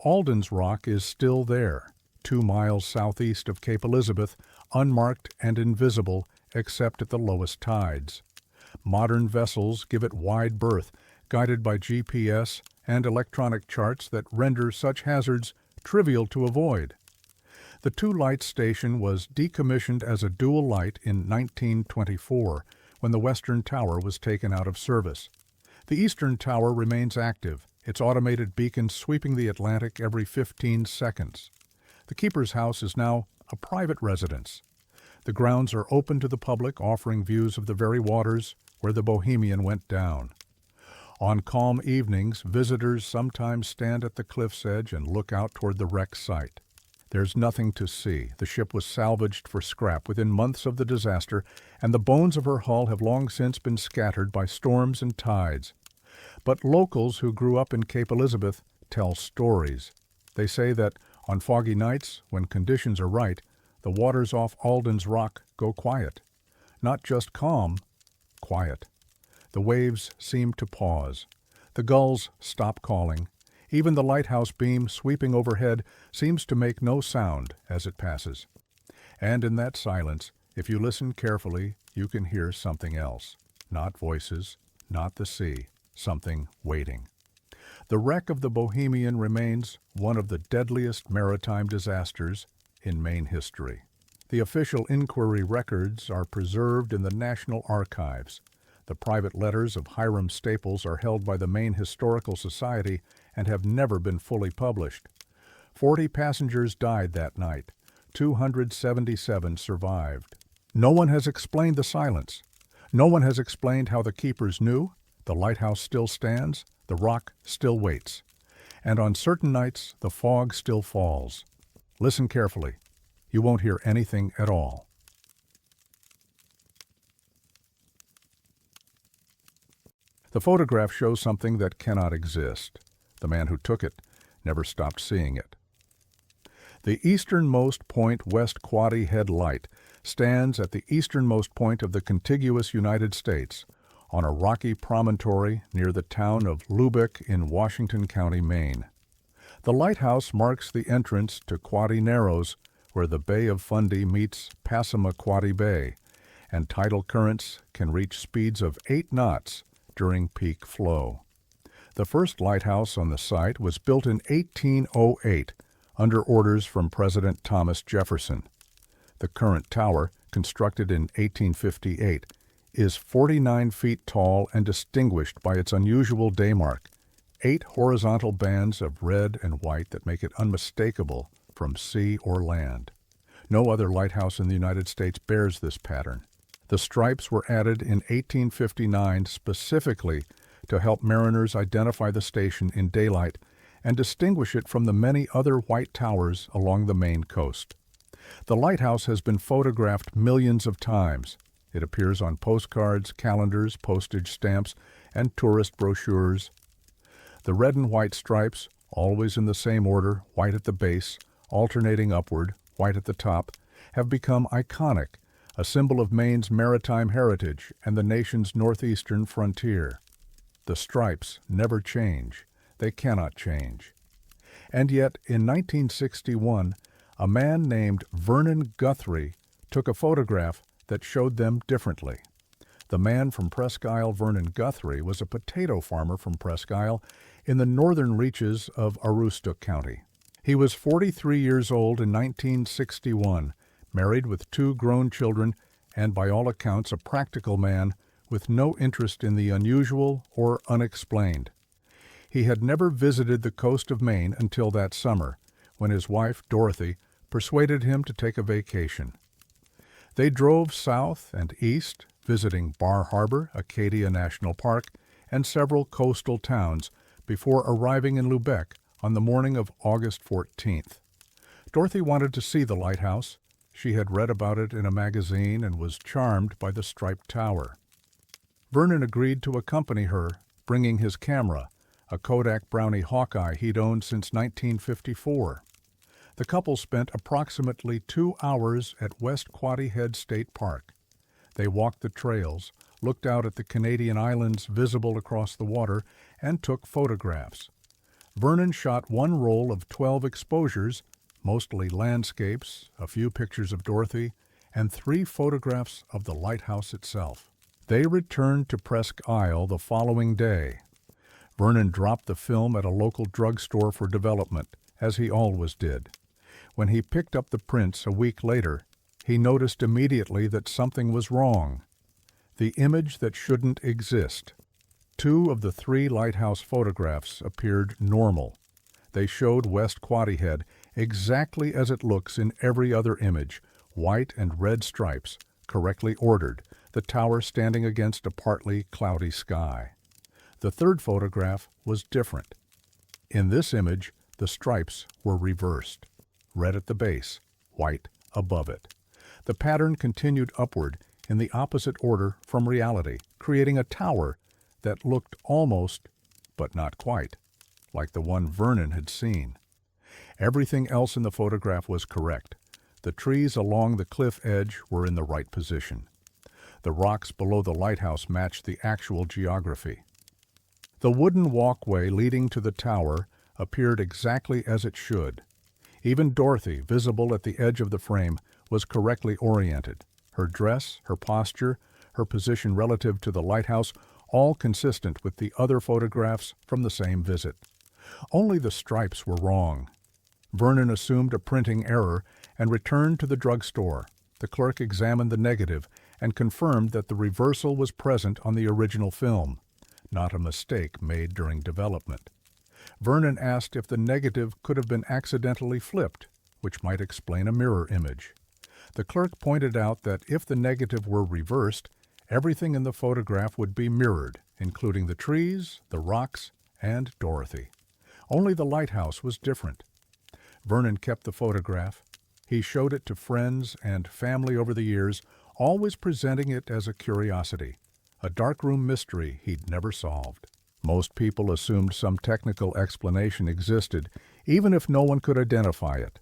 Alden's Rock is still there, 2 miles southeast of Cape Elizabeth, unmarked and invisible except at the lowest tides. Modern vessels give it wide berth, guided by GPS and electronic charts that render such hazards trivial to avoid. The two-light station was decommissioned as a dual light in 1924 when the western tower was taken out of service. The eastern tower remains active, its automated beacon sweeping the Atlantic every 15 seconds. The keeper's house is now a private residence. The grounds are open to the public, offering views of the very waters where the Bohemian went down. On calm evenings, visitors sometimes stand at the cliff's edge and look out toward the wreck site. There's nothing to see. The ship was salvaged for scrap within months of the disaster, and the bones of her hull have long since been scattered by storms and tides. But locals who grew up in Cape Elizabeth tell stories. They say that on foggy nights, when conditions are right, the waters off Alden's Rock go quiet. Not just calm, quiet. The waves seem to pause. The gulls stop calling. Even the lighthouse beam sweeping overhead seems to make no sound as it passes. And in that silence, if you listen carefully, you can hear something else. Not voices, not the sea, something waiting. The wreck of the Bohemian remains one of the deadliest maritime disasters in Maine history. The official inquiry records are preserved in the National Archives. The private letters of Hiram Staples are held by the Maine Historical Society and have never been fully published. 40 passengers died that night. 277 survived. No one has explained the silence. No one has explained how the keepers knew. The lighthouse still stands. The rock still waits. And on certain nights, the fog still falls. Listen carefully. You won't hear anything at all. The photograph shows something that cannot exist. The man who took it never stopped seeing it. The easternmost point West Quoddy Head Light stands at the easternmost point of the contiguous United States, on a rocky promontory near the town of Lubec in Washington County, Maine. The lighthouse marks the entrance to Quoddy Narrows, where the Bay of Fundy meets Passamaquoddy Bay, and tidal currents can reach speeds of 8 knots during peak flow. The first lighthouse on the site was built in 1808 under orders from President Thomas Jefferson. The current tower, constructed in 1858, is 49 feet tall and distinguished by its unusual daymark, 8 horizontal bands of red and white that make it unmistakable from sea or land. No other lighthouse in the United States bears this pattern. The stripes were added in 1859 specifically to help mariners identify the station in daylight and distinguish it from the many other white towers along the Maine coast. The lighthouse has been photographed millions of times. It appears on postcards, calendars, postage stamps, and tourist brochures. The red and white stripes, always in the same order, white at the base, alternating upward, white at the top, have become iconic, a symbol of Maine's maritime heritage and the nation's northeastern frontier. The stripes never change. They cannot change. And yet, in 1961, a man named Vernon Guthrie took a photograph that showed them differently. The man from Presque Isle, Vernon Guthrie, was a potato farmer from Presque Isle in the northern reaches of Aroostook County. He was 43 years old in 1961, married with 2 grown children, and by all accounts a practical man with no interest in the unusual or unexplained. He had never visited the coast of Maine until that summer, when his wife, Dorothy, persuaded him to take a vacation. They drove south and east, visiting Bar Harbor, Acadia National Park, and several coastal towns before arriving in Lubec on the morning of August 14th. Dorothy wanted to see the lighthouse. She had read about it in a magazine and was charmed by the striped tower. Vernon agreed to accompany her, bringing his camera, a Kodak Brownie Hawkeye he'd owned since 1954. The couple spent approximately 2 hours at West Quoddy Head State Park. They walked the trails, looked out at the Canadian islands visible across the water, and took photographs. Vernon shot 1 roll of 12 exposures, mostly landscapes, a few pictures of Dorothy, and 3 photographs of the lighthouse itself. They returned to Presque Isle the following day. Vernon dropped the film at a local drugstore for development, as he always did. When he picked up the prints a week later, he noticed immediately that something was wrong. The image that shouldn't exist. 2 of the 3 lighthouse photographs appeared normal. They showed West Quoddy Head exactly as it looks in every other image, white and red stripes, correctly ordered, the tower standing against a partly cloudy sky. The 3rd photograph was different. In this image, the stripes were reversed. Red at the base, white above it. The pattern continued upward in the opposite order from reality, creating a tower that looked almost, but not quite, like the one Vernon had seen. Everything else in the photograph was correct. The trees along the cliff edge were in the right position. The rocks below the lighthouse matched the actual geography. The wooden walkway leading to the tower appeared exactly as it should. Even Dorothy, visible at the edge of the frame, was correctly oriented. Her dress, her posture, her position relative to the lighthouse, all consistent with the other photographs from the same visit. Only the stripes were wrong. Vernon assumed a printing error and returned to the drugstore. The clerk examined the negative and confirmed that the reversal was present on the original film, not a mistake made during development. Vernon asked if the negative could have been accidentally flipped, which might explain a mirror image. The clerk pointed out that if the negative were reversed, everything in the photograph would be mirrored, including the trees, the rocks, and Dorothy. Only the lighthouse was different. Vernon kept the photograph. He showed it to friends and family over the years, always presenting it as a curiosity, a darkroom mystery he'd never solved. Most people assumed some technical explanation existed, even if no one could identify it.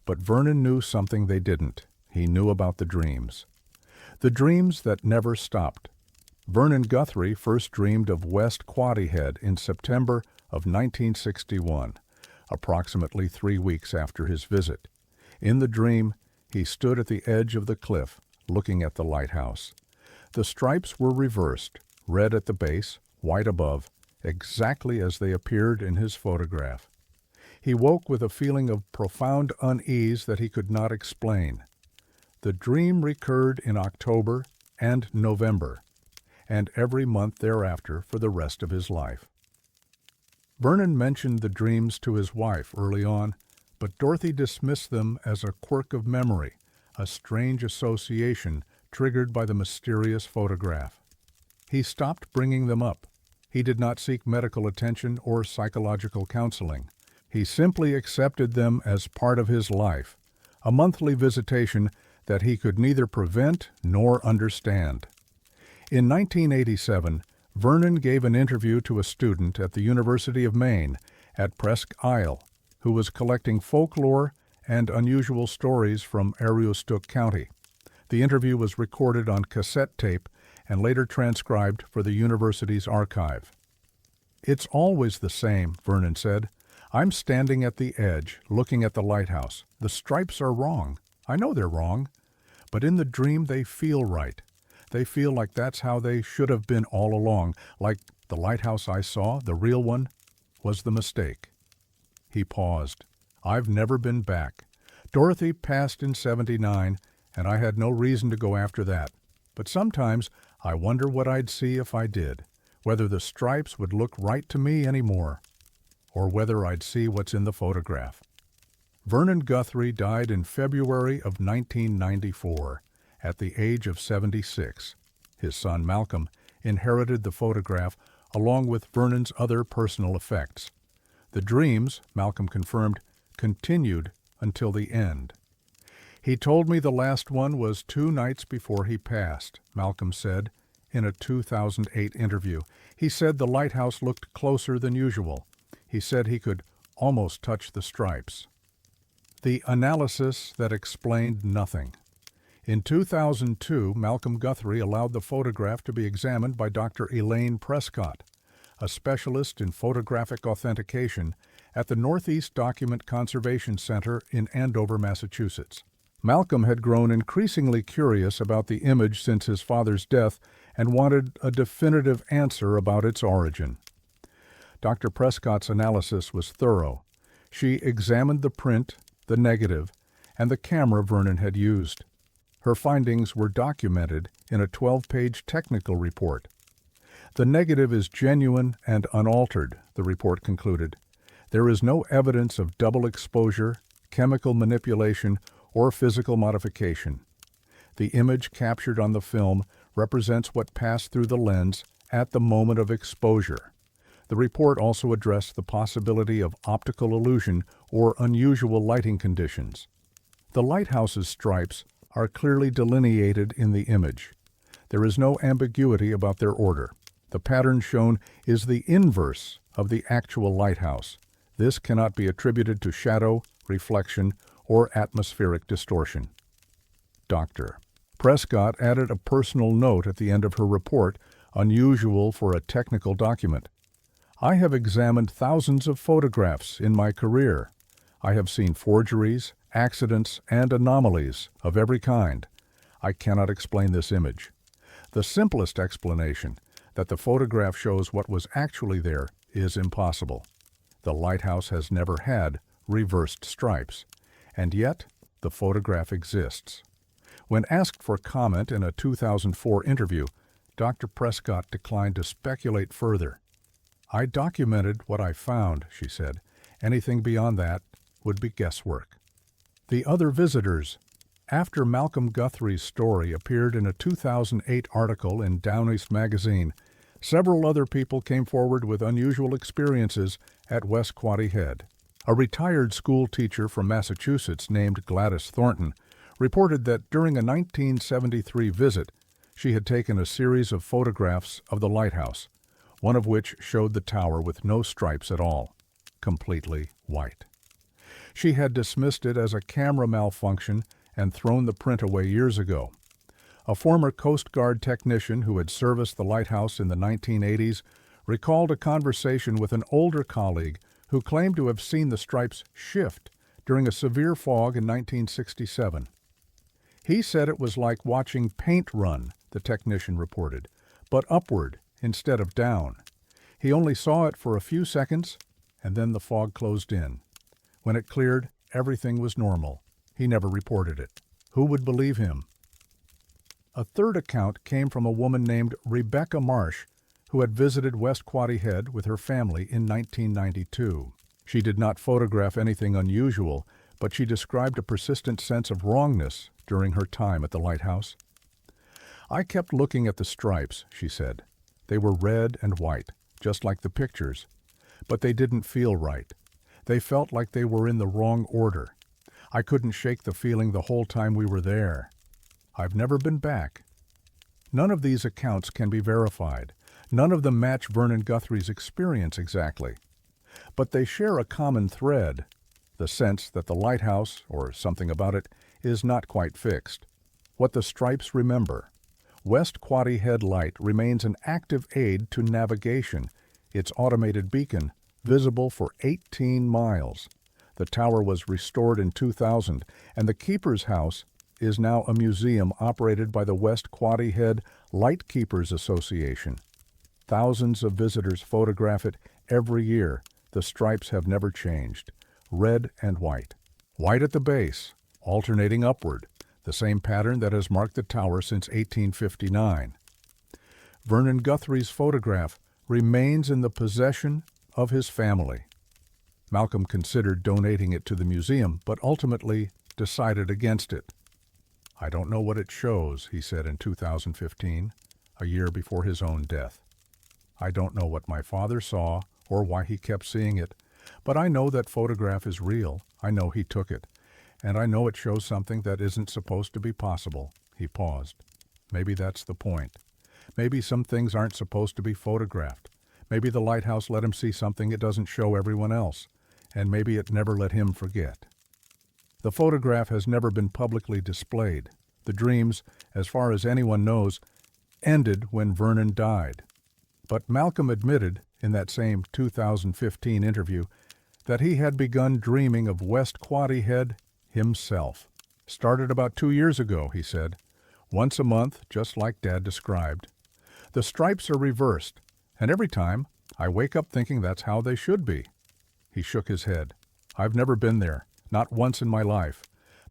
But Vernon knew something they didn't. He knew about the dreams. The dreams that never stopped. Vernon Guthrie first dreamed of West Quoddy Head in September of 1961, approximately 3 weeks after his visit. In the dream, he stood at the edge of the cliff, looking at the lighthouse. The stripes were reversed, red at the base, white above, exactly as they appeared in his photograph. He woke with a feeling of profound unease that he could not explain. The dream recurred in October and November, and every month thereafter for the rest of his life. Vernon mentioned the dreams to his wife early on, but Dorothy dismissed them as a quirk of memory, a strange association triggered by the mysterious photograph. He stopped bringing them up. He did not seek medical attention or psychological counseling. He simply accepted them as part of his life, a monthly visitation that he could neither prevent nor understand. In 1987, Vernon gave an interview to a student at the University of Maine at Presque Isle, who was collecting folklore and unusual stories from Aroostook County. The interview was recorded on cassette tape and later transcribed for the university's archive. "It's always the same," Vernon said. "I'm standing at the edge, looking at the lighthouse. The stripes are wrong. I know they're wrong. But in the dream they feel right. They feel like that's how they should have been all along, like the lighthouse I saw, the real one, was the mistake." He paused. "I've never been back. Dorothy passed in '79, and I had no reason to go after that. But sometimes I wonder what I'd see if I did, whether the stripes would look right to me anymore, or whether I'd see what's in the photograph." Vernon Guthrie died in February of 1994, at the age of 76. His son Malcolm inherited the photograph along with Vernon's other personal effects. The dreams, Malcolm confirmed, continued until the end. "He told me the last one was 2 nights before he passed," Malcolm said in a 2008 interview. "He said the lighthouse looked closer than usual. He said he could almost touch the stripes." The analysis that explained nothing. In 2002, Malcolm Guthrie allowed the photograph to be examined by Dr. Elaine Prescott, a specialist in photographic authentication at the Northeast Document Conservation Center in Andover, Massachusetts. Malcolm had grown increasingly curious about the image since his father's death and wanted a definitive answer about its origin. Dr. Prescott's analysis was thorough. She examined the print, the negative, and the camera Vernon had used. Her findings were documented in a 12-page technical report. "The negative is genuine and unaltered," the report concluded. "There is no evidence of double exposure, chemical manipulation, or physical modification. The image captured on the film represents what passed through the lens at the moment of exposure." The report also addressed the possibility of optical illusion or unusual lighting conditions. The lighthouse's stripes are clearly delineated in the image. There is no ambiguity about their order. The pattern shown is the inverse of the actual lighthouse. This cannot be attributed to shadow, reflection, or atmospheric distortion. Dr. Prescott added a personal note at the end of her report, unusual for a technical document. "I have examined thousands of photographs in my career. I have seen forgeries, accidents, and anomalies of every kind. I cannot explain this image. The simplest explanation, that the photograph shows what was actually there, is impossible. The lighthouse has never had reversed stripes, and yet the photograph exists." When asked for comment in a 2004 interview, Dr. Prescott declined to speculate further. "I documented what I found," she said. "Anything beyond that would be guesswork." The other visitors. After Malcolm Guthrie's story appeared in a 2008 article in Down East magazine, several other people came forward with unusual experiences at West Quoddy Head. A retired school teacher from Massachusetts named Gladys Thornton reported that during a 1973 visit, she had taken a series of photographs of the lighthouse, one of which showed the tower with no stripes at all, completely white. She had dismissed it as a camera malfunction and thrown the print away years ago. A former Coast Guard technician who had serviced the lighthouse in the 1980s recalled a conversation with an older colleague who claimed to have seen the stripes shift during a severe fog in 1967. He said it was like watching paint run, the technician reported, but upward instead of down. He only saw it for a few seconds, and then the fog closed in. When it cleared, everything was normal. He never reported it. Who would believe him? A third account came from a woman named Rebecca Marsh, who had visited West Quoddy Head with her family in 1992. She did not photograph anything unusual, but she described a persistent sense of wrongness during her time at the lighthouse. "I kept looking at the stripes," she said. "They were red and white, just like the pictures, but they didn't feel right. They felt like they were in the wrong order. I couldn't shake the feeling the whole time we were there. I've never been back." None of these accounts can be verified. None of them match Vernon Guthrie's experience exactly. But they share a common thread, the sense that the lighthouse, or something about it, is not quite fixed. What the stripes remember. West Quoddy Head Light remains an active aid to navigation, its automated beacon visible for 18 miles. The tower was restored in 2000, and the keeper's house is now a museum operated by the West Quoddy Head Light Keepers Association. Thousands of visitors photograph it every year. The stripes have never changed, red and white. White at the base, alternating upward, the same pattern that has marked the tower since 1859. Vernon Guthrie's photograph remains in the possession of his family. Malcolm considered donating it to the museum, but ultimately decided against it. "I don't know what it shows," he said in 2015, a year before his own death. "I don't know what my father saw or why he kept seeing it, but I know that photograph is real. I know he took it, and I know it shows something that isn't supposed to be possible." He paused. "Maybe that's the point. Maybe some things aren't supposed to be photographed. Maybe the lighthouse let him see something it doesn't show everyone else, and maybe it never let him forget." The photograph has never been publicly displayed. The dreams, as far as anyone knows, ended when Vernon died. But Malcolm admitted, in that same 2015 interview, that he had begun dreaming of West Quoddy Head himself. "Started about 2 years ago," he said. "Once a month, just like Dad described. The stripes are reversed, and every time I wake up thinking that's how they should be." He shook his head. "I've never been there, not once in my life,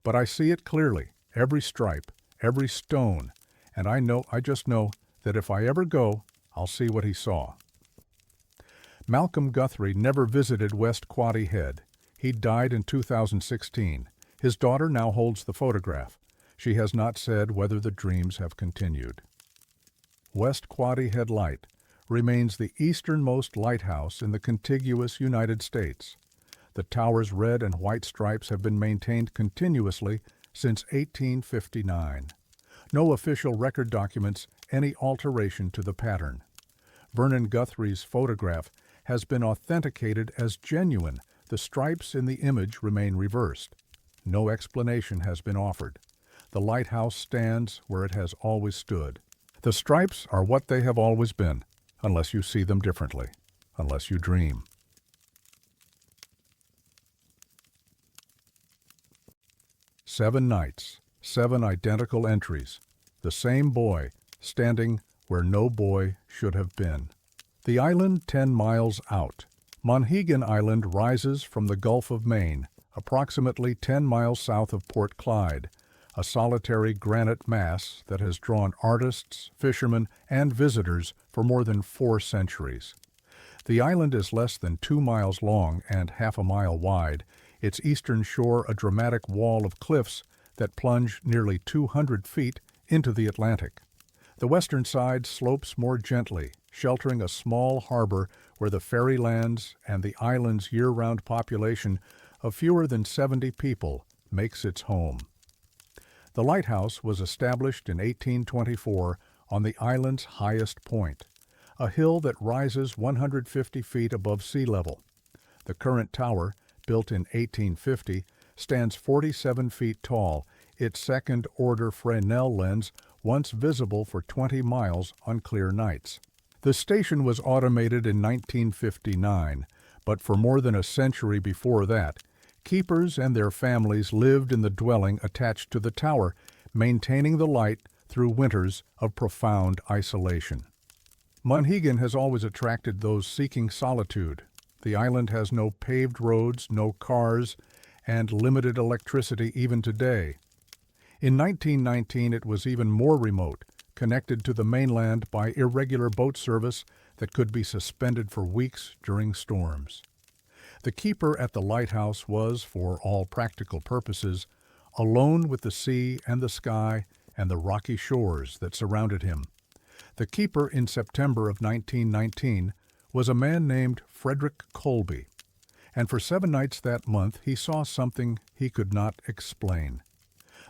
but I see it clearly, every stripe, every stone, and I just know that if I ever go, I'll see what he saw." Malcolm Guthrie never visited West Quoddy Head. He died in 2016. His daughter now holds the photograph. She has not said whether the dreams have continued. West Quoddy Head Light remains the easternmost lighthouse in the contiguous United States. The tower's red and white stripes have been maintained continuously since 1859. No official record documents any alteration to the pattern. Vernon Guthrie's photograph has been authenticated as genuine. The stripes in the image remain reversed. No explanation has been offered. The lighthouse stands where it has always stood. The stripes are what they have always been, unless you see them differently, unless you dream. Seven nights, 7 identical entries. The same boy standing where no boy should have been. The island 10 miles out. Monhegan Island rises from the Gulf of Maine, approximately 10 miles south of Port Clyde, a solitary granite mass that has drawn artists, fishermen, and visitors for more than 4 centuries. The island is less than 2 miles long and half a mile wide, its eastern shore a dramatic wall of cliffs that plunge nearly 200 feet into the Atlantic. The western side slopes more gently, sheltering a small harbor where the ferry lands and the island's year-round population of fewer than 70 people makes its home. The lighthouse was established in 1824 on the island's highest point, a hill that rises 150 feet above sea level. The current tower, built in 1850, stands 47 feet tall, its second-order Fresnel lens once visible for 20 miles on clear nights. The station was automated in 1959, but for more than a century before that, Keepers and their families lived in the dwelling attached to the tower, maintaining the light through winters of profound isolation. Monhegan has always attracted those seeking solitude. The island has no paved roads, no cars, and limited electricity even today. In 1919, it was even more remote, connected to the mainland by irregular boat service that could be suspended for weeks during storms. The keeper at the lighthouse was, for all practical purposes, alone with the sea and the sky and the rocky shores that surrounded him. The keeper in September of 1919 was a man named Frederick Colby, and for 7 nights that month he saw something he could not explain.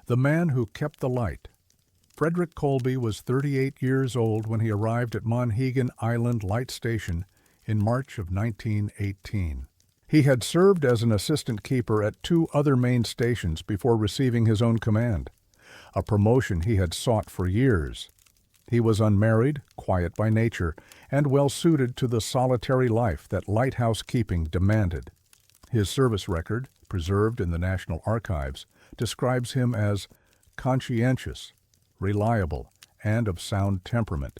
The man who kept the light. Frederick Colby was 38 years old when he arrived at Monhegan Island Light Station in March of 1918. He had served as an assistant keeper at 2 other Maine stations before receiving his own command, a promotion he had sought for years. He was unmarried, quiet by nature, and well-suited to the solitary life that lighthouse keeping demanded. His service record, preserved in the National Archives, describes him as conscientious, reliable, and of sound temperament.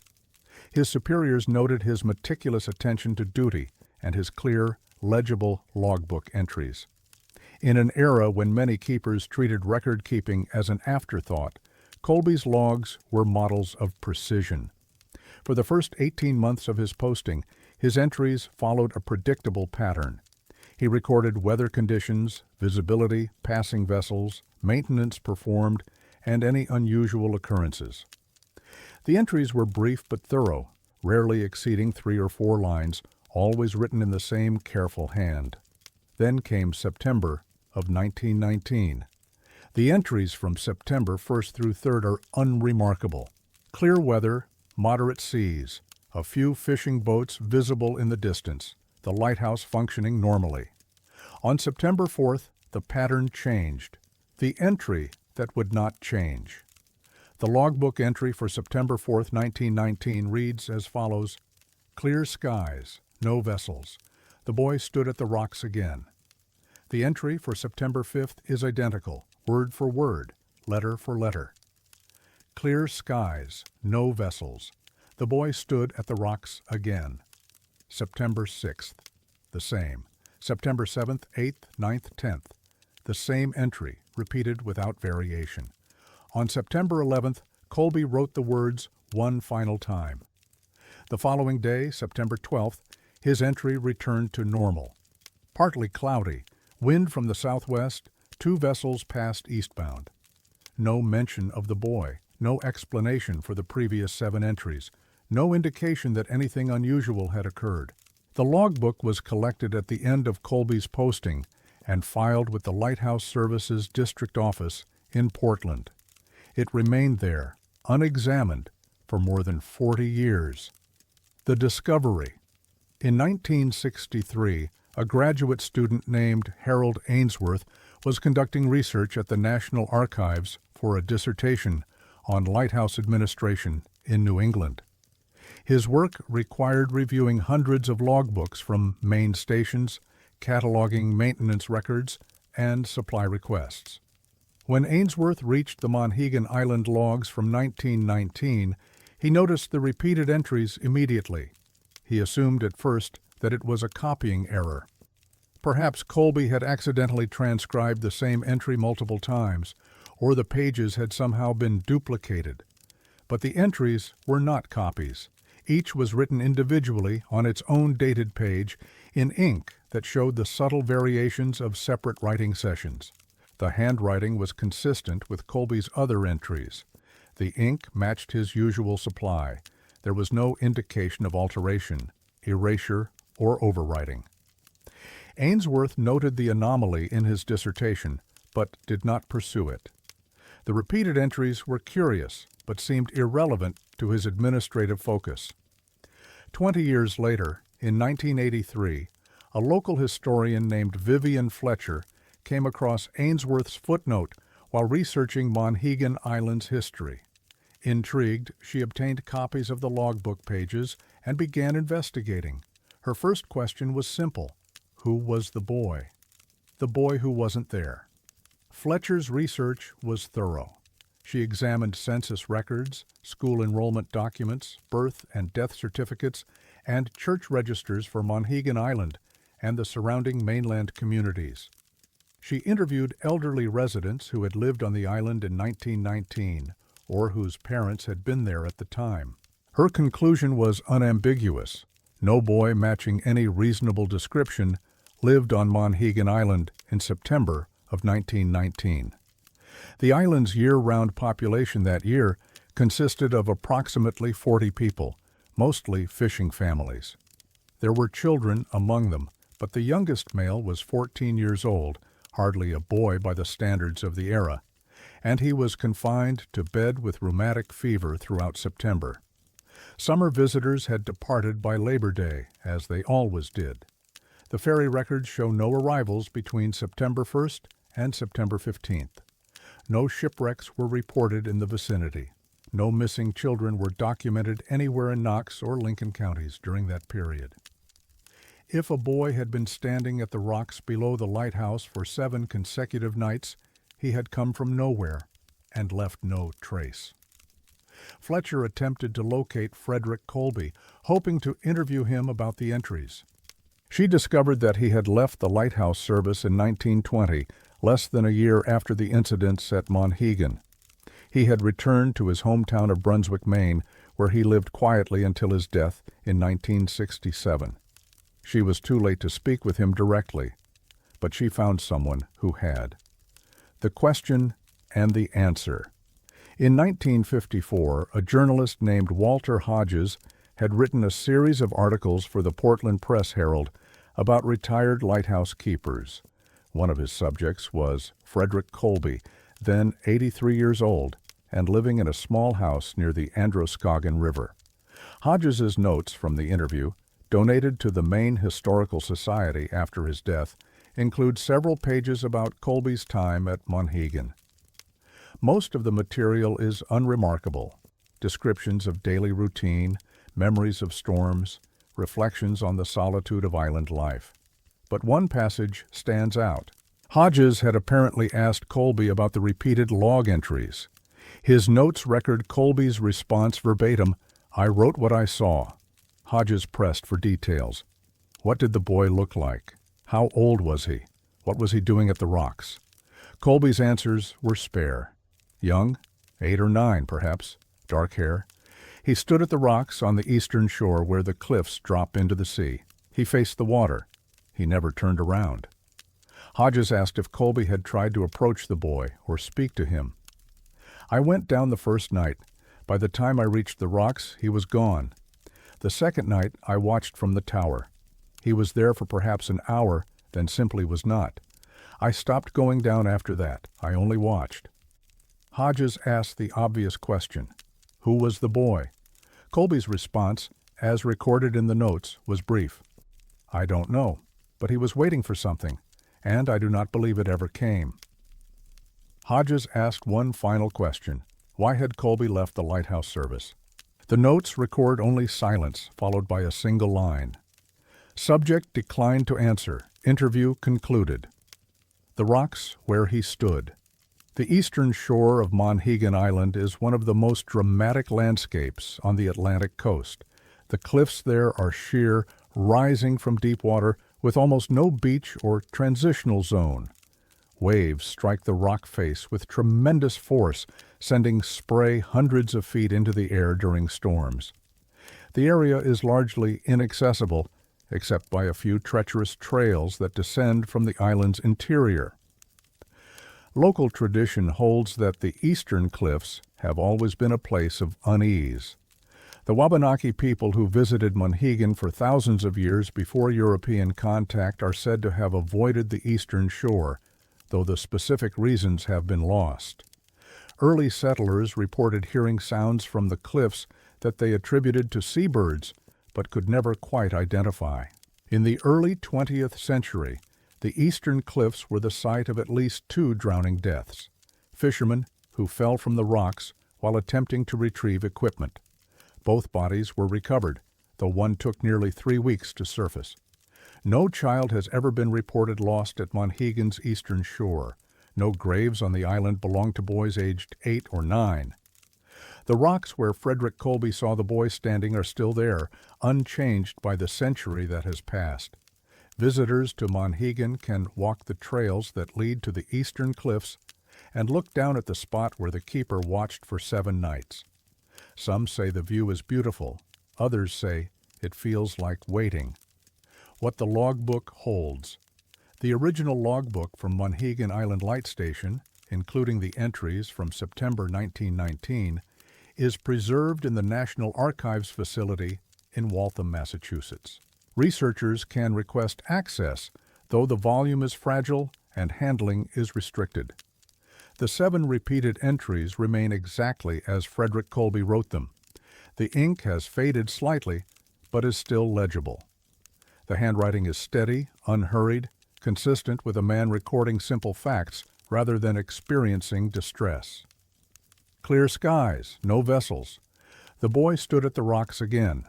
His superiors noted his meticulous attention to duty and his clear, legible logbook entries. In an era when many keepers treated record-keeping as an afterthought, Colby's logs were models of precision. For the first 18 months of his posting, his entries followed a predictable pattern. He recorded weather conditions, visibility, passing vessels, maintenance performed, and any unusual occurrences. The entries were brief but thorough, rarely exceeding 3 or 4 lines, always written in the same careful hand. Then came September of 1919. The entries from September 1st through 3rd are unremarkable. Clear weather, moderate seas, a few fishing boats visible in the distance, the lighthouse functioning normally. On September 4th, the pattern changed. The entry that would not change. The logbook entry for September 4th, 1919 reads as follows: "Clear skies, no vessels. The boy stood at the rocks again." The entry for September 5th is identical, word for word, letter for letter. "Clear skies, no vessels. The boy stood at the rocks again." September 6th, the same. September 7th, 8th, 9th, 10th, the same entry, repeated without variation. On September 11th, Colby wrote the words one final time. The following day, September 12th, his entry returned to normal. Partly cloudy, wind from the southwest, 2 vessels passed eastbound. No mention of the boy, no explanation for the previous 7 entries, no indication that anything unusual had occurred. The logbook was collected at the end of Colby's posting and filed with the Lighthouse Services District Office in Portland. It remained there, unexamined, for more than 40 years. The discovery. In 1963, a graduate student named Harold Ainsworth was conducting research at the National Archives for a dissertation on lighthouse administration in New England. His work required reviewing hundreds of logbooks from Maine stations, cataloging maintenance records, and supply requests. When Ainsworth reached the Monhegan Island logs from 1919, he noticed the repeated entries immediately. He assumed at first that it was a copying error. Perhaps Colby had accidentally transcribed the same entry multiple times, or the pages had somehow been duplicated. But the entries were not copies. Each was written individually on its own dated page in ink that showed the subtle variations of separate writing sessions. The handwriting was consistent with Colby's other entries. The ink matched his usual supply. There was no indication of alteration, erasure, or overwriting. Ainsworth noted the anomaly in his dissertation, but did not pursue it. The repeated entries were curious, but seemed irrelevant to his administrative focus. 20 years later, in 1983, a local historian named Vivian Fletcher came across Ainsworth's footnote while researching Monhegan Island's history. Intrigued, she obtained copies of the logbook pages and began investigating. Her first question was simple: who was the boy? the boy who wasn't there. Fletcher's research was thorough. She examined census records, school enrollment documents, birth and death certificates, and church registers for Monhegan Island and the surrounding mainland communities. She interviewed elderly residents who had lived on the island in 1919 or whose parents had been there at the time. Her conclusion was unambiguous. No boy matching any reasonable description lived on Monhegan Island in September of 1919. The island's year-round population that year consisted of approximately 40 people, mostly fishing families. There were children among them, but the youngest male was 14 years old, hardly a boy by the standards of the era, and he was confined to bed with rheumatic fever throughout September. Summer visitors had departed by Labor Day, as they always did. The ferry records show no arrivals between September 1st and September 15th. No shipwrecks were reported in the vicinity. No missing children were documented anywhere in Knox or Lincoln counties during that period. If a boy had been standing at the rocks below the lighthouse for 7 consecutive nights, he had come from nowhere and left no trace. Fletcher attempted to locate Frederick Colby, hoping to interview him about the entries. She discovered that he had left the lighthouse service in 1920, less than a year after the incidents at Monhegan. He had returned to his hometown of Brunswick, Maine, where he lived quietly until his death in 1967. She was too late to speak with him directly, but she found someone who had. The question and the answer. In 1954, a journalist named Walter Hodges had written a series of articles for the Portland Press Herald about retired lighthouse keepers. One of his subjects was Frederick Colby, then 83 years old and living in a small house near the Androscoggin River. Hodges's notes from the interview, donated to the Maine Historical Society after his death, include several pages about Colby's time at Monhegan. Most of the material is unremarkable: descriptions of daily routine, memories of storms, reflections on the solitude of island life. But one passage stands out. Hodges had apparently asked Colby about the repeated log entries. His notes record Colby's response verbatim, "I wrote what I saw." Hodges pressed for details. What did the boy look like? How old was he? What was he doing at the rocks? Colby's answers were spare. Young, 8 or 9 perhaps, dark hair. He stood at the rocks on the eastern shore where the cliffs drop into the sea. He faced the water. He never turned around. Hodges asked if Colby had tried to approach the boy or speak to him. "I went down the first night. By the time I reached the rocks, he was gone. The second night, I watched from the tower. He was there for perhaps an hour, then simply was not. I stopped going down after that. I only watched." Hodges asked the obvious question: who was the boy? Colby's response, as recorded in the notes, was brief. "I don't know, but he was waiting for something, and I do not believe it ever came." Hodges asked one final question: why had Colby left the lighthouse service? The notes record only silence, followed by a single line. Subject declined to answer. Interview concluded. The rocks where he stood. The eastern shore of Monhegan Island is one of the most dramatic landscapes on the Atlantic coast. The cliffs there are sheer, rising from deep water, with almost no beach or transitional zone. Waves strike the rock face with tremendous force, sending spray hundreds of feet into the air during storms. The area is largely inaccessible, except by a few treacherous trails that descend from the island's interior. Local tradition holds that the eastern cliffs have always been a place of unease. The Wabanaki people who visited Monhegan for thousands of years before European contact are said to have avoided the eastern shore, though the specific reasons have been lost. Early settlers reported hearing sounds from the cliffs that they attributed to seabirds, but could never quite identify. In the early 20th century, the eastern cliffs were the site of at least 2 drowning deaths: fishermen who fell from the rocks while attempting to retrieve equipment. Both bodies were recovered, though one took nearly 3 weeks to surface. No child has ever been reported lost at Monhegan's eastern shore. No graves on the island belong to boys aged 8 or 9. The rocks where Frederick Colby saw the boy standing are still there, unchanged by the century that has passed. Visitors to Monhegan can walk the trails that lead to the eastern cliffs and look down at the spot where the keeper watched for 7 nights. Some say the view is beautiful. Others say it feels like waiting. What the logbook holds. The original logbook from Monhegan Island Light Station, including the entries from September 1919, is preserved in the National Archives facility in Waltham, Massachusetts. Researchers can request access, though the volume is fragile and handling is restricted. The 7 repeated entries remain exactly as Frederick Colby wrote them. The ink has faded slightly, but is still legible. The handwriting is steady, unhurried, consistent with a man recording simple facts rather than experiencing distress. Clear skies, no vessels. The boy stood at the rocks again.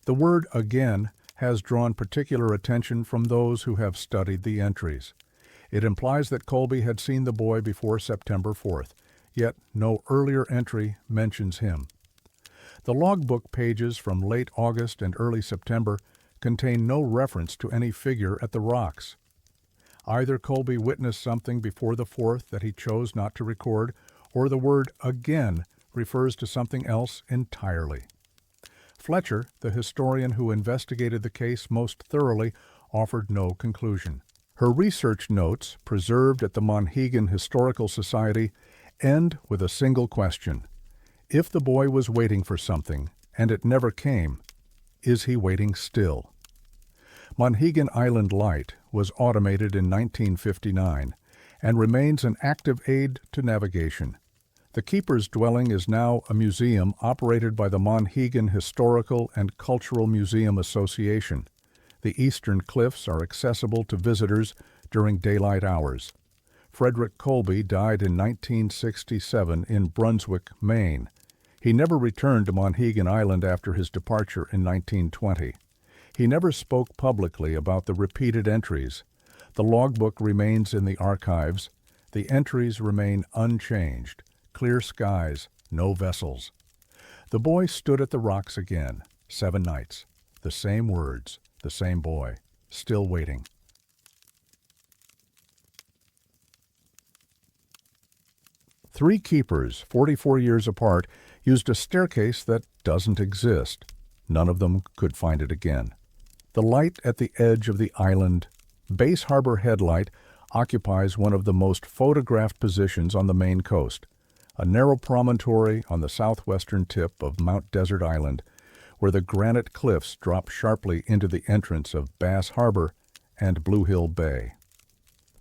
The word "again" has drawn particular attention from those who have studied the entries. It implies that Colby had seen the boy before September 4th, yet no earlier entry mentions him. The logbook pages from late August and early September contain no reference to any figure at the rocks. Either Colby witnessed something before the 4th that he chose not to record, or the word "again" refers to something else entirely. Fletcher, the historian who investigated the case most thoroughly, offered no conclusion. Her research notes, preserved at the Monhegan Historical Society, end with a single question. If the boy was waiting for something, and it never came, is he waiting still? Monhegan Island Light was automated in 1959 and remains an active aid to navigation. The keeper's dwelling is now a museum operated by the Monhegan Historical and Cultural Museum Association. The eastern cliffs are accessible to visitors during daylight hours. Frederick Colby died in 1967 in Brunswick, Maine. He never returned to Monhegan Island after his departure in 1920. He never spoke publicly about the repeated entries. The logbook remains in the archives. The entries remain unchanged. Clear skies, no vessels. The boy stood at the rocks again, 7 nights. The same words, the same boy, still waiting. Three keepers, 44 years apart, used a staircase that doesn't exist. None of them could find it again. The light at the edge of the island, Base Harbor Headlight, occupies one of the most photographed positions on the Maine coast, a narrow promontory on the southwestern tip of Mount Desert Island, where the granite cliffs drop sharply into the entrance of Bass Harbor and Blue Hill Bay.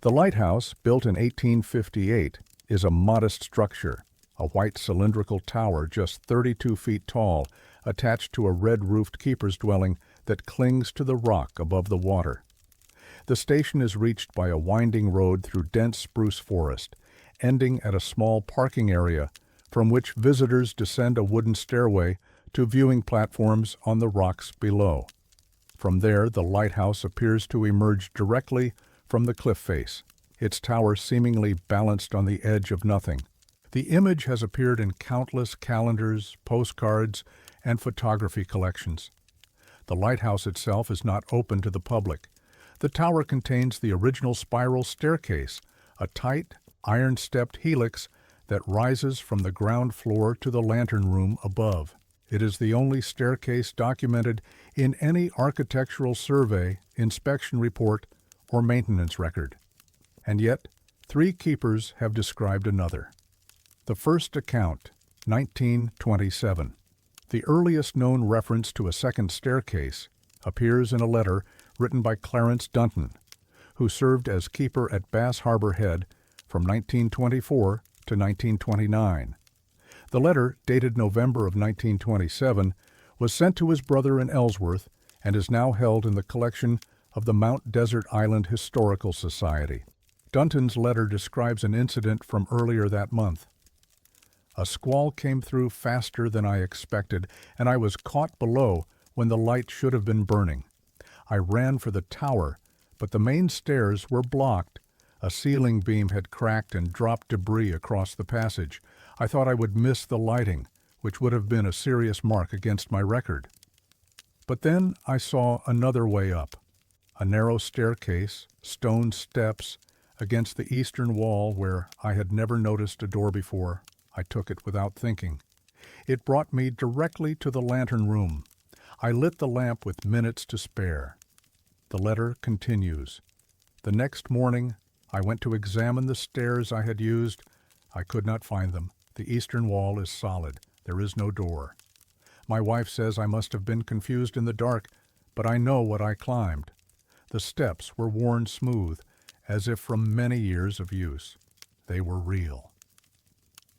The lighthouse, built in 1858, is a modest structure, a white cylindrical tower just 32 feet tall, attached to a red-roofed keeper's dwelling that clings to the rock above the water. The station is reached by a winding road through dense spruce forest, ending at a small parking area from which visitors descend a wooden stairway to viewing platforms on the rocks below. From there, the lighthouse appears to emerge directly from the cliff face, its tower seemingly balanced on the edge of nothing. The image has appeared in countless calendars, postcards, and photography collections. The lighthouse itself is not open to the public. The tower contains the original spiral staircase, a tight, iron-stepped helix that rises from the ground floor to the lantern room above. It is the only staircase documented in any architectural survey, inspection report, or maintenance record. And yet, 3 keepers have described another. The first account, 1927. The earliest known reference to a second staircase appears in a letter written by Clarence Dunton, who served as keeper at Bass Harbor Head from 1924 to 1929. The letter, dated November of 1927, was sent to his brother in Ellsworth and is now held in the collection of the Mount Desert Island Historical Society. Dunton's letter describes an incident from earlier that month. A squall came through faster than I expected, and I was caught below when the light should have been burning. I ran for the tower, but the main stairs were blocked. A ceiling beam had cracked and dropped debris across the passage. I thought I would miss the lighting, which would have been a serious mark against my record. But then I saw another way up. A narrow staircase, stone steps, against the eastern wall where I had never noticed a door before. I took it without thinking. It brought me directly to the lantern room. I lit the lamp with minutes to spare. The letter continues. The next morning, I went to examine the stairs I had used. I could not find them. The eastern wall is solid. There is no door. My wife says I must have been confused in the dark, but I know what I climbed. The steps were worn smooth, as if from many years of use. They were real.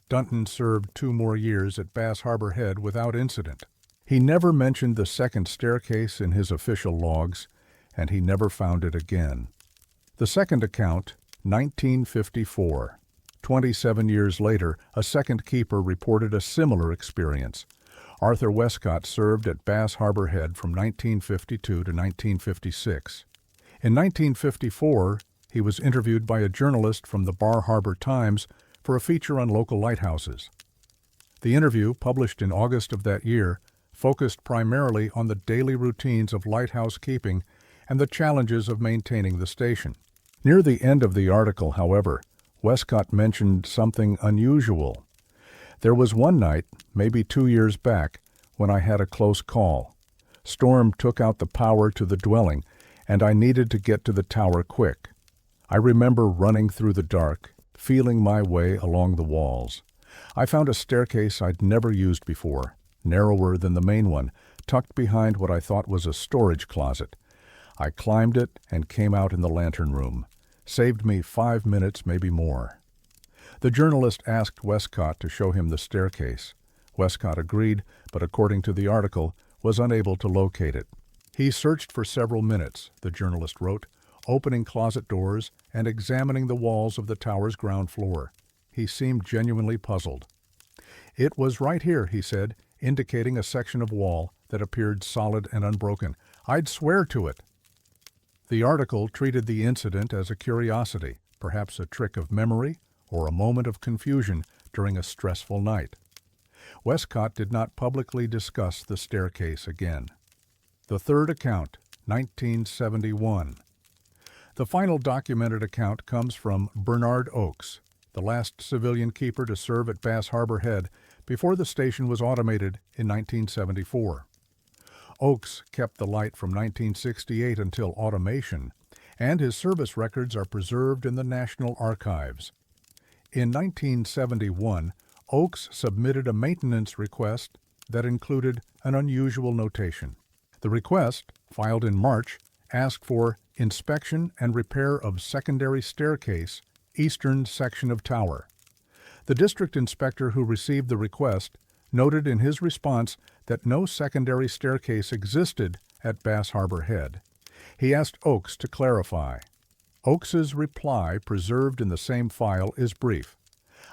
Dunton served 2 more years at Bass Harbor Head without incident. He never mentioned the second staircase in his official logs, and he never found it again. The second account, 1954. 27 years later, a second keeper reported a similar experience. Arthur Westcott served at Bass Harbor Head from 1952 to 1956. In 1954, he was interviewed by a journalist from the Bar Harbor Times for a feature on local lighthouses. The interview, published in August of that year, focused primarily on the daily routines of lighthouse keeping and the challenges of maintaining the station. Near the end of the article, however, Westcott mentioned something unusual. There was one night, maybe 2 years back, when I had a close call. Storm took out the power to the dwelling, and I needed to get to the tower quick. I remember running through the dark, feeling my way along the walls. I found a staircase I'd never used before, narrower than the main one, tucked behind what I thought was a storage closet. I climbed it and came out in the lantern room. Saved me 5 minutes, maybe more. The journalist asked Westcott to show him the staircase. Westcott agreed, but according to the article, was unable to locate it. He searched for several minutes, the journalist wrote, opening closet doors and examining the walls of the tower's ground floor. He seemed genuinely puzzled. It was right here, he said, indicating a section of wall that appeared solid and unbroken. I'd swear to it. The article treated the incident as a curiosity, perhaps a trick of memory or a moment of confusion during a stressful night. Westcott did not publicly discuss the staircase again. The third account, 1971. The final documented account comes from Bernard Oakes, the last civilian keeper to serve at Bass Harbor Head before the station was automated in 1974. Oakes kept the light from 1968 until automation, and his service records are preserved in the National Archives. In 1971, Oakes submitted a maintenance request that included an unusual notation. The request, filed in March, asked for inspection and repair of secondary staircase, eastern section of tower. The district inspector who received the request noted in his response that no secondary staircase existed at Bass Harbor Head. He asked Oakes to clarify. Oakes's reply, preserved in the same file, is brief.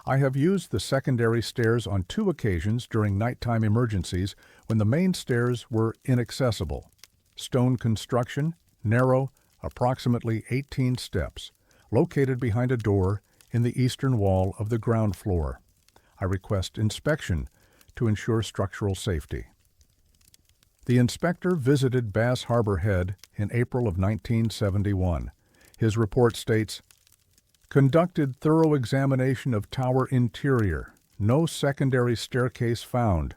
I have used the secondary stairs on 2 occasions during nighttime emergencies when the main stairs were inaccessible. Stone construction, narrow, approximately 18 steps, located behind a door in the eastern wall of the ground floor. I request inspection to ensure structural safety. The inspector visited Bass Harbor Head in April of 1971. His report states, "Conducted thorough examination of tower interior. No secondary staircase found.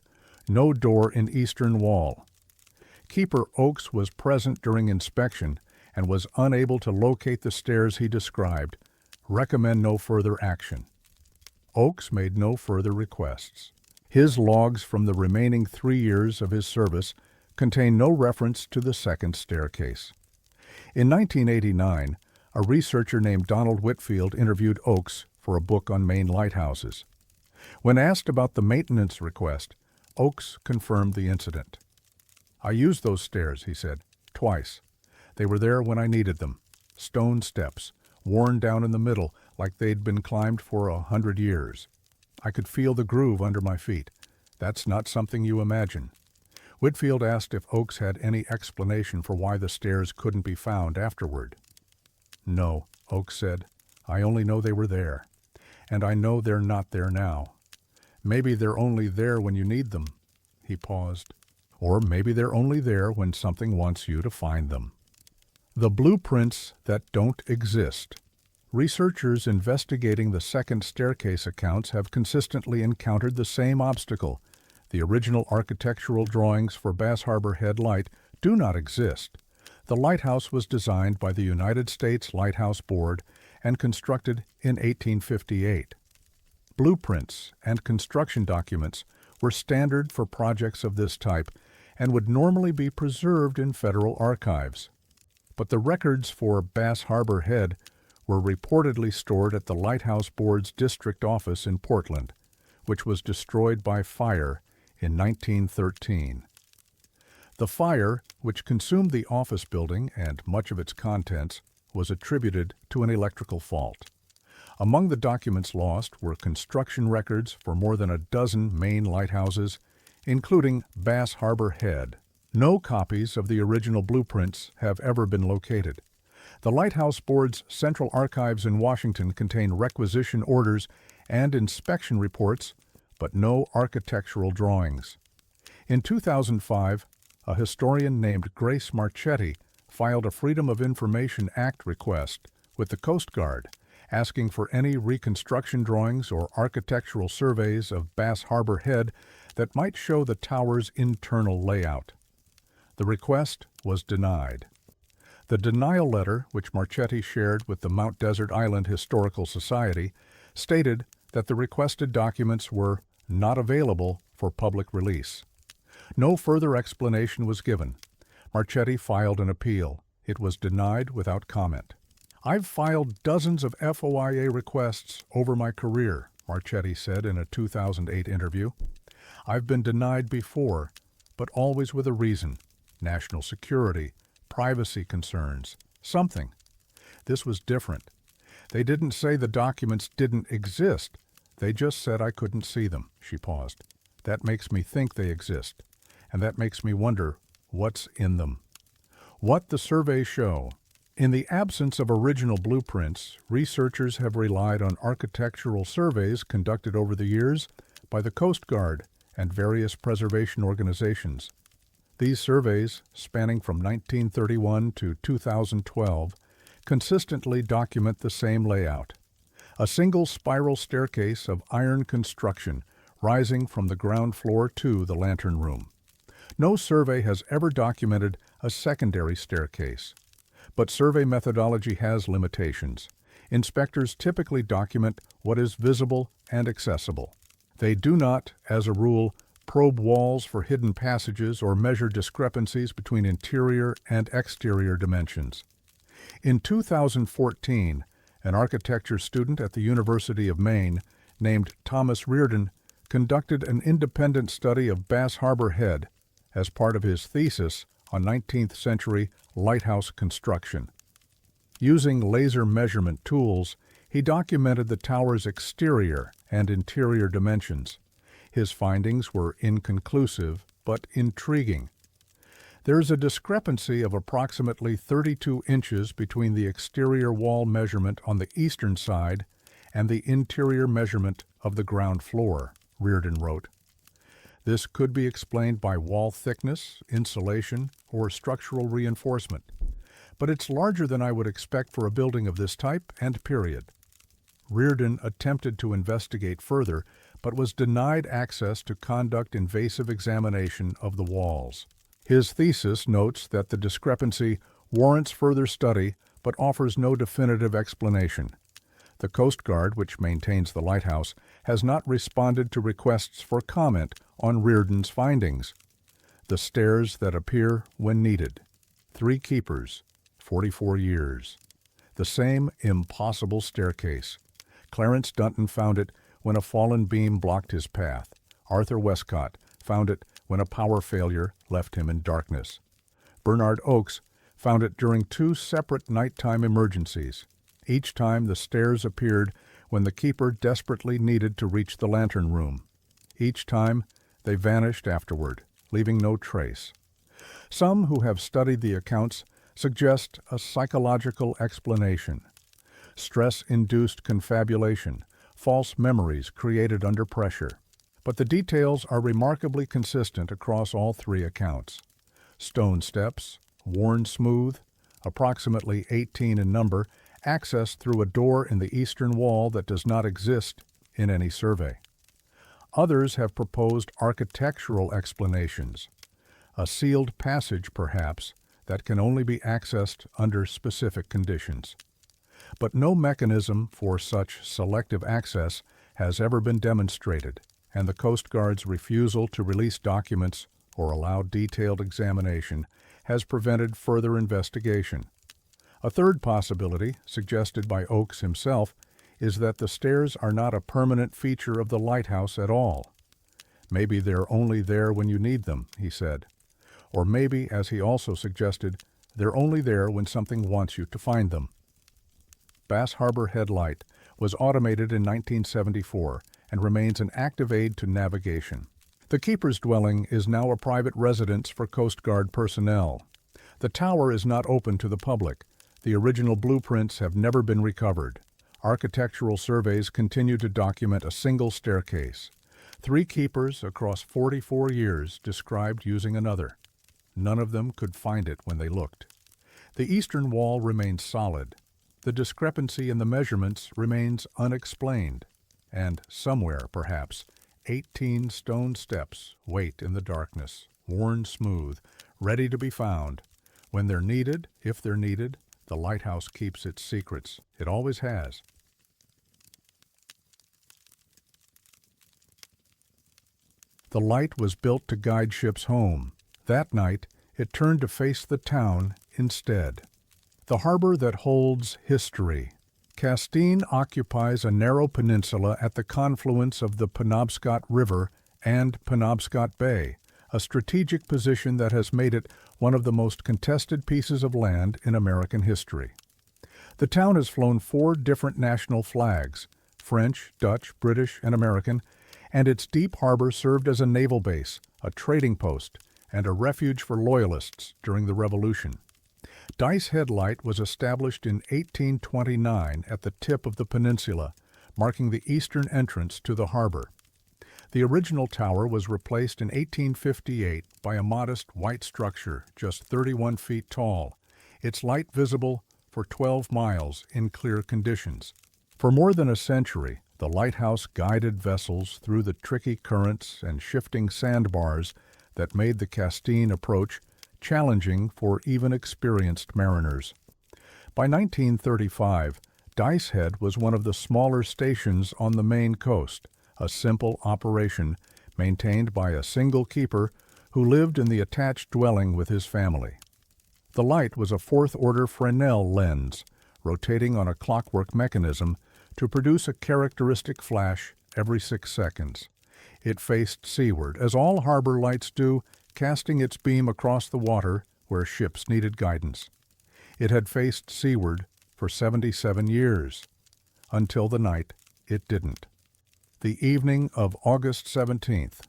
No door in eastern wall. Keeper Oakes was present during inspection and was unable to locate the stairs he described. Recommend no further action." Oakes made no further requests. His logs from the remaining 3 years of his service contain no reference to the second staircase. In 1989, a researcher named Donald Whitfield interviewed Oakes for a book on Maine lighthouses. When asked about the maintenance request, Oakes confirmed the incident. "I used those stairs," he said, "twice. They were there when I needed them. Stone steps, worn down in the middle like they'd been climbed for 100 years. I could feel the groove under my feet. That's not something you imagine. Whitfield asked if Oakes had any explanation for why the stairs couldn't be found afterward. "No," Oakes said. "I only know they were there. And I know they're not there now. Maybe they're only there when you need them." He paused. "Or maybe they're only there when something wants you to find them." The blueprints that don't exist. Researchers investigating the second staircase accounts have consistently encountered the same obstacle. The original architectural drawings for Bass Harbor Head Light do not exist. The lighthouse was designed by the United States Lighthouse Board and constructed in 1858. Blueprints and construction documents were standard for projects of this type and would normally be preserved in federal archives. But the records for Bass Harbor Head were reportedly stored at the Lighthouse Board's district office in Portland, which was destroyed by fire in 1913. The fire, which consumed the office building and much of its contents, was attributed to an electrical fault. Among the documents lost were construction records for more than a dozen Maine lighthouses, including Bass Harbor Head. No copies of the original blueprints have ever been located. The Lighthouse Board's central archives in Washington contain requisition orders and inspection reports, but no architectural drawings. In 2005, a historian named Grace Marchetti filed a Freedom of Information Act request with the Coast Guard, asking for any reconstruction drawings or architectural surveys of Bass Harbor Head that might show the tower's internal layout. The request was denied. The denial letter, which Marchetti shared with the Mount Desert Island Historical Society, stated that the requested documents were not available for public release. No further explanation was given. Marchetti filed an appeal. It was denied without comment. "I've filed dozens of FOIA requests over my career," Marchetti said in a 2008 interview. "I've been denied before, but always with a reason: national security, privacy concerns, something. This was different. They didn't say the documents didn't exist. They just said I couldn't see them." She paused. "That makes me think they exist, and that makes me wonder what's in them." What the surveys show. In the absence of original blueprints, researchers have relied on architectural surveys conducted over the years by the Coast Guard and various preservation organizations. These surveys, spanning from 1931 to 2012, consistently document the same layout: a single spiral staircase of iron construction rising from the ground floor to the lantern room. No survey has ever documented a secondary staircase. But survey methodology has limitations. Inspectors typically document what is visible and accessible. They do not, as a rule, probe walls for hidden passages or measure discrepancies between interior and exterior dimensions. In 2014, an architecture student at the University of Maine named Thomas Reardon conducted an independent study of Bass Harbor Head as part of his thesis on 19th century lighthouse construction. Using laser measurement tools, he documented the tower's exterior and interior dimensions. His findings were inconclusive but intriguing. There is a discrepancy of approximately 32 inches between the exterior wall measurement on the eastern side and the interior measurement of the ground floor, Reardon wrote. This could be explained by wall thickness, insulation, or structural reinforcement, but it's larger than I would expect for a building of this type and period. Reardon attempted to investigate further, but was denied access to conduct invasive examination of the walls. His thesis notes that the discrepancy warrants further study but offers no definitive explanation. The Coast Guard, which maintains the lighthouse, has not responded to requests for comment on Reardon's findings. The stairs that appear when needed. 3 keepers, 44 years. The same impossible staircase. Clarence Dunton found it when a fallen beam blocked his path. Arthur Westcott found it when a power failure left him in darkness. Bernard Oakes found it during 2 separate nighttime emergencies. Each time the stairs appeared when the keeper desperately needed to reach the lantern room. Each time they vanished afterward. leaving no trace. Some who have studied the accounts suggest a psychological explanation. Stress-induced confabulation, false memories created under pressure. But the details are remarkably consistent across all three accounts. Stone steps, worn smooth, approximately 18 in number, accessed through a door in the eastern wall that does not exist in any survey. Others have proposed architectural explanations, a sealed passage perhaps, that can only be accessed under specific conditions. But no mechanism for such selective access has ever been demonstrated, and the Coast Guard's refusal to release documents or allow detailed examination has prevented further investigation. A third possibility, suggested by Oakes himself, is that the stairs are not a permanent feature of the lighthouse at all. Maybe they're only there when you need them, he said. Or maybe, as he also suggested, they're only there when something wants you to find them. Bass Harbor Headlight was automated in 1974 and remains an active aid to navigation. The keeper's dwelling is now a private residence for Coast Guard personnel. The tower is not open to the public. The original blueprints have never been recovered. Architectural surveys continue to document a single staircase. 3 keepers across 44 years described using another. None of them could find it when they looked. The eastern wall remains solid. The discrepancy in the measurements remains unexplained. And somewhere, perhaps, 18 stone steps wait in the darkness, worn smooth, ready to be found. When they're needed, if they're needed, the lighthouse keeps its secrets. It always has. The light was built to guide ships home. That night, it turned to face the town instead. The harbor that holds history. Castine occupies a narrow peninsula at the confluence of the Penobscot River and Penobscot Bay, a strategic position that has made it one of the most contested pieces of land in American history. The town has flown 4 different national flags, French, Dutch, British, and American, and its deep harbor served as a naval base, a trading post, and a refuge for Loyalists during the Revolution. Dice Head Light was established in 1829 at the tip of the peninsula, marking the eastern entrance to the harbor. The original tower was replaced in 1858 by a modest white structure just 31 feet tall, its light visible for 12 miles in clear conditions. For more than a century, the lighthouse guided vessels through the tricky currents and shifting sandbars that made the Castine approach challenging for even experienced mariners. By 1935, Dice Head was one of the smaller stations on the Maine coast, a simple operation maintained by a single keeper who lived in the attached dwelling with his family. The light was a 4th-order Fresnel lens, rotating on a clockwork mechanism to produce a characteristic flash every 6 seconds. It faced seaward, as all harbor lights do, casting its beam across the water where ships needed guidance. It had faced seaward for 77 years, until the night it didn't. The evening of August 17th,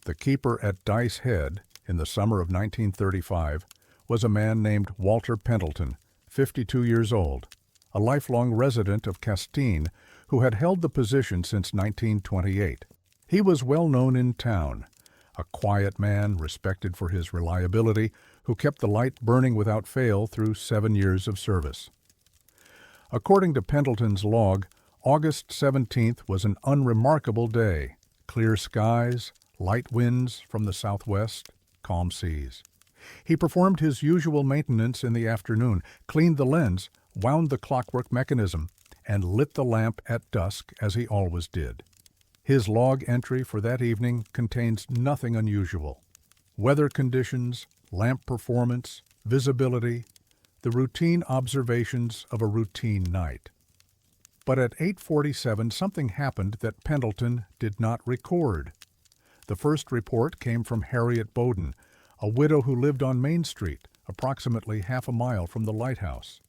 the keeper at Dice Head, in the summer of 1935, was a man named Walter Pendleton, 52 years old, a lifelong resident of Castine who had held the position since 1928. He was well known in town, a quiet man respected for his reliability, who kept the light burning without fail through 7 years of service. According to Pendleton's log, August 17th was an unremarkable day. Clear skies, light winds from the southwest, calm seas. He performed his usual maintenance in the afternoon, cleaned the lens, wound the clockwork mechanism, and lit the lamp at dusk as he always did. His log entry for that evening contains nothing unusual. Weather conditions, lamp performance, visibility, the routine observations of a routine night. But at 8:47 something happened that Pendleton did not record. The first report came from Harriet Bowden, a widow who lived on Main Street, approximately half a mile from the lighthouse.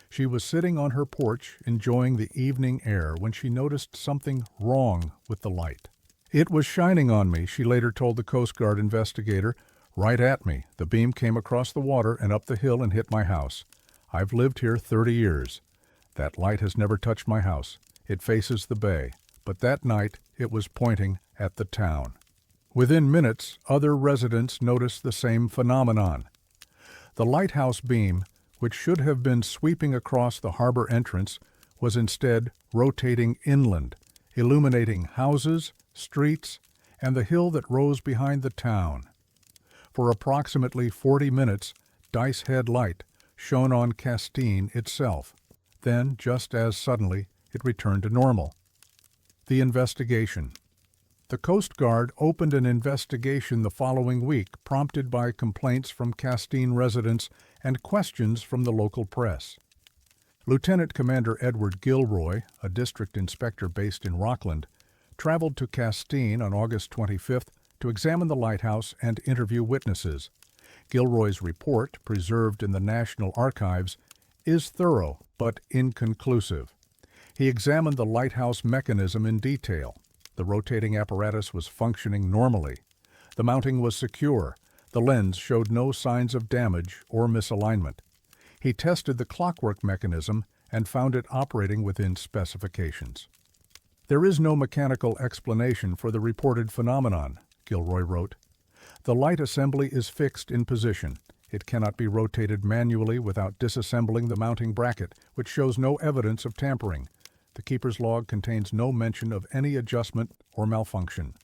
She was sitting on her porch enjoying the evening air when she noticed something wrong with the light. "It was shining on me," she later told the Coast Guard investigator. "Right at me. The beam came across the water and up the hill and hit my house. I've lived here 30 years. That light has never touched my house. It faces the bay. But that night it was pointing at the town." Within minutes, other residents noticed the same phenomenon. The lighthouse beam, which should have been sweeping across the harbor entrance, was instead rotating inland, illuminating houses, streets, and the hill that rose behind the town. For approximately 40 minutes, Dice Head Light shone on Castine itself. Then, just as suddenly, it returned to normal. The investigation. The Coast Guard opened an investigation the following week, prompted by complaints from Castine residents and questions from the local press. Lieutenant Commander Edward Gilroy, a district inspector based in Rockland, traveled to Castine on August 25th to examine the lighthouse and interview witnesses. Gilroy's report, preserved in the National Archives, is thorough but inconclusive. He examined the lighthouse mechanism in detail. The rotating apparatus was functioning normally. The mounting was secure. The lens showed no signs of damage or misalignment. He tested the clockwork mechanism and found it operating within specifications. "There is no mechanical explanation for the reported phenomenon," Gilroy wrote. "The light assembly is fixed in position. It cannot be rotated manually without disassembling the mounting bracket, which shows no evidence of tampering. The keeper's log contains no mention of any adjustment or malfunction."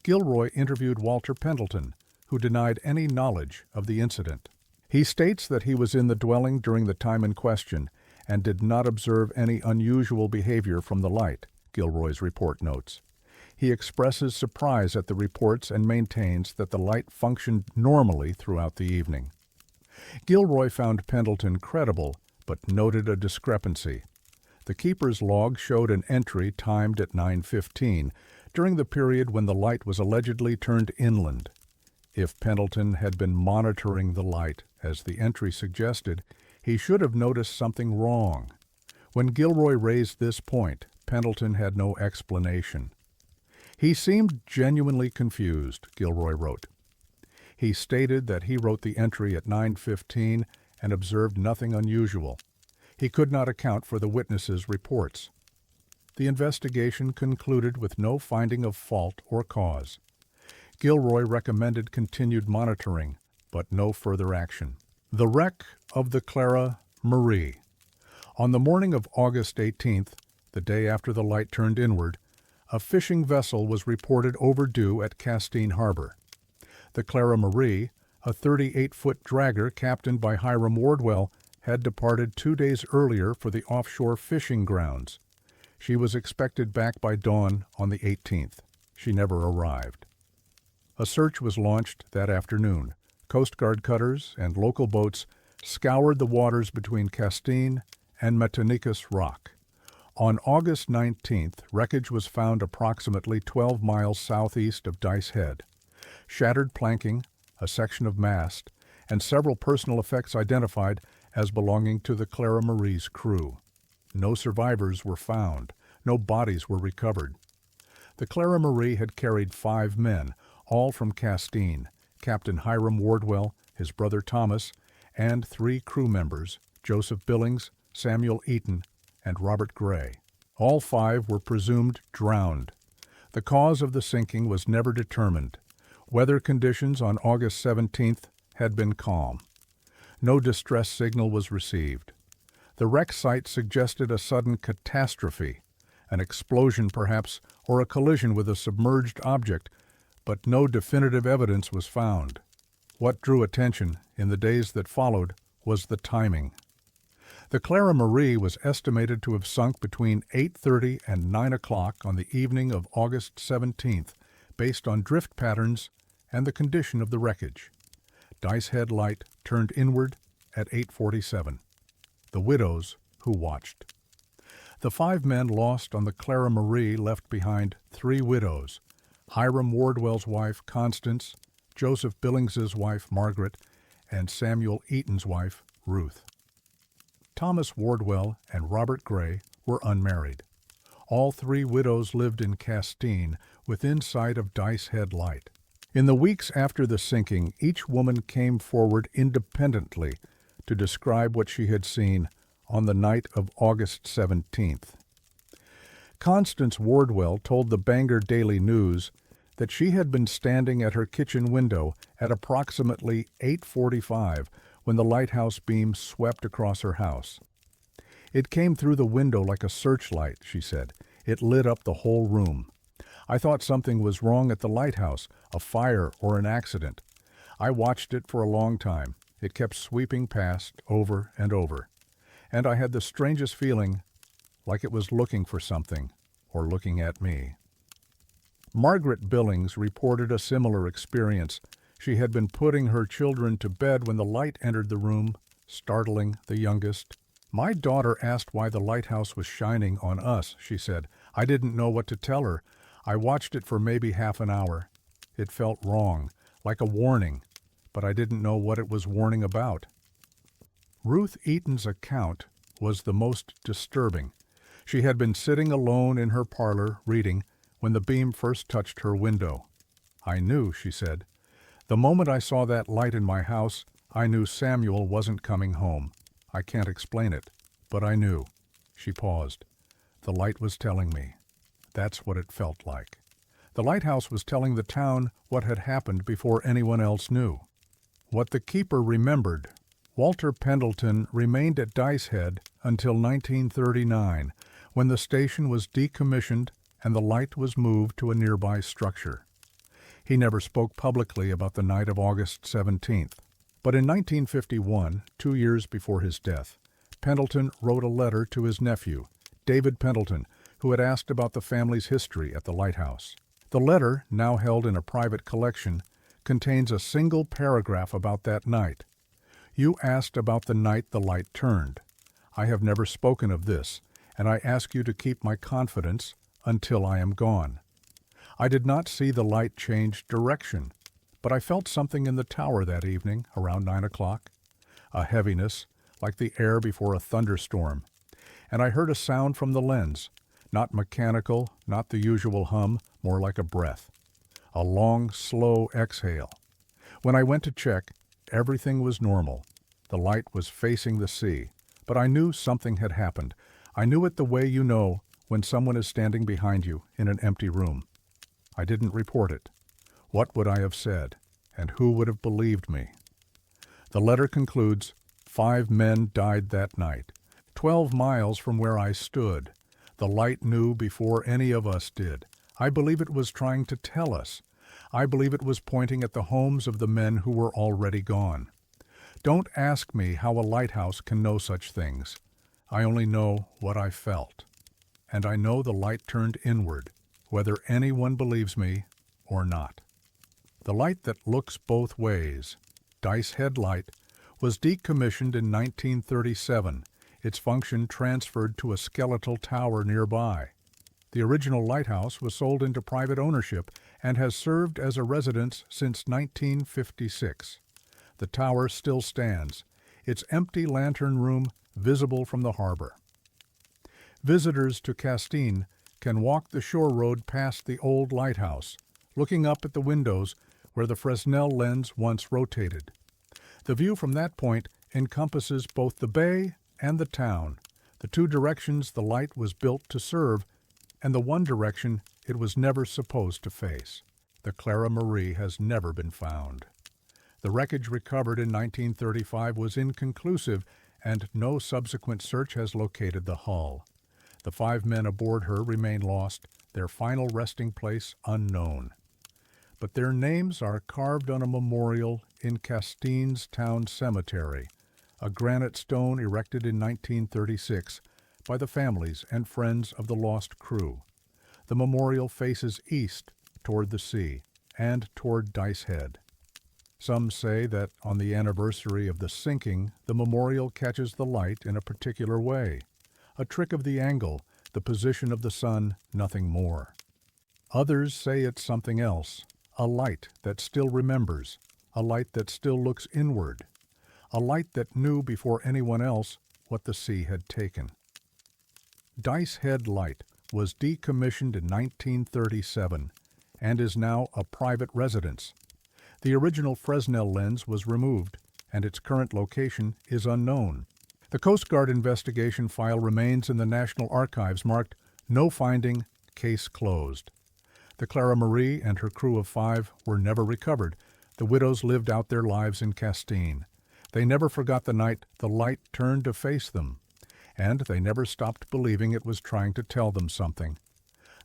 Gilroy interviewed Walter Pendleton, who denied any knowledge of the incident. He states that he was in the dwelling during the time in question and did not observe any unusual behavior from the light, Gilroy's report notes. He expresses surprise at the reports and maintains that the light functioned normally throughout the evening. Gilroy found Pendleton credible, but noted a discrepancy. The keeper's log showed an entry timed at 9:15, during the period when the light was allegedly turned inland. If Pendleton had been monitoring the light, as the entry suggested, he should have noticed something wrong. When Gilroy raised this point, Pendleton had no explanation. "He seemed genuinely confused," Gilroy wrote. He stated that he wrote the entry at 9:15 and observed nothing unusual. He could not account for the witnesses' reports. The investigation concluded with no finding of fault or cause. Gilroy recommended continued monitoring, but no further action. The wreck of the Clara Marie. On the morning of August 18th, the day after the light turned inward, a fishing vessel was reported overdue at Castine Harbor. The Clara Marie, a 38-foot dragger captained by Hiram Wardwell, had departed 2 days earlier for the offshore fishing grounds. She was expected back by dawn on the 18th. She never arrived. A search was launched that afternoon. Coast Guard cutters and local boats scoured the waters between Castine and Matanicus Rock. On August 19th, wreckage was found approximately 12 miles southeast of Dice Head. Shattered planking, a section of mast, and several personal effects identified as belonging to the Clara Marie's crew. No survivors were found. No bodies were recovered. The Clara Marie had carried 5 men, all from Castine: Captain Hiram Wardwell, his brother Thomas, and 3 crew members, Joseph Billings, Samuel Eaton, and Robert Gray. All 5 were presumed drowned. The cause of the sinking was never determined. Weather conditions on August 17th had been calm. No distress signal was received. The wreck site suggested a sudden catastrophe, an explosion perhaps, or a collision with a submerged object, but no definitive evidence was found. What drew attention in the days that followed was the timing. The Clara Marie was estimated to have sunk between 8:30 and 9 o'clock on the evening of August 17th, based on drift patterns and the condition of the wreckage. Dice Head Light turned inward at 8:47. The widows who watched. The 5 men lost on the Clara Marie left behind 3 widows: Hiram Wardwell's wife, Constance, Joseph Billings's wife, Margaret, and Samuel Eaton's wife, Ruth. Thomas Wardwell and Robert Gray were unmarried. All 3 widows lived in Castine, within sight of Dice Head Light. In the weeks after the sinking, each woman came forward independently to describe what she had seen on the night of August 17th. Constance Wardwell told the Bangor Daily News that she had been standing at her kitchen window at approximately 8:45 when the lighthouse beam swept across her house. "It came through the window like a searchlight," she said. "It lit up the whole room. I thought something was wrong at the lighthouse, a fire or an accident. I watched it for a long time. It kept sweeping past, over and over. And I had the strangest feeling, like it was looking for something, or looking at me." Margaret Billings reported a similar experience. She had been putting her children to bed when the light entered the room, startling the youngest. "My daughter asked why the lighthouse was shining on us," she said. "I didn't know what to tell her. I watched it for maybe half an hour. It felt wrong, like a warning, but I didn't know what it was warning about." Ruth Eaton's account was the most disturbing. She had been sitting alone in her parlor, reading, when the beam first touched her window. "I knew," she said. "The moment I saw that light in my house, I knew Samuel wasn't coming home. I can't explain it, but I knew." She paused. "The light was telling me. That's what it felt like." The lighthouse was telling the town what had happened before anyone else knew. What the keeper remembered: Walter Pendleton remained at Dice Head until 1939, when the station was decommissioned and the light was moved to a nearby structure. He never spoke publicly about the night of August 17th. But in 1951, 2 years before his death, Pendleton wrote a letter to his nephew, David Pendleton, who had asked about the family's history at the lighthouse. The letter, now held in a private collection, contains a single paragraph about that night. "You asked about the night the light turned. I have never spoken of this, and I ask you to keep my confidence until I am gone. I did not see the light change direction, but I felt something in the tower that evening around 9 o'clock, a heaviness like the air before a thunderstorm, and I heard a sound from the lens, not mechanical, not the usual hum, more like a breath, a long, slow exhale. When I went to check, everything was normal. The light was facing the sea, but I knew something had happened. I knew it the way you know when someone is standing behind you in an empty room. I didn't report it. What would I have said, and who would have believed me?" The letter concludes, "5 men died that night, 12 miles from where I stood. The light knew before any of us did. I believe it was trying to tell us. I believe it was pointing at the homes of the men who were already gone. Don't ask me how a lighthouse can know such things. I only know what I felt. And I know the light turned inward, whether anyone believes me or not." The light that looks both ways, Dice Head Light, was decommissioned in 1937, its function transferred to a skeletal tower nearby. The original lighthouse was sold into private ownership and has served as a residence since 1956. The tower still stands, its empty lantern room visible from the harbor. Visitors to Castine can walk the shore road past the old lighthouse, looking up at the windows where the Fresnel lens once rotated. The view from that point encompasses both the bay and the town, the two directions the light was built to serve, and the one direction it was never supposed to face. The Clara Marie has never been found. The wreckage recovered in 1935 was inconclusive, and no subsequent search has located the hull. The 5 men aboard her remain lost, their final resting place unknown. But their names are carved on a memorial in Castine's town cemetery, a granite stone erected in 1936 by the families and friends of the lost crew. The memorial faces east toward the sea and toward Dice Head. Some say that on the anniversary of the sinking, the memorial catches the light in a particular way, a trick of the angle, the position of the sun, nothing more. Others say it's something else, a light that still remembers, a light that still looks inward, a light that knew before anyone else what the sea had taken. Dice Head Light was decommissioned in 1937, and is now a private residence. The original Fresnel lens was removed, and its current location is unknown. The Coast Guard investigation file remains in the National Archives marked "No Finding, Case Closed." The Clara Marie and her crew of 5 were never recovered. The widows lived out their lives in Castine. They never forgot the night the light turned to face them, and they never stopped believing it was trying to tell them something.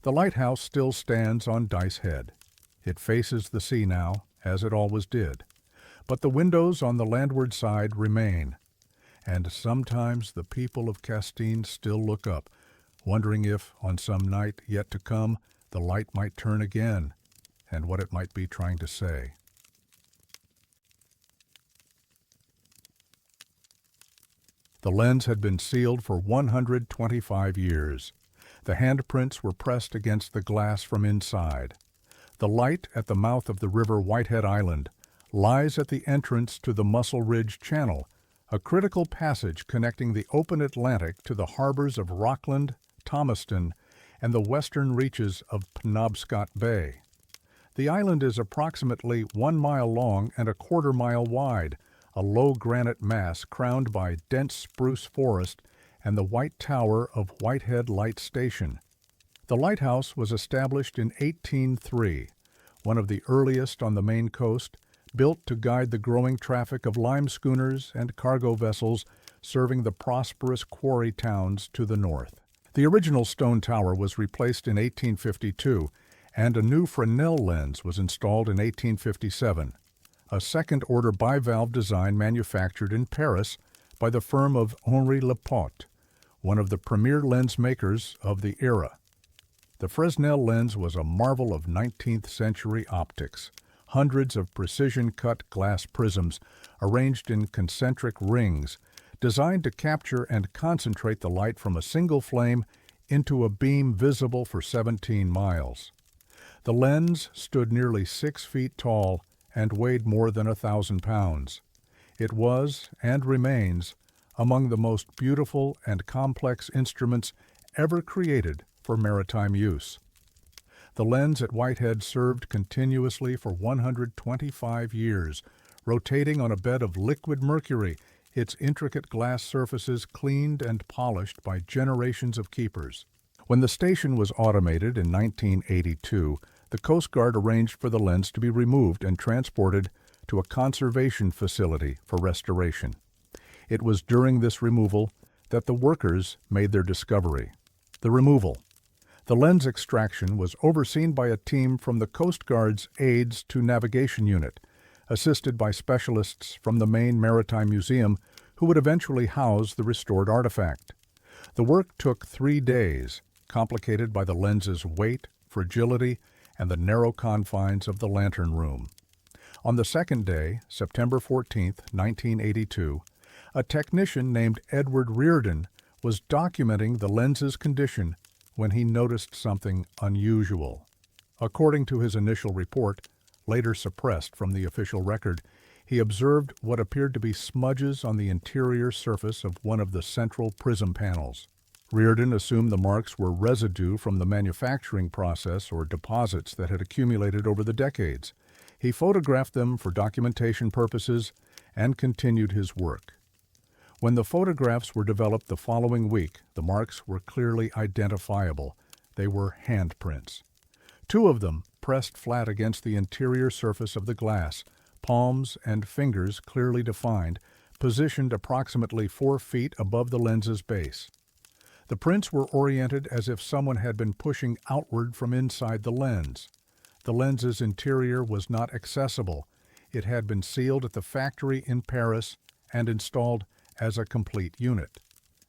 The lighthouse still stands on Dice Head. It faces the sea now, as it always did. But the windows on the landward side remain, and sometimes the people of Castine still look up, wondering if, on some night yet to come, the light might turn again, and what it might be trying to say. The lens had been sealed for 125 years. The handprints were pressed against the glass from inside. The light at the mouth of the river Whitehead Island lies at the entrance to the Muscle Ridge Channel, a critical passage connecting the open Atlantic to the harbors of Rockland, Thomaston, and the western reaches of Penobscot Bay. The island is approximately 1 mile long and a quarter-mile wide, a low granite mass crowned by dense spruce forest and the white tower of Whitehead Light Station. The lighthouse was established in 1803, one of the earliest on the Maine coast, built to guide the growing traffic of lime schooners and cargo vessels serving the prosperous quarry towns to the north. The original stone tower was replaced in 1852, and a new Fresnel lens was installed in 1857, a second-order bivalve design manufactured in Paris by the firm of Henri Lepaute, one of the premier lens makers of the era. The Fresnel lens was a marvel of 19th-century optics. Hundreds of precision-cut glass prisms arranged in concentric rings, designed to capture and concentrate the light from a single flame into a beam visible for 17 miles. The lens stood nearly 6 feet tall and weighed more than 1,000 pounds. It was, and remains, among the most beautiful and complex instruments ever created for maritime use. The lens at Whitehead served continuously for 125 years, rotating on a bed of liquid mercury, its intricate glass surfaces cleaned and polished by generations of keepers. When the station was automated in 1982, the Coast Guard arranged for the lens to be removed and transported to a conservation facility for restoration. It was during this removal that the workers made their discovery. The removal. The lens extraction was overseen by a team from the Coast Guard's Aids to Navigation Unit, assisted by specialists from the Maine Maritime Museum who would eventually house the restored artifact. The work took 3 days, complicated by the lens's weight, fragility, and the narrow confines of the lantern room. On the second day, September 14, 1982, a technician named Edward Reardon was documenting the lens's condition when he noticed something unusual. According to his initial report, later suppressed from the official record, he observed what appeared to be smudges on the interior surface of one of the central prism panels. Reardon assumed the marks were residue from the manufacturing process or deposits that had accumulated over the decades. He photographed them for documentation purposes and continued his work. When the photographs were developed the following week, the marks were clearly identifiable. They were handprints. 2 of them pressed flat against the interior surface of the glass, palms and fingers clearly defined, positioned approximately 4 feet above the lens's base. The prints were oriented as if someone had been pushing outward from inside the lens. The lens's interior was not accessible. It had been sealed at the factory in Paris and installed as a complete unit.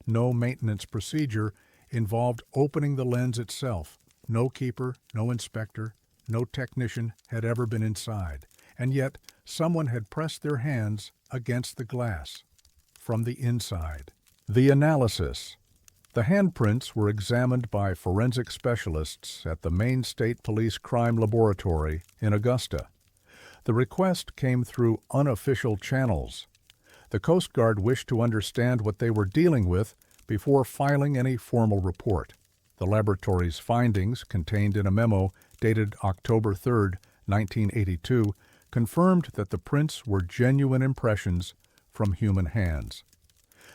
No maintenance procedure involved opening the lens itself. No keeper, no inspector, no technician had ever been inside, and yet someone had pressed their hands against the glass from the inside. The analysis. The handprints were examined by forensic specialists at the Maine State Police Crime Laboratory in Augusta. The request came through unofficial channels. The Coast Guard wished to understand what they were dealing with before filing any formal report. The laboratory's findings, contained in a memo, dated October 3, 1982, confirmed that the prints were genuine impressions from human hands.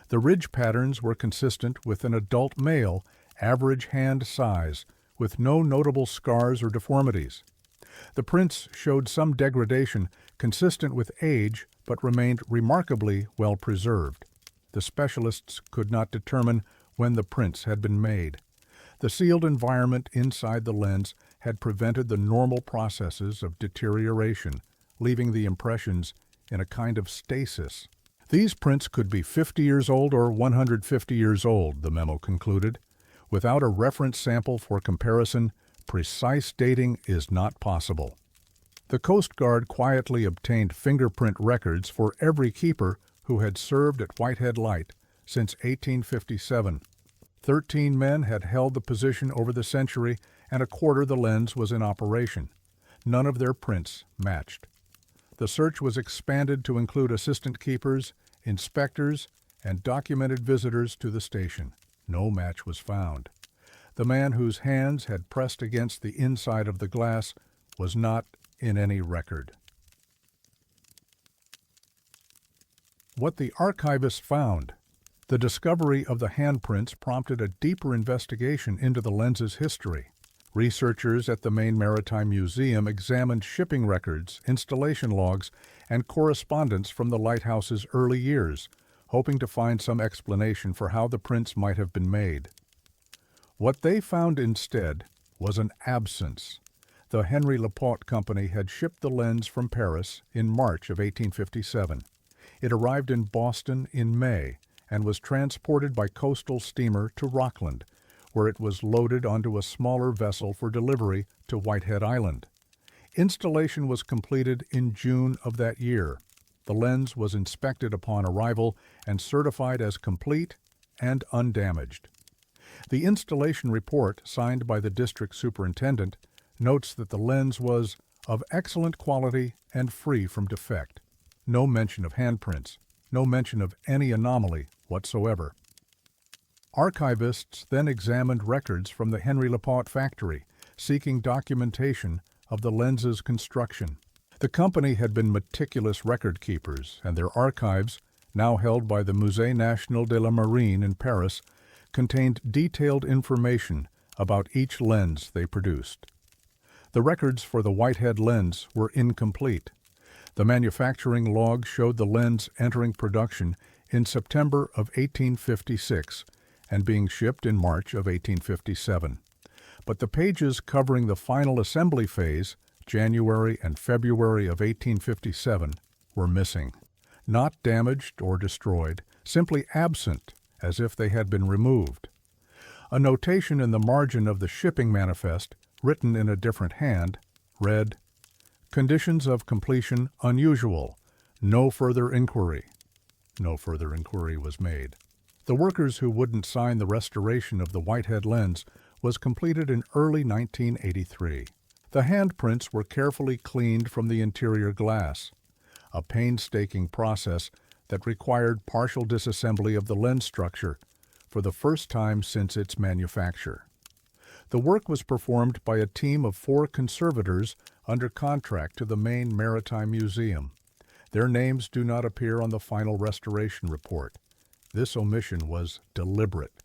The ridge patterns were consistent with an adult male, average hand size, with no notable scars or deformities. The prints showed some degradation consistent with age, but remained remarkably well preserved. The specialists could not determine when the prints had been made. The sealed environment inside the lens had prevented the normal processes of deterioration, leaving the impressions in a kind of stasis. These prints could be 50 years old or 150 years old, the memo concluded. Without a reference sample for comparison, precise dating is not possible. The Coast Guard quietly obtained fingerprint records for every keeper who had served at Whitehead Light since 1857. 13 men had held the position over the century, and a quarter the lens was in operation. None of their prints matched. The search was expanded to include assistant keepers, inspectors, and documented visitors to the station. No match was found. The man whose hands had pressed against the inside of the glass was not in any record. What the archivists found. The discovery of the handprints prompted a deeper investigation into the lens's history. Researchers at the Maine Maritime Museum examined shipping records, installation logs, and correspondence from the lighthouse's early years, hoping to find some explanation for how the prints might have been made. What they found instead was an absence. The Henry Laporte Company had shipped the lens from Paris in March of 1857. It arrived in Boston in May and was transported by coastal steamer to Rockland, where it was loaded onto a smaller vessel for delivery to Whitehead Island. Installation was completed in June of that year. The lens was inspected upon arrival and certified as complete and undamaged. The installation report, signed by the district superintendent, notes that the lens was of excellent quality and free from defect. No mention of handprints, no mention of any anomaly whatsoever. Archivists then examined records from the Henry Laporte factory, seeking documentation of the lens's construction. The company had been meticulous record keepers, and their archives, now held by the Musée National de la Marine in Paris, contained detailed information about each lens they produced. The records for the Whitehead lens were incomplete. The manufacturing log showed the lens entering production in September of 1856 and being shipped in March of 1857. But the pages covering the final assembly phase, January and February of 1857, were missing. Not damaged or destroyed, simply absent, as if they had been removed. A notation in the margin of the shipping manifest, written in a different hand, read, "Conditions of completion unusual. No further inquiry." No further inquiry was made. The workers who wouldn't sign the restoration of the Whitehead lens was completed in early 1983. The handprints were carefully cleaned from the interior glass, a painstaking process that required partial disassembly of the lens structure for the first time since its manufacture. The work was performed by a team of 4 conservators under contract to the Maine Maritime Museum. Their names do not appear on the final restoration report. This omission was deliberate.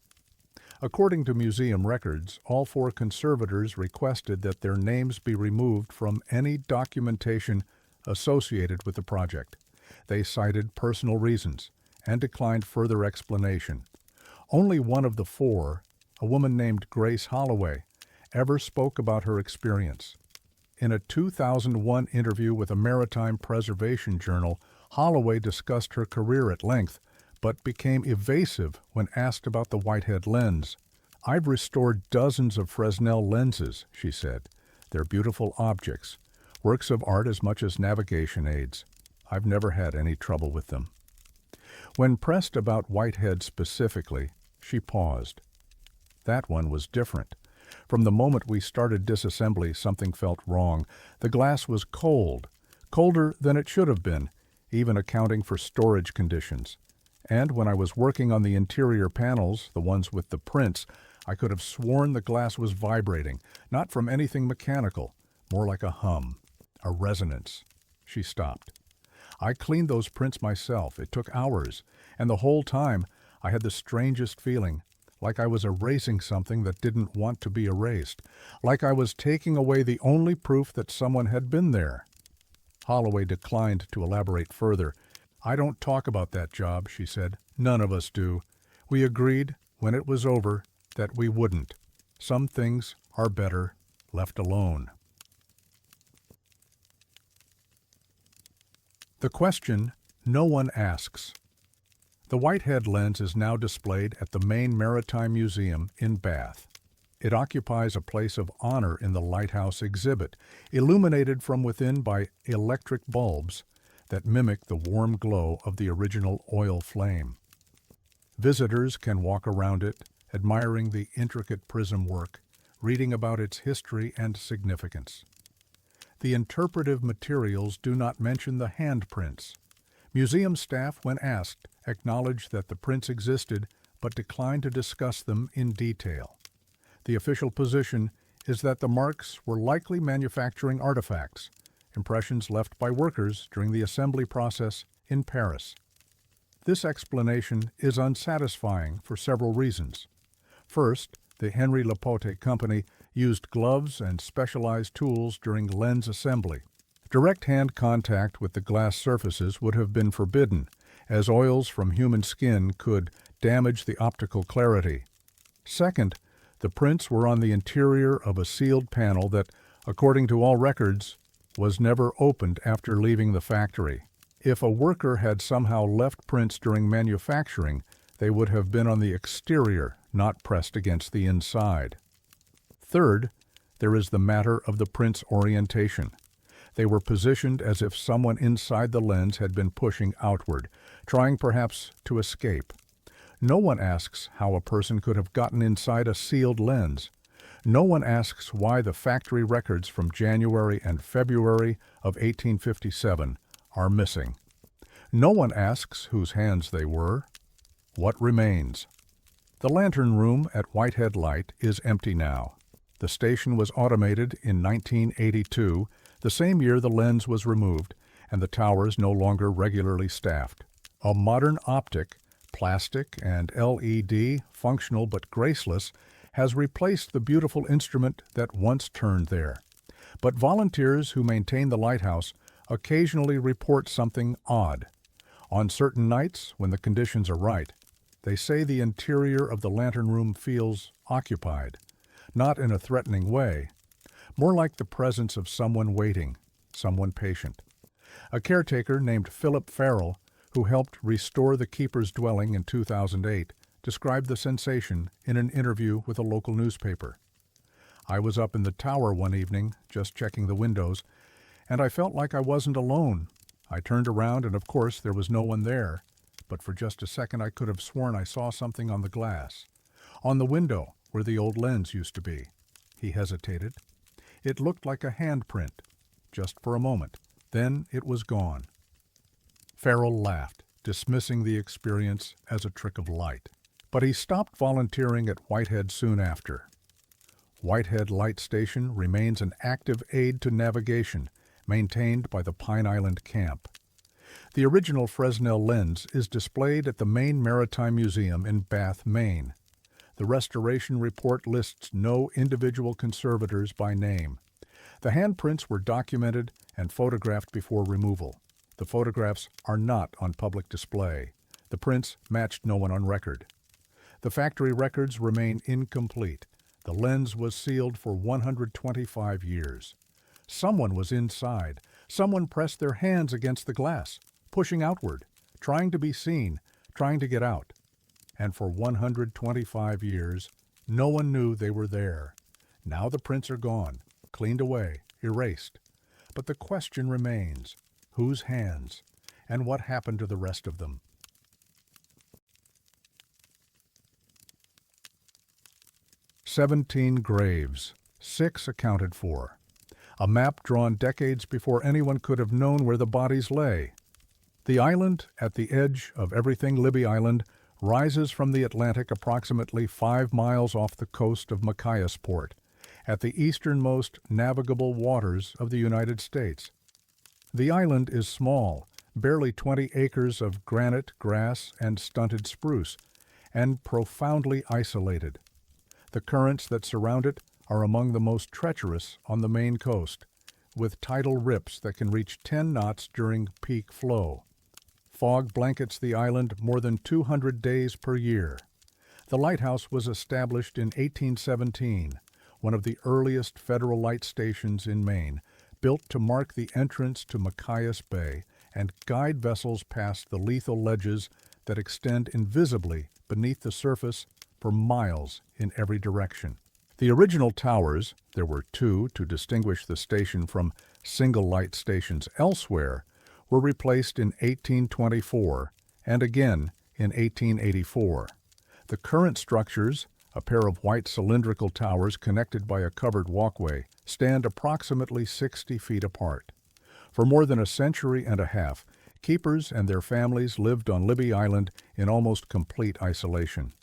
According to museum records, all 4 conservators requested that their names be removed from any documentation associated with the project. They cited personal reasons and declined further explanation. Only one of the 4, a woman named Grace Holloway, ever spoke about her experience. In a 2001 interview with a maritime preservation journal, Holloway discussed her career at length, but became evasive when asked about the Whitehead lens. "I've restored dozens of Fresnel lenses," she said. "They're beautiful objects, works of art as much as navigation aids. I've never had any trouble with them." When pressed about Whitehead specifically, she paused. That one was different. From the moment we started disassembly, something felt wrong. The glass was cold, colder than it should have been, even accounting for storage conditions. And when I was working on the interior panels, the ones with the prints, I could have sworn the glass was vibrating, not from anything mechanical, more like a hum, a resonance. She stopped. I cleaned those prints myself. It took hours, and the whole time I had the strangest feeling, like I was erasing something that didn't want to be erased, like I was taking away the only proof that someone had been there. Holloway declined to elaborate further. "I don't talk about that job," she said. "None of us do. We agreed, when it was over, that we wouldn't. Some things are better left alone." The question no one asks. The Whitehead lens is now displayed at the Maine Maritime Museum in Bath. It occupies a place of honor in the Lighthouse exhibit, illuminated from within by electric bulbs that mimic the warm glow of the original oil flame. Visitors can walk around it, admiring the intricate prism work, reading about its history and significance. The interpretive materials do not mention the handprints. Museum staff, when asked, acknowledged that the prints existed but declined to discuss them in detail. The official position is that the marks were likely manufacturing artifacts, impressions left by workers during the assembly process in Paris. This explanation is unsatisfying for several reasons. First, the Henry Lapote Company used gloves and specialized tools during lens assembly. Direct hand contact with the glass surfaces would have been forbidden, as oils from human skin could damage the optical clarity. Second, the prints were on the interior of a sealed panel that, according to all records, was never opened after leaving the factory. If a worker had somehow left prints during manufacturing, they would have been on the exterior, not pressed against the inside. Third, there is the matter of the print's orientation. They were positioned as if someone inside the lens had been pushing outward, trying perhaps to escape. No one asks how a person could have gotten inside a sealed lens. No one asks why the factory records from January and February of 1857 are missing. No one asks whose hands they were. What remains? The lantern room at Whitehead Light is empty now. The station was automated in 1982, the same year the lens was removed, and the towers no longer regularly staffed. A modern optic, plastic and LED, functional but graceless, has replaced the beautiful instrument that once turned there. But volunteers who maintain the lighthouse occasionally report something odd. On certain nights, when the conditions are right, they say the interior of the lantern room feels occupied, not in a threatening way, more like the presence of someone waiting, someone patient. A caretaker named Philip Farrell, who helped restore the keeper's dwelling in 2008, described the sensation in an interview with a local newspaper. "I was up in the tower one evening, just checking the windows, and I felt like I wasn't alone. I turned around and of course there was no one there, but for just a second I could have sworn I saw something on the glass. On the window, where the old lens used to be." He hesitated. "It looked like a handprint, just for a moment. Then it was gone." Farrell laughed, dismissing the experience as a trick of light. But he stopped volunteering at Whitehead soon after. Whitehead Light Station remains an active aid to navigation, maintained by the Pine Island Camp. The original Fresnel lens is displayed at the Maine Maritime Museum in Bath, Maine. The restoration report lists no individual conservators by name. The handprints were documented and photographed before removal. The photographs are not on public display. The prints matched no one on record. The factory records remain incomplete. The lens was sealed for 125 years. Someone was inside. Someone pressed their hands against the glass, pushing outward, trying to be seen, trying to get out. And for 125 years, no one knew they were there. Now the prints are gone, cleaned away, erased. But the question remains, whose hands, and what happened to the rest of them? 17 graves, 6 accounted for. A map drawn decades before anyone could have known where the bodies lay. The island at the edge of everything Libby Island rises from the Atlantic approximately 5 miles off the coast of Machiasport, at the easternmost navigable waters of the United States. The island is small, barely 20 acres of granite, grass, and stunted spruce, and profoundly isolated. The currents that surround it are among the most treacherous on the Maine coast, with tidal rips that can reach 10 knots during peak flow. Fog blankets the island more than 200 days per year. The lighthouse was established in 1817, one of the earliest federal light stations in Maine, built to mark the entrance to Machias Bay and guide vessels past the lethal ledges that extend invisibly beneath the surface for miles in every direction. The original towers, there were two to distinguish the station from single light stations elsewhere, were replaced in 1824 and again in 1884. The current structures, a pair of white cylindrical towers connected by a covered walkway, stand approximately 60 feet apart. For more than a century and a half, keepers and their families lived on Libby Island in almost complete isolation.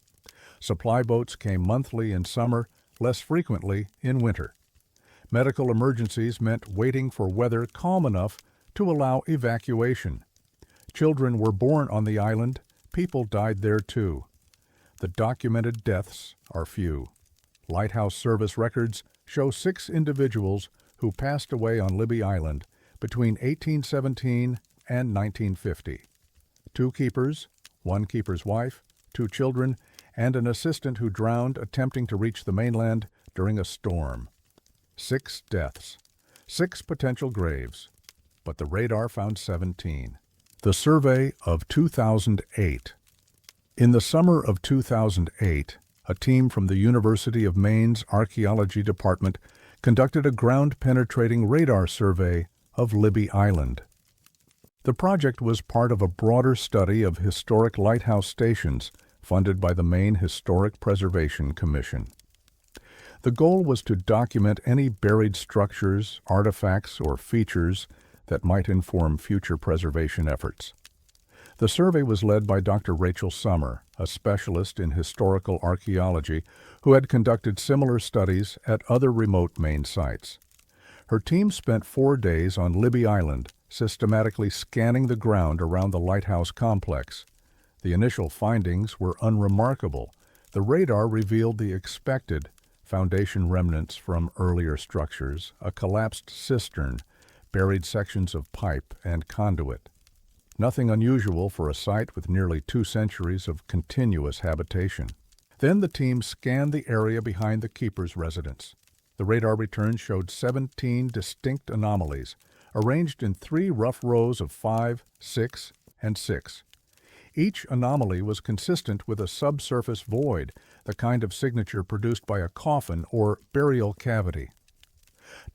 Supply boats came monthly in summer, less frequently in winter. Medical emergencies meant waiting for weather calm enough to allow evacuation. Children were born on the island, people died there too. The documented deaths are few. Lighthouse service records show 6 individuals who passed away on Libby Island between 1817 and 1950. 2 keepers, 1 keeper's wife, 2 children, and an assistant who drowned attempting to reach the mainland during a storm. 6 deaths, 6 potential graves, but the radar found 17. The survey of 2008. In the summer of 2008, a team from the University of Maine's Archaeology Department conducted a ground-penetrating radar survey of Libby Island. The project was part of a broader study of historic lighthouse stations funded by the Maine Historic Preservation Commission. The goal was to document any buried structures, artifacts, or features that might inform future preservation efforts. The survey was led by Dr. Rachel Summer, a specialist in historical archaeology who had conducted similar studies at other remote Maine sites. Her team spent 4 days on Libby Island, systematically scanning the ground around the lighthouse complex. The initial findings were unremarkable. The radar revealed the expected: foundation remnants from earlier structures, a collapsed cistern, buried sections of pipe and conduit. Nothing unusual for a site with nearly 2 centuries of continuous habitation. Then the team scanned the area behind the keeper's residence. The radar returns showed 17 distinct anomalies, arranged in 3 rough rows of 5, 6, and 6. Each anomaly was consistent with a subsurface void, the kind of signature produced by a coffin or burial cavity.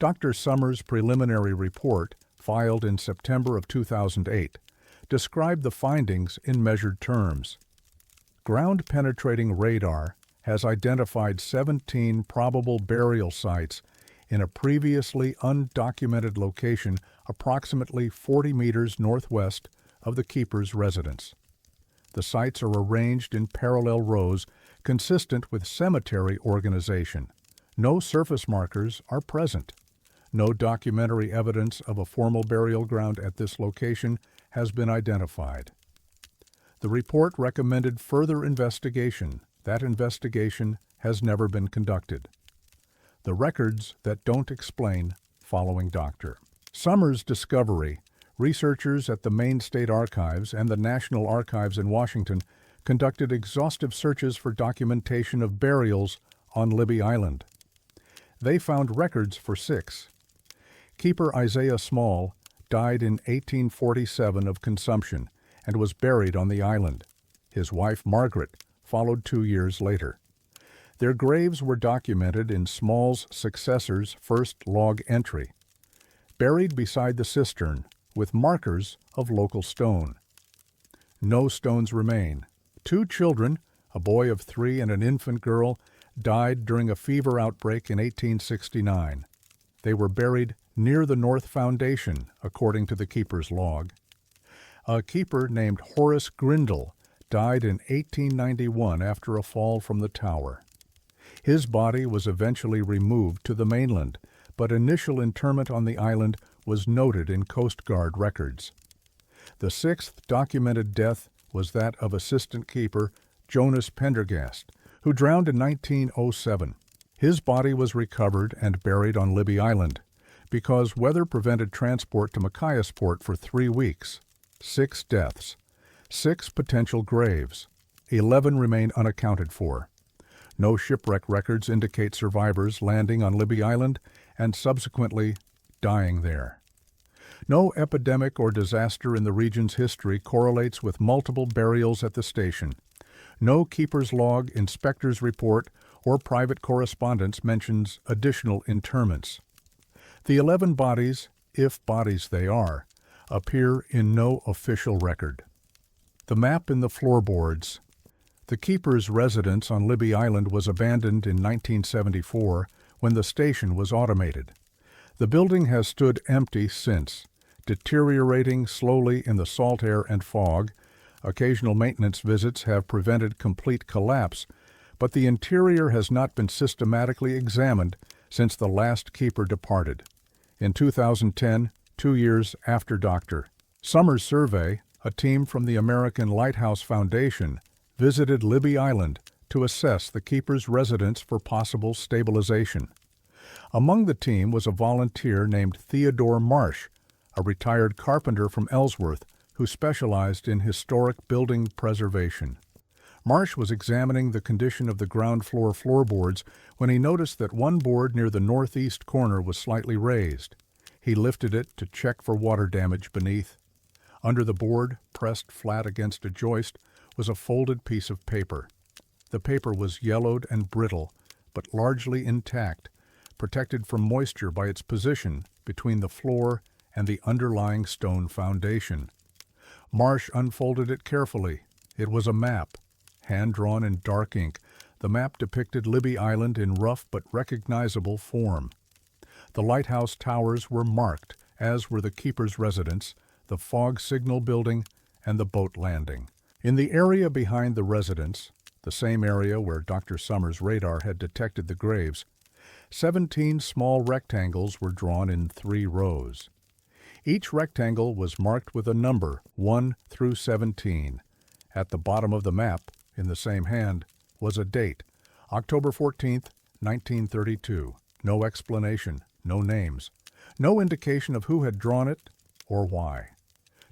Dr. Summers' preliminary report, filed in September of 2008, described the findings in measured terms. Ground-penetrating radar has identified 17 probable burial sites in a previously undocumented location approximately 40 meters northwest of the keeper's residence. The sites are arranged in parallel rows consistent with cemetery organization. No surface markers are present. No documentary evidence of a formal burial ground at this location has been identified. The report recommended further investigation. That investigation has never been conducted. The records that don't explain, following Dr. Summers' discovery, researchers at the Maine State Archives and the National Archives in Washington conducted exhaustive searches for documentation of burials on Libby Island. They found records for 6. Keeper Isaiah Small died in 1847 of consumption and was buried on the island. His wife, Margaret, followed 2 years later. Their graves were documented in Small's successor's first log entry, buried beside the cistern with markers of local stone. No stones remain. 2 children, a boy of 3 and an infant girl, died during a fever outbreak in 1869. They were buried near the North Foundation, according to the keeper's log. A keeper named Horace Grindle died in 1891 after a fall from the tower. His body was eventually removed to the mainland, but initial interment on the island was noted in Coast Guard records. The sixth documented death was that of assistant keeper Jonas Pendergast, who drowned in 1907. His body was recovered and buried on Libby Island because weather prevented transport to Machiasport for 3 weeks. 6 deaths, 6 potential graves, 11 remain unaccounted for. No shipwreck records indicate survivors landing on Libby Island and subsequently dying there. No epidemic or disaster in the region's history correlates with multiple burials at the station. No keeper's log, inspector's report, or private correspondence mentions additional interments. The 11 bodies, if bodies they are, appear in no official record. The map in the floorboards. The keeper's residence on Libby Island was abandoned in 1974 when the station was automated. The building has stood empty since, deteriorating slowly in the salt air and fog. Occasional maintenance visits have prevented complete collapse, but the interior has not been systematically examined since the last keeper departed. In 2010, 2 years after Dr. Summers' survey, a team from the American Lighthouse Foundation visited Libby Island to assess the keeper's residence for possible stabilization. Among the team was a volunteer named Theodore Marsh, a retired carpenter from Ellsworth who specialized in historic building preservation. Marsh was examining the condition of the ground floor floorboards when he noticed that one board near the northeast corner was slightly raised. He lifted it to check for water damage beneath. Under the board, pressed flat against a joist, was a folded piece of paper. The paper was yellowed and brittle, but largely intact, protected from moisture by its position between the floor and the underlying stone foundation. Marsh unfolded it carefully. It was a map, hand-drawn in dark ink. The map depicted Libby Island in rough but recognizable form. The lighthouse towers were marked, as were the keeper's residence, the fog signal building, and the boat landing. In the area behind the residence, the same area where Dr. Summers' radar had detected the graves, 17 small rectangles were drawn in 3 rows. Each rectangle was marked with a number, 1 through 17. At the bottom of the map, in the same hand, was a date, October 14, 1932. No explanation, no names, no indication of who had drawn it or why.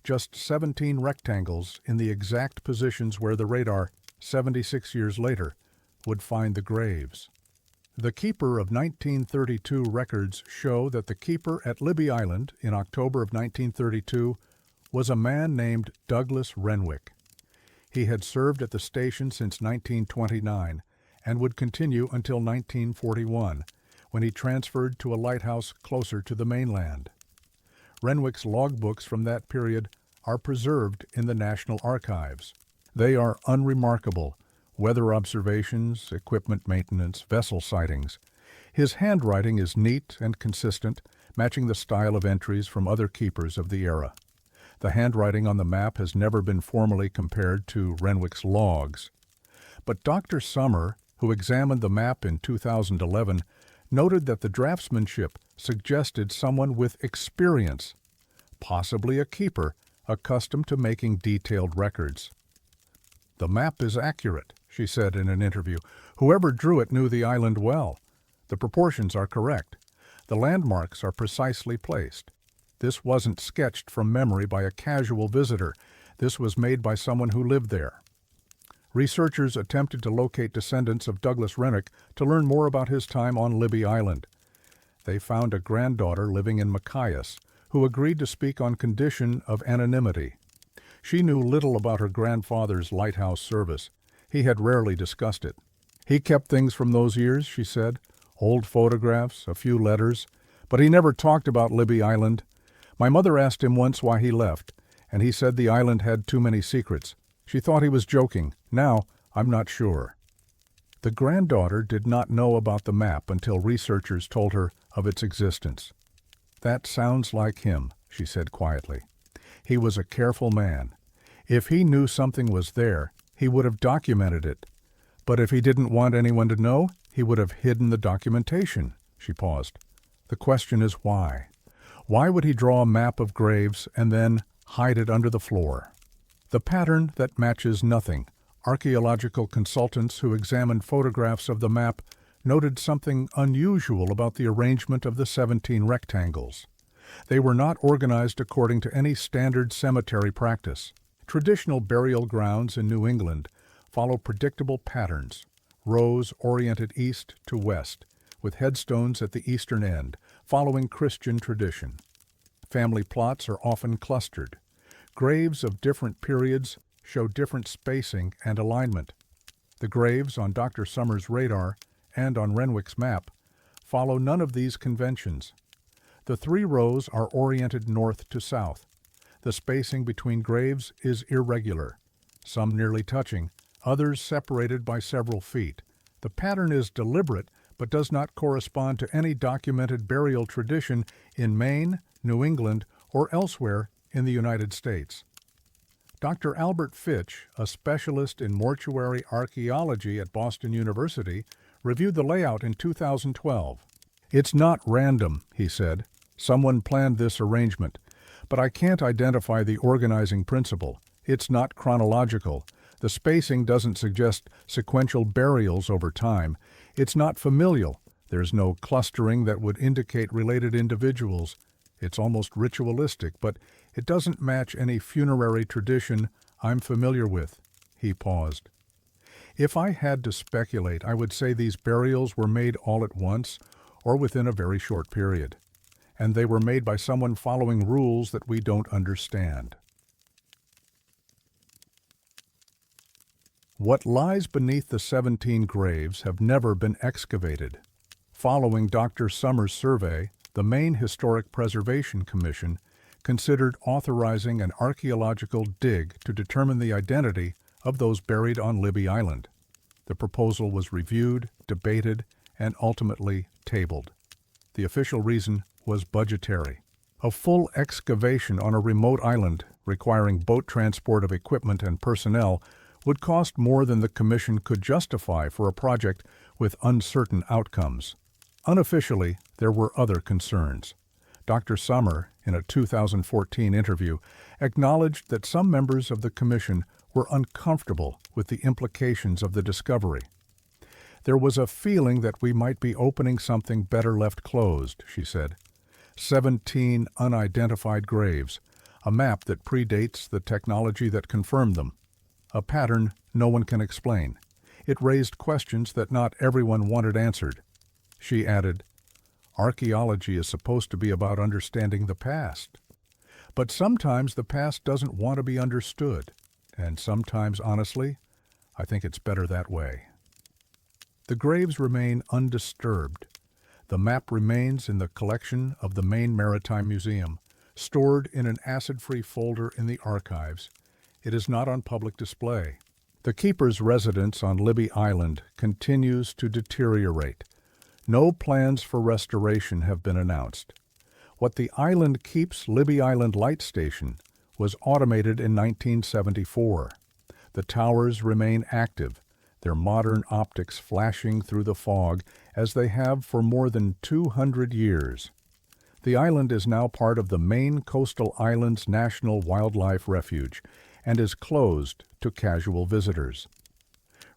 Just 17 rectangles in the exact positions where the radar, 76 years later, would find the graves. The keeper of 1932 records show that the keeper at Libby Island in October of 1932 was a man named Douglas Renwick. He had served at the station since 1929 and would continue until 1941, when he transferred to a lighthouse closer to the mainland. Renwick's logbooks from that period are preserved in the National Archives. They are unremarkable: weather observations, equipment maintenance, vessel sightings. His handwriting is neat and consistent, matching the style of entries from other keepers of the era. The handwriting on the map has never been formally compared to Renwick's logs. But Dr. Summer, who examined the map in 2011, noted that the draftsmanship suggested someone with experience, possibly a keeper accustomed to making detailed records. "The map is accurate," she said in an interview. "Whoever drew it knew the island well. The proportions are correct. The landmarks are precisely placed. This wasn't sketched from memory by a casual visitor. This was made by someone who lived there." Researchers attempted to locate descendants of Douglas Renwick to learn more about his time on Libby Island. They found a granddaughter living in Machias who agreed to speak on condition of anonymity. She knew little about her grandfather's lighthouse service. He had rarely discussed it. "He kept things from those years," she said, "old photographs, a few letters, but he never talked about Libby Island. My mother asked him once why he left, and he said the island had too many secrets. She thought he was joking. Now, I'm not sure." The granddaughter did not know about the map until researchers told her of its existence. "That sounds like him," she said quietly. "He was a careful man. If he knew something was there, he would have documented it. But if he didn't want anyone to know, he would have hidden the documentation. She paused. The question is why? Why would he draw a map of graves and then hide it under the floor? The pattern that matches nothing. Archaeological consultants who examined photographs of the map noted something unusual about the arrangement of the 17 rectangles. They were not organized according to any standard cemetery practice. Traditional burial grounds in New England follow predictable patterns, rows oriented east to west, with headstones at the eastern end, following Christian tradition. Family plots are often clustered. Graves of different periods show different spacing and alignment. The graves on Dr. Summers' radar and on Renwick's map follow none of these conventions. The 3 rows are oriented north to south. The spacing between graves is irregular, some nearly touching, others separated by several feet. The pattern is deliberate but does not correspond to any documented burial tradition in Maine, New England, or elsewhere in the United States. Dr. Albert Fitch, a specialist in mortuary archaeology at Boston University, reviewed the layout in 2012. "It's not random," he said. "Someone planned this arrangement. But I can't identify the organizing principle. It's not chronological. The spacing doesn't suggest sequential burials over time. It's not familial. There's no clustering that would indicate related individuals. It's almost ritualistic, but it doesn't match any funerary tradition I'm familiar with." He paused. "If I had to speculate, I would say these burials were made all at once or within a very short period, and they were made by someone following rules that we don't understand." What lies beneath the 17 graves have never been excavated. Following Dr. Summers' survey, the Maine Historic Preservation Commission considered authorizing an archaeological dig to determine the identity of those buried on Libby Island. The proposal was reviewed, debated, and ultimately tabled. The official reason was budgetary. A full excavation on a remote island requiring boat transport of equipment and personnel would cost more than the commission could justify for a project with uncertain outcomes. Unofficially, there were other concerns. Dr. Summer, in a 2014 interview, acknowledged that some members of the commission were uncomfortable with the implications of the discovery. "There was a feeling that we might be opening something better left closed," she said. 17 unidentified graves, a map that predates the technology that confirmed them, a pattern no one can explain. It raised questions that not everyone wanted answered. She added, "Archaeology is supposed to be about understanding the past. But sometimes the past doesn't want to be understood, and sometimes, honestly, I think it's better that way." The graves remain undisturbed. The map remains in the collection of the Maine Maritime Museum, stored in an acid-free folder in the archives. It is not on public display. The keeper's residence on Libby Island continues to deteriorate. No plans for restoration have been announced. What the island keeps Libby Island Light Station was automated in 1974. The towers remain active, their modern optics flashing through the fog as they have for more than 200 years. The island is now part of the Maine Coastal Islands National Wildlife Refuge and is closed to casual visitors.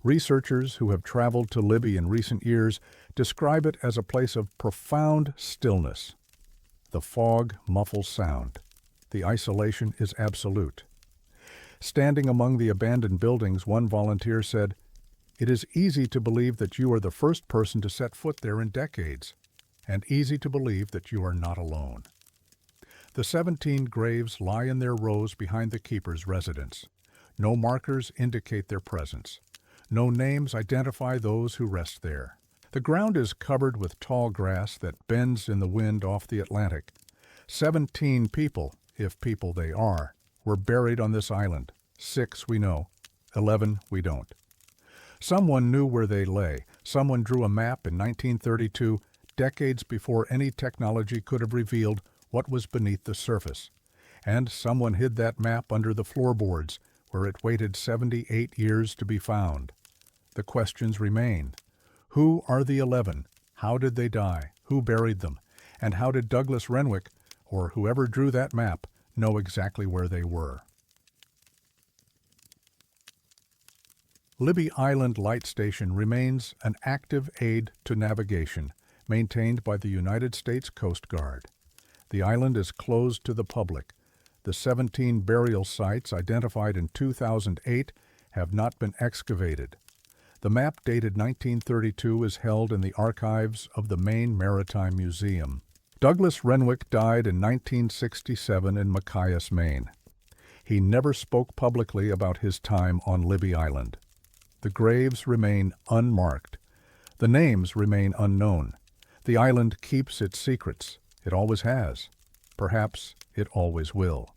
Researchers who have traveled to Libby in recent years describe it as a place of profound stillness. The fog muffles sound. The isolation is absolute. Standing among the abandoned buildings, one volunteer said, "It is easy to believe that you are the first person to set foot there in decades, and easy to believe that you are not alone." The 17 graves lie in their rows behind the keeper's residence. No markers indicate their presence. No names identify those who rest there. The ground is covered with tall grass that bends in the wind off the Atlantic. 17 people, if people they are, were buried on this island. 6 we know, 11 we don't. Someone knew where they lay. Someone drew a map in 1932, decades before any technology could have revealed what was beneath the surface. And someone hid that map under the floorboards, where it waited 78 years to be found. The questions remain. Who are the 11? How did they die? Who buried them? And how did Douglas Renwick, or whoever drew that map, know exactly where they were? Libby Island Light Station remains an active aid to navigation, maintained by the United States Coast Guard. The island is closed to the public. The 17 burial sites identified in 2008 have not been excavated. The map dated 1932 is held in the archives of the Maine Maritime Museum. Douglas Renwick died in 1967 in Machias, Maine. He never spoke publicly about his time on Libby Island. The graves remain unmarked. The names remain unknown. The island keeps its secrets. It always has. Perhaps it always will.